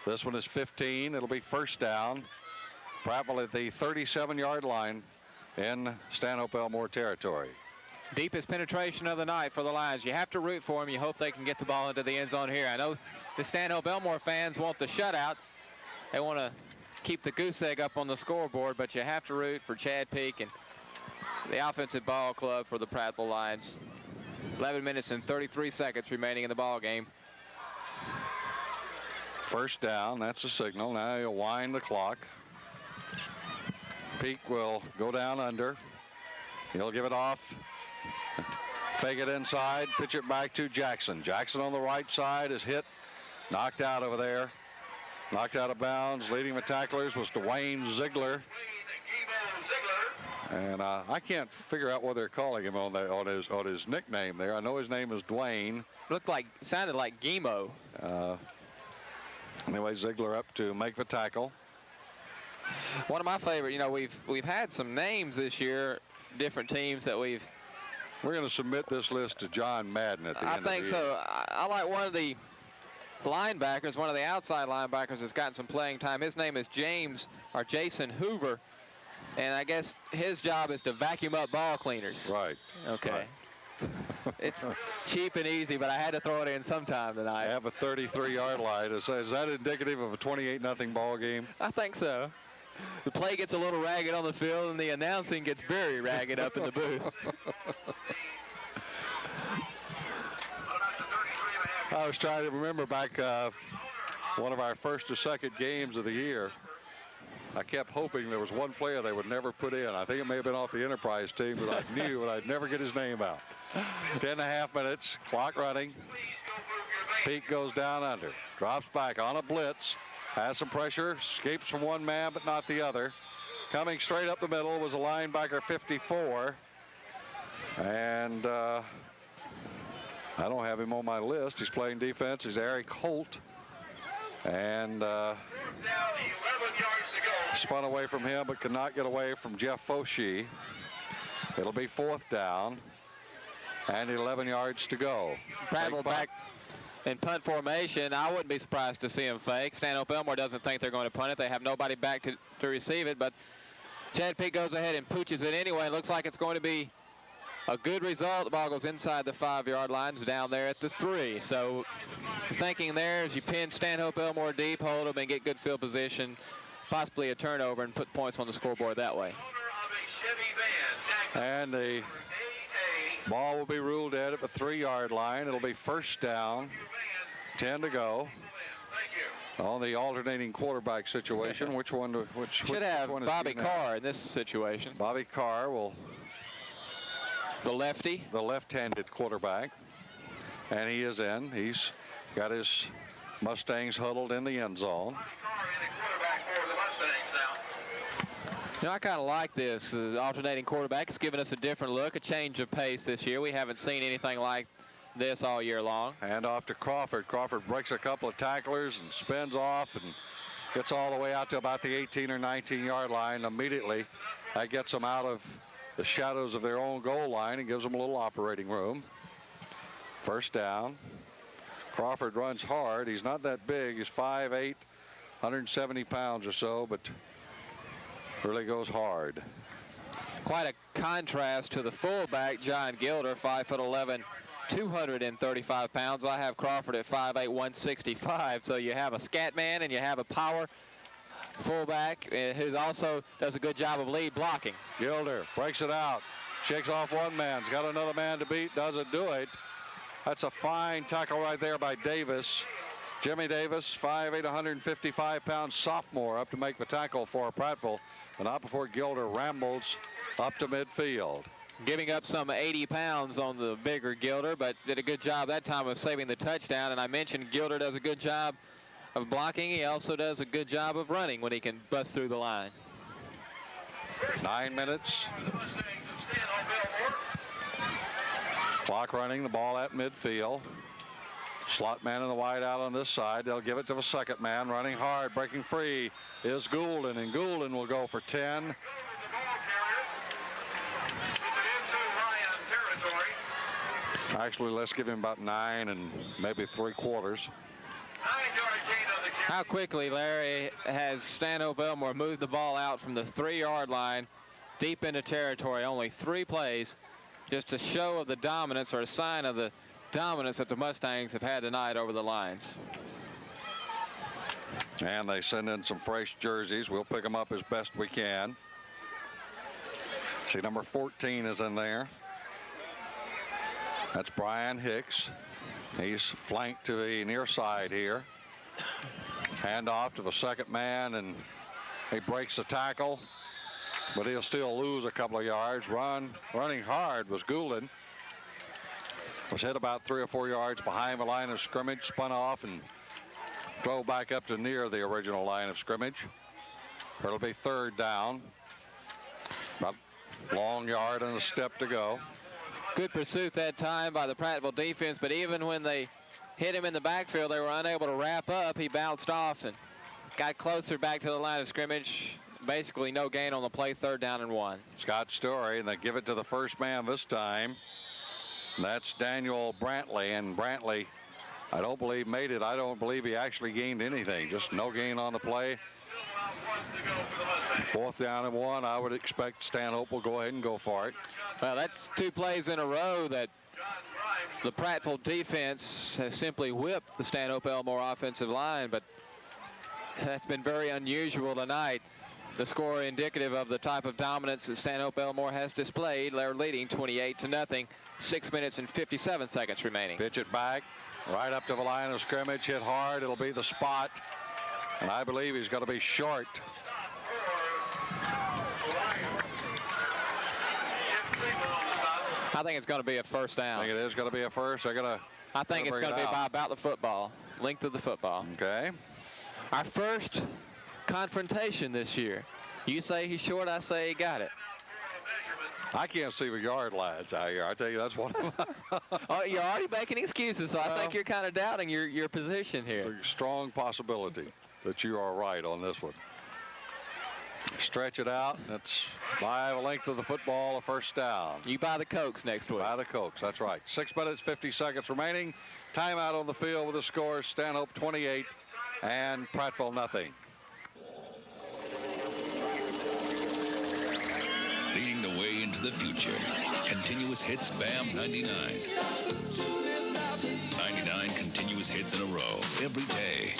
This one is 15. It'll be 1st down. Prattville at the 37-yard line in Stanhope Elmore territory. Deepest penetration of the night for the Lions. You have to root for them. You hope they can get the ball into the end zone here. I know the Stanhope Elmore fans want the shutout. They want to keep the goose egg up on the scoreboard, but you have to root for Chad Peak and the offensive ball club for the Prattville Lions. 11 minutes and 33 seconds remaining in the ball game. 1st down, that's a signal. Now you'll wind the clock. Peak will go down under. He'll give it off. Fake it inside, pitch it back to Jackson. Jackson on the right side is hit, knocked out over there. Knocked out of bounds. Leading the tacklers was Dwayne Ziegler. And I can't figure out what they're calling him on his nickname there. I know his name is Dwayne. Sounded like Gimo. Anyway, Ziegler up to make the tackle. One of my favorite, you know, we've had some names this year, different teams that we're going to submit this list to John Madden at the end of the year. I think so. I like one of the linebackers, one of the outside linebackers that's gotten some playing time. His name is Jason Hoover. And I guess his job is to vacuum up ball cleaners. Right. Okay. Right. It's cheap and easy, but I had to throw it in sometime tonight. I have a 33-yard line. Is that indicative of a 28-0 ball game? I think so. The play gets a little ragged on the field, and the announcing gets very ragged up in the booth. I was trying to remember back one of our first or second games of the year. I kept hoping there was one player they would never put in. I think it may have been off the Enterprise team, but I knew but I'd never get his name out. 10.5 minutes, clock running. Peak goes down under, drops back on a blitz, has some pressure, escapes from one man but not the other. Coming straight up the middle was a linebacker 54. And I don't have him on my list. He's playing defense. He's Eric Holt. And spun away from him but could not get away from Jeff Foshee. It'll be 4th down and 11 yards to go. Prattville back in punt formation. I wouldn't be surprised to see him fake. Stanhope Elmore doesn't think they're going to punt it. They have nobody back to receive it, but Chad Peak goes ahead and pooches it anyway. It looks like it's going to be a good result. The ball goes inside the 5-yard line. It's down there at the 3. So thinking there is you pin Stanhope Elmore deep, hold them, and get good field position, possibly a turnover, and put points on the scoreboard that way. And the ball will be ruled dead at the 3-yard line. It'll be 1st down, 10 to go. On the alternating quarterback situation, which one should have Bobby Carr in this situation? Bobby Carr will. The lefty? The left-handed quarterback. And he is in. He's got his Mustangs huddled in the end zone. You know, I kind of like this. The alternating quarterback has given us a different look, a change of pace this year. We haven't seen anything like this all year long. And off to Crawford. Crawford breaks a couple of tacklers and spins off and gets all the way out to about the 18 or 19-yard line. Immediately, that gets them out of the shadows of their own goal line and gives them a little operating room. 1st down. Crawford runs hard. He's not that big. He's 5'8", 170 pounds or so, but really goes hard. Quite a contrast to the fullback, John Gilder, 5'11", 235 pounds. I have Crawford at 5'8", 165. So you have a scat man and you have a power fullback who also does a good job of lead blocking. Gilder breaks it out, shakes off one man. He's got another man to beat, doesn't do it. That's a fine tackle right there by Davis. Jimmy Davis, 5'8", 155 pounds, sophomore, up to make the tackle for Prattville, but not before Gilder rambles up to midfield. Giving up some 80 pounds on the bigger Gilder, but did a good job that time of saving the touchdown. And I mentioned Gilder does a good job of blocking. He also does a good job of running when he can bust through the line. 9 minutes. Clock running, the ball at midfield. Slot man in the wide out on this side. They'll give it to the second man. Running hard, breaking free is Goulden, and Goulden will go for 10. Actually, let's give him about 9 and maybe 3/4. How quickly, Larry, has Stanhope Elmore moved the ball out from the 3-yard line deep into territory? Only 3 plays. Just a show of the dominance, or a sign of the dominance that the Mustangs have had tonight over the lines. And they send in some fresh jerseys. We'll pick them up as best we can. See, number 14 is in there. That's Brian Hicks. He's flanked to the near side here. Hand off to the second man, and he breaks the tackle, but he'll still lose a couple of yards. Running hard was Goulden. Was hit about 3 or 4 yards behind the line of scrimmage, spun off and drove back up to near the original line of scrimmage. It'll be 3rd down. About a long yard and a step to go. Good pursuit that time by the Prattville defense, but even when they hit him in the backfield, they were unable to wrap up. He bounced off and got closer back to the line of scrimmage. Basically no gain on the play, 3rd down and 1. Scott Story, and they give it to the first man this time. That's Daniel Brantley, and Brantley, I don't believe made it. I don't believe he actually gained anything. Just no gain on the play. 4th down and 1. I would expect Stanhope will go ahead and go for it. Well, that's 2 plays in a row that the Prattville defense has simply whipped the Stanhope Elmore offensive line, but that's been very unusual tonight. The score indicative of the type of dominance that Stanhope Elmore has displayed. They're leading 28-0. 6 minutes and 57 seconds remaining. Pitch it back, right up to the line of scrimmage, hit hard. It'll be the spot, and I believe he's going to be short. I think it's going to be a first down. I think it is going to be a first. I think it's going to be by about the football, length of the football. Okay. Our first confrontation this year. You say he's short, I say he got it. I can't see the yard lines out here. I tell you, that's one of them. Oh, you're already making excuses, so I think you're kind of doubting your position here. There's a strong possibility that you are right on this one. Stretch it out. That's by the length of the football, a first down. You buy the Cokes next week. Buy the Cokes, that's right. 6 minutes, 50 seconds remaining. Timeout on the field with the score, Stanhope 28 and Prattville nothing. Leading the way into the future, continuous hits BAM 99. 99 continuous hits in a row, every day.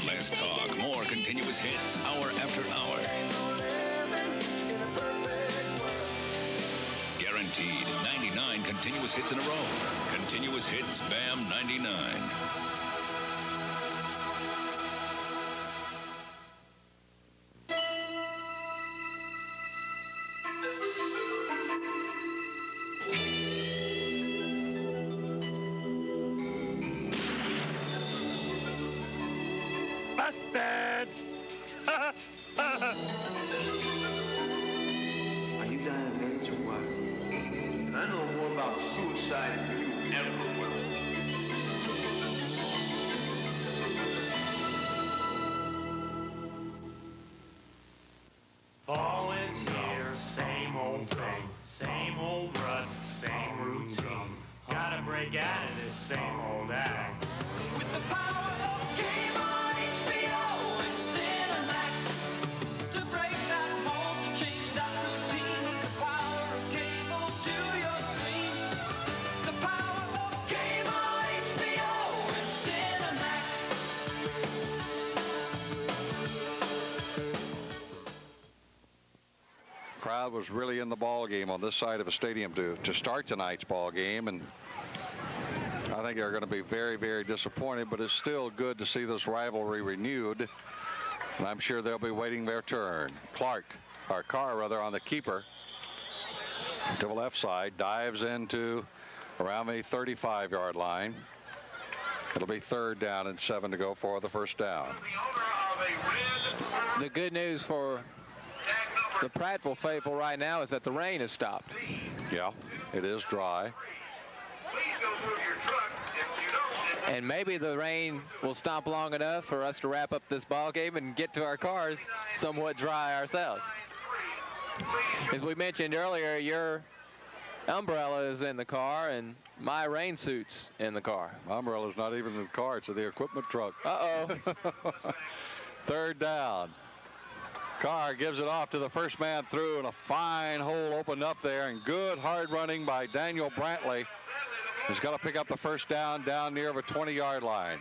Less talk, more continuous hits, hour after hour. Guaranteed 99 continuous hits in a row. Continuous hits BAM 99. Busted! Are you dying of age or what? I know more about suicide than you ever will. Fall is here, same old thing, same old rut, same routine. Gotta break out of this same old act. With the power of game on HBO and Cinemax, to break that mold, to change that routine. With the power of cable to your screen. The power of game on HBO and Cinemax. Crowd was really in the ball game on this side of the stadium to start tonight's ball game, and I think they're going to be very, very disappointed, but it's still good to see this rivalry renewed, and I'm sure they'll be waiting their turn. Carr on the keeper to the left side, dives into around the 35-yard line. It'll be 3rd down and 7 to go for the first down. The good news for the Prattville faithful right now is that the rain has stopped. Yeah, it is dry. And maybe the rain will stop long enough for us to wrap up this ball game and get to our cars somewhat dry ourselves. As we mentioned earlier, your umbrella is in the car and my rain suit's in the car. My umbrella's not even in the car, it's in the equipment truck. Uh-oh. 3rd down. Carr gives it off to the first man through, and a fine hole opened up there, and good hard running by Daniel Brantley. He's got to pick up the first down near the 20-yard line.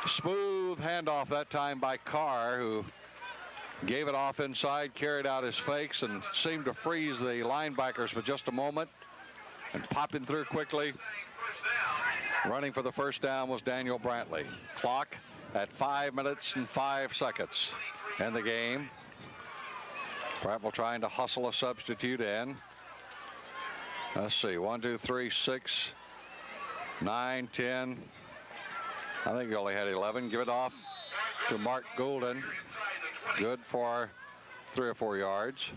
Smooth handoff that time by Carr, who gave it off inside, carried out his fakes, and seemed to freeze the linebackers for just a moment, and popping through quickly. Running for the first down was Daniel Brantley. Clock at 5 minutes and 5 seconds in the game. Prattville trying to hustle a substitute in. Let's see, 1, 2, 3, 6, 9, 10. I think he only had 11. Give it off to Mark Golden. Good for 3 or 4 yards.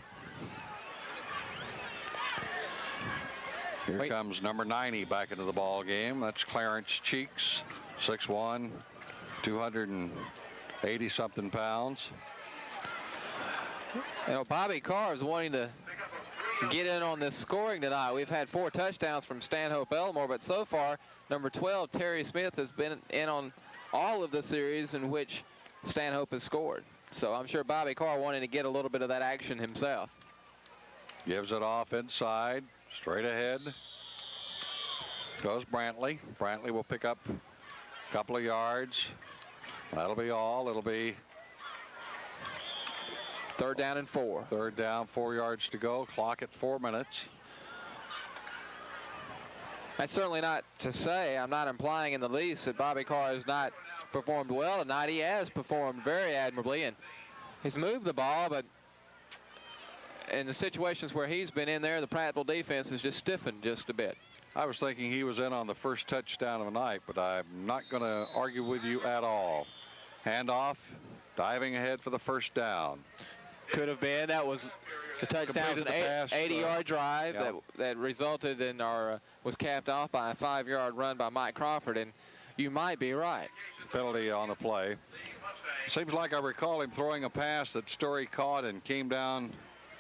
Here comes number 90 back into the ball game. That's Clarence Cheeks, 6'1", 280-something pounds. You know, Bobby Carr is wanting to get in on this scoring tonight. We've had 4 touchdowns from Stanhope Elmore, but so far, number 12, Terry Smith, has been in on all of the series in which Stanhope has scored. So I'm sure Bobby Carr wanting to get a little bit of that action himself. Gives it off inside, straight ahead. Goes Brantley. Brantley will pick up a couple of yards. That'll be all. It'll be 3rd down and 4. 3rd down, 4 yards to go. Clock at 4 minutes. That's certainly not to say, I'm not implying in the least that Bobby Carr has not performed well tonight. He has performed very admirably, and he's moved the ball, but in the situations where he's been in there, the Prattville defense has just stiffened just a bit. I was thinking he was in on the first touchdown of the night, but I'm not going to argue with you at all. Handoff, diving ahead for the first down. Could have been. That was the touchdown. An 80-yard drive that resulted in was capped off by a 5-yard run by Mike Crawford, and you might be right. Penalty on the play. Seems like I recall him throwing a pass that Story caught and came down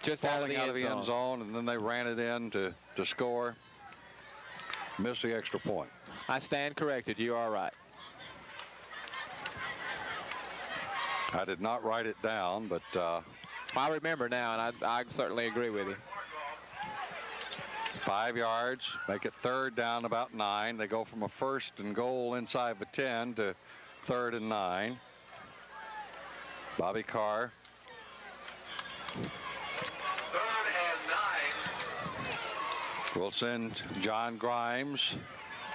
just out of the end zone, and then they ran it in to score. Missed the extra point. I stand corrected. You are right. I did not write it down, but I remember now, and I certainly agree with you. 5 yards, make it 3rd down, about 9. They go from a 1st and goal inside the 10 to 3rd and 9. Bobby Carr. 3rd and 9. We'll send John Grimes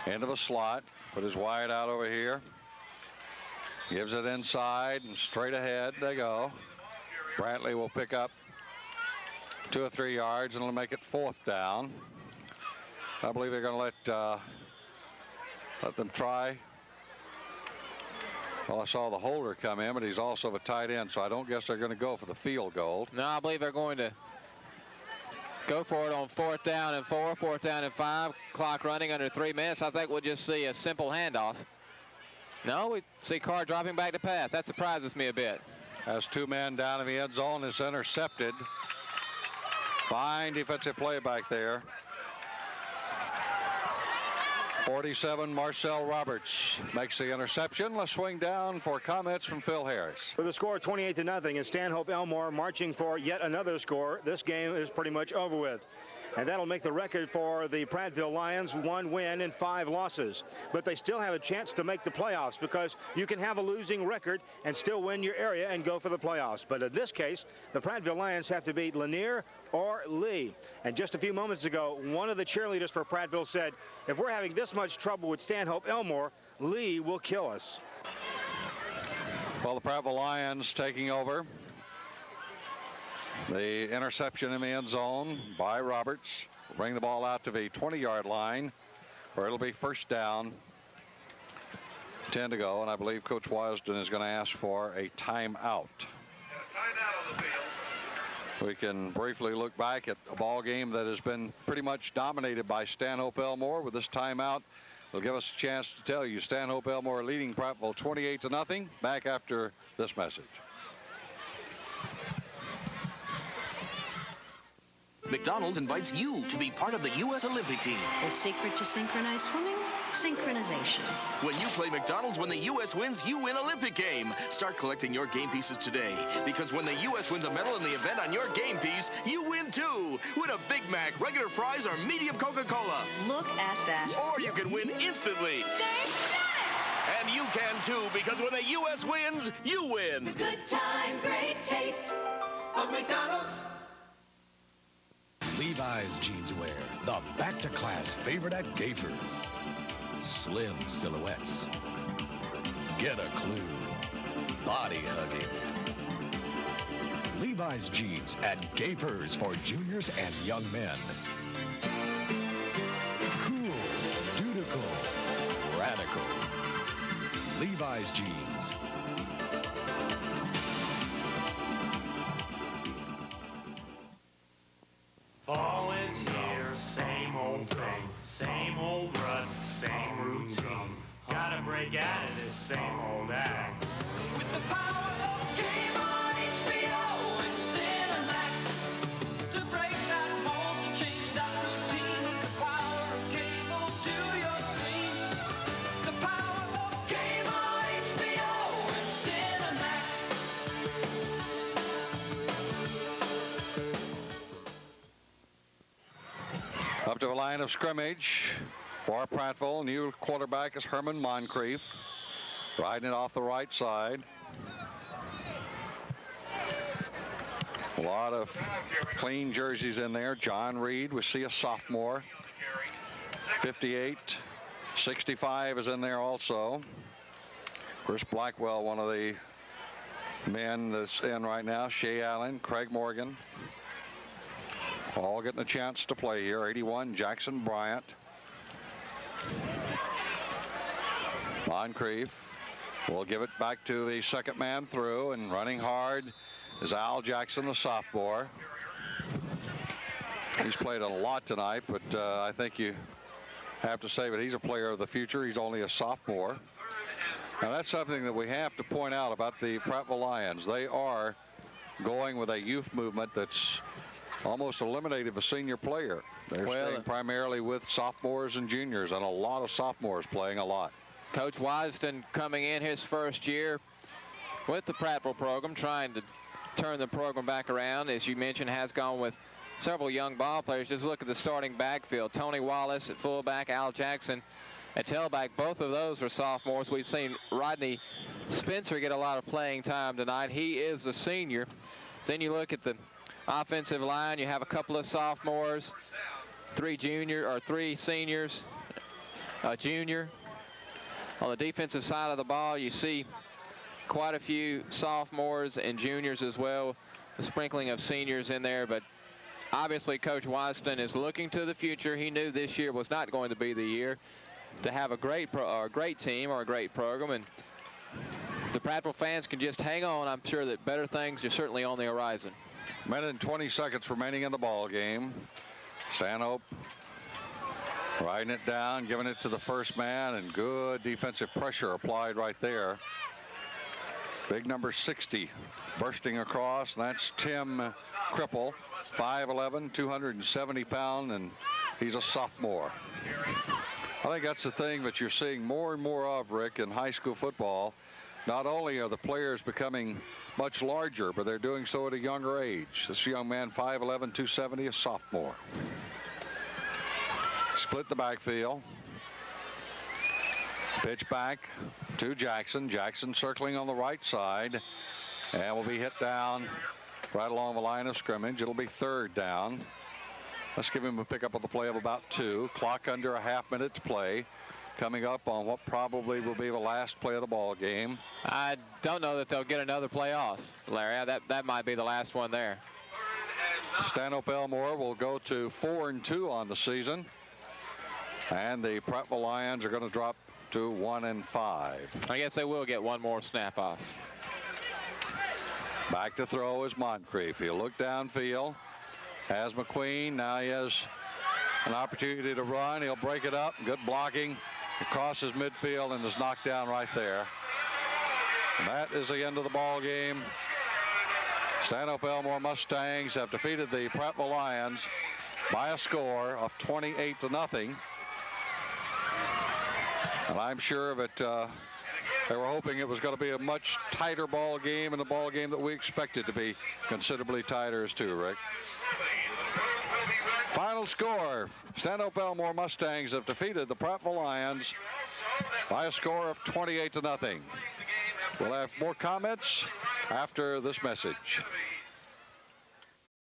into the slot. Put his wide out over here. Gives it inside and straight ahead they go. Brantley will pick up 2 or 3 yards, and it'll make it 4th down. I believe they're going to let them try. Well, I saw the holder come in, but he's also a tight end, so I don't guess they're going to go for the field goal. No, I believe they're going to go for it on 4th down and 4, 4th down and 5. Clock running under 3 minutes. I think we'll just see a simple handoff. No, we see Carr dropping back to pass. That surprises me a bit. Has 2 men down in the end zone. It's intercepted. Fine defensive play back there. 47, Marcel Roberts makes the interception. Let's swing down for comments from Phil Harris. With the score 28-0 and Stanhope Elmore marching for yet another score, this game is pretty much over with. And that'll make the record for the Prattville Lions 1 win and 5 losses. But they still have a chance to make the playoffs, because you can have a losing record and still win your area and go for the playoffs. But in this case, the Prattville Lions have to beat Lanier or Lee. And just a few moments ago, one of the cheerleaders for Prattville said, if we're having this much trouble with Stanhope Elmore, Lee will kill us. Well, the Prattville Lions taking over. The interception in the end zone by Roberts will bring the ball out to the 20-yard line, where it'll be 1st down, 10 to go, and I believe Coach Wasden is going to ask for a timeout. We can briefly look back at a ball game that has been pretty much dominated by Stanhope Elmore. With this timeout, it'll give us a chance to tell you Stanhope Elmore leading Prattville 28-0. Back after this message. McDonald's invites you to be part of the U.S. Olympic team. The secret to synchronized swimming? Synchronization. When you play McDonald's, when the U.S. wins, you win Olympic game. Start collecting your game pieces today, because when the U.S. wins a medal in the event on your game piece, you win too. Win a Big Mac, regular fries, or medium Coca-Cola. Look at that. Or you can win instantly. They've done it! And you can too, because when the U.S. wins, you win. The good time, great taste of McDonald's. Levi's jeans wear, the back-to-class favorite at Gapers. Slim silhouettes. Get a clue. Body hugging. Levi's jeans at Gapers for juniors and young men. Cool, dutiful, radical. Levi's jeans. Fall is here, same old thing, same old rut, same routine. Gotta break out of this same old act. With the power of Game on HBO and Cinemax, to break that mold, to change that routine. With the power of cable to your screen. The power of Game on HBO and Cinemax. Up to the line of scrimmage for Prattville. New quarterback is Herman Moncrief. Riding it off the right side. A lot of clean jerseys in there. John Reed, we see a sophomore. 58. 65 is in there also. Chris Blackwell, one of the men that's in right now. Shea Allen, Craig Morgan. all getting a chance to play here. 81, Jackson Bryant. Moncrief will give it back to the second man through, and running hard is Al Jackson, the sophomore. He's played a lot tonight, but I think you have to say that he's a player of the future. He's only a sophomore. Now, that's something that we have to point out about the Prattville Lions. They are going with a youth movement that's almost eliminated a senior player. They're staying primarily with sophomores and juniors, and a lot of sophomores playing a lot. Coach Wisden coming in his first year with the Prattville program, trying to turn the program back around. As you mentioned, has gone with several young ball players. Just look at the starting backfield. Tony Wallace at fullback, Al Jackson at tailback. Both of those are sophomores. We've seen Rodney Spencer get a lot of playing time tonight. He is a senior. Then you look at the offensive line. You have a couple of sophomores, three seniors, a junior. On the defensive side of the ball, you see quite a few sophomores and juniors as well, a sprinkling of seniors in there. But obviously, Coach Wisden is looking to the future. He knew this year was not going to be the year to have a great team or a great program. And the Prattville fans can just hang on. I'm sure that better things are certainly on the horizon. Minute and 20 seconds remaining in the ball game. Stanhope riding it down, giving it to the first man, and good defensive pressure applied right there. Big number 60 bursting across. That's Tim Cripple, 5'11", 270 pound, and he's a sophomore. I think that's the thing that you're seeing more and more of, Rick, in high school football. Not only are the players becoming much larger, but they're doing so at a younger age. This young man, 5'11", 270, a sophomore. Split the backfield. Pitch back to Jackson. Jackson circling on the right side, and will be hit down right along the line of scrimmage. It'll be third down. Let's give him a pickup on the play of about 2. Clock under a half minute to play. Coming up on what probably will be the last play of the ball game. I don't know that they'll get another play off, Larry. That might be the last one there. Stanhope Elmore will go to 4-2 on the season. And the Prattville Lions are going to drop to 1-5. I guess they will get one more snap off. Back to throw is Moncrief. He'll look downfield. Has McQueen. Now he has an opportunity to run. He'll break it up. Good blocking. It crosses midfield and is knocked down right there. And that is the end of the ball game. Stanhope Elmore Mustangs have defeated the Prattville Lions by a score of 28-0. And I'm sure that they were hoping it was going to be a much tighter ball game, and a ball game that we expected to be considerably tighter as too, Rick. Final score, Stanhope Elmore Mustangs have defeated the Prattville Lions by a score of 28-0. We'll have more comments after this message.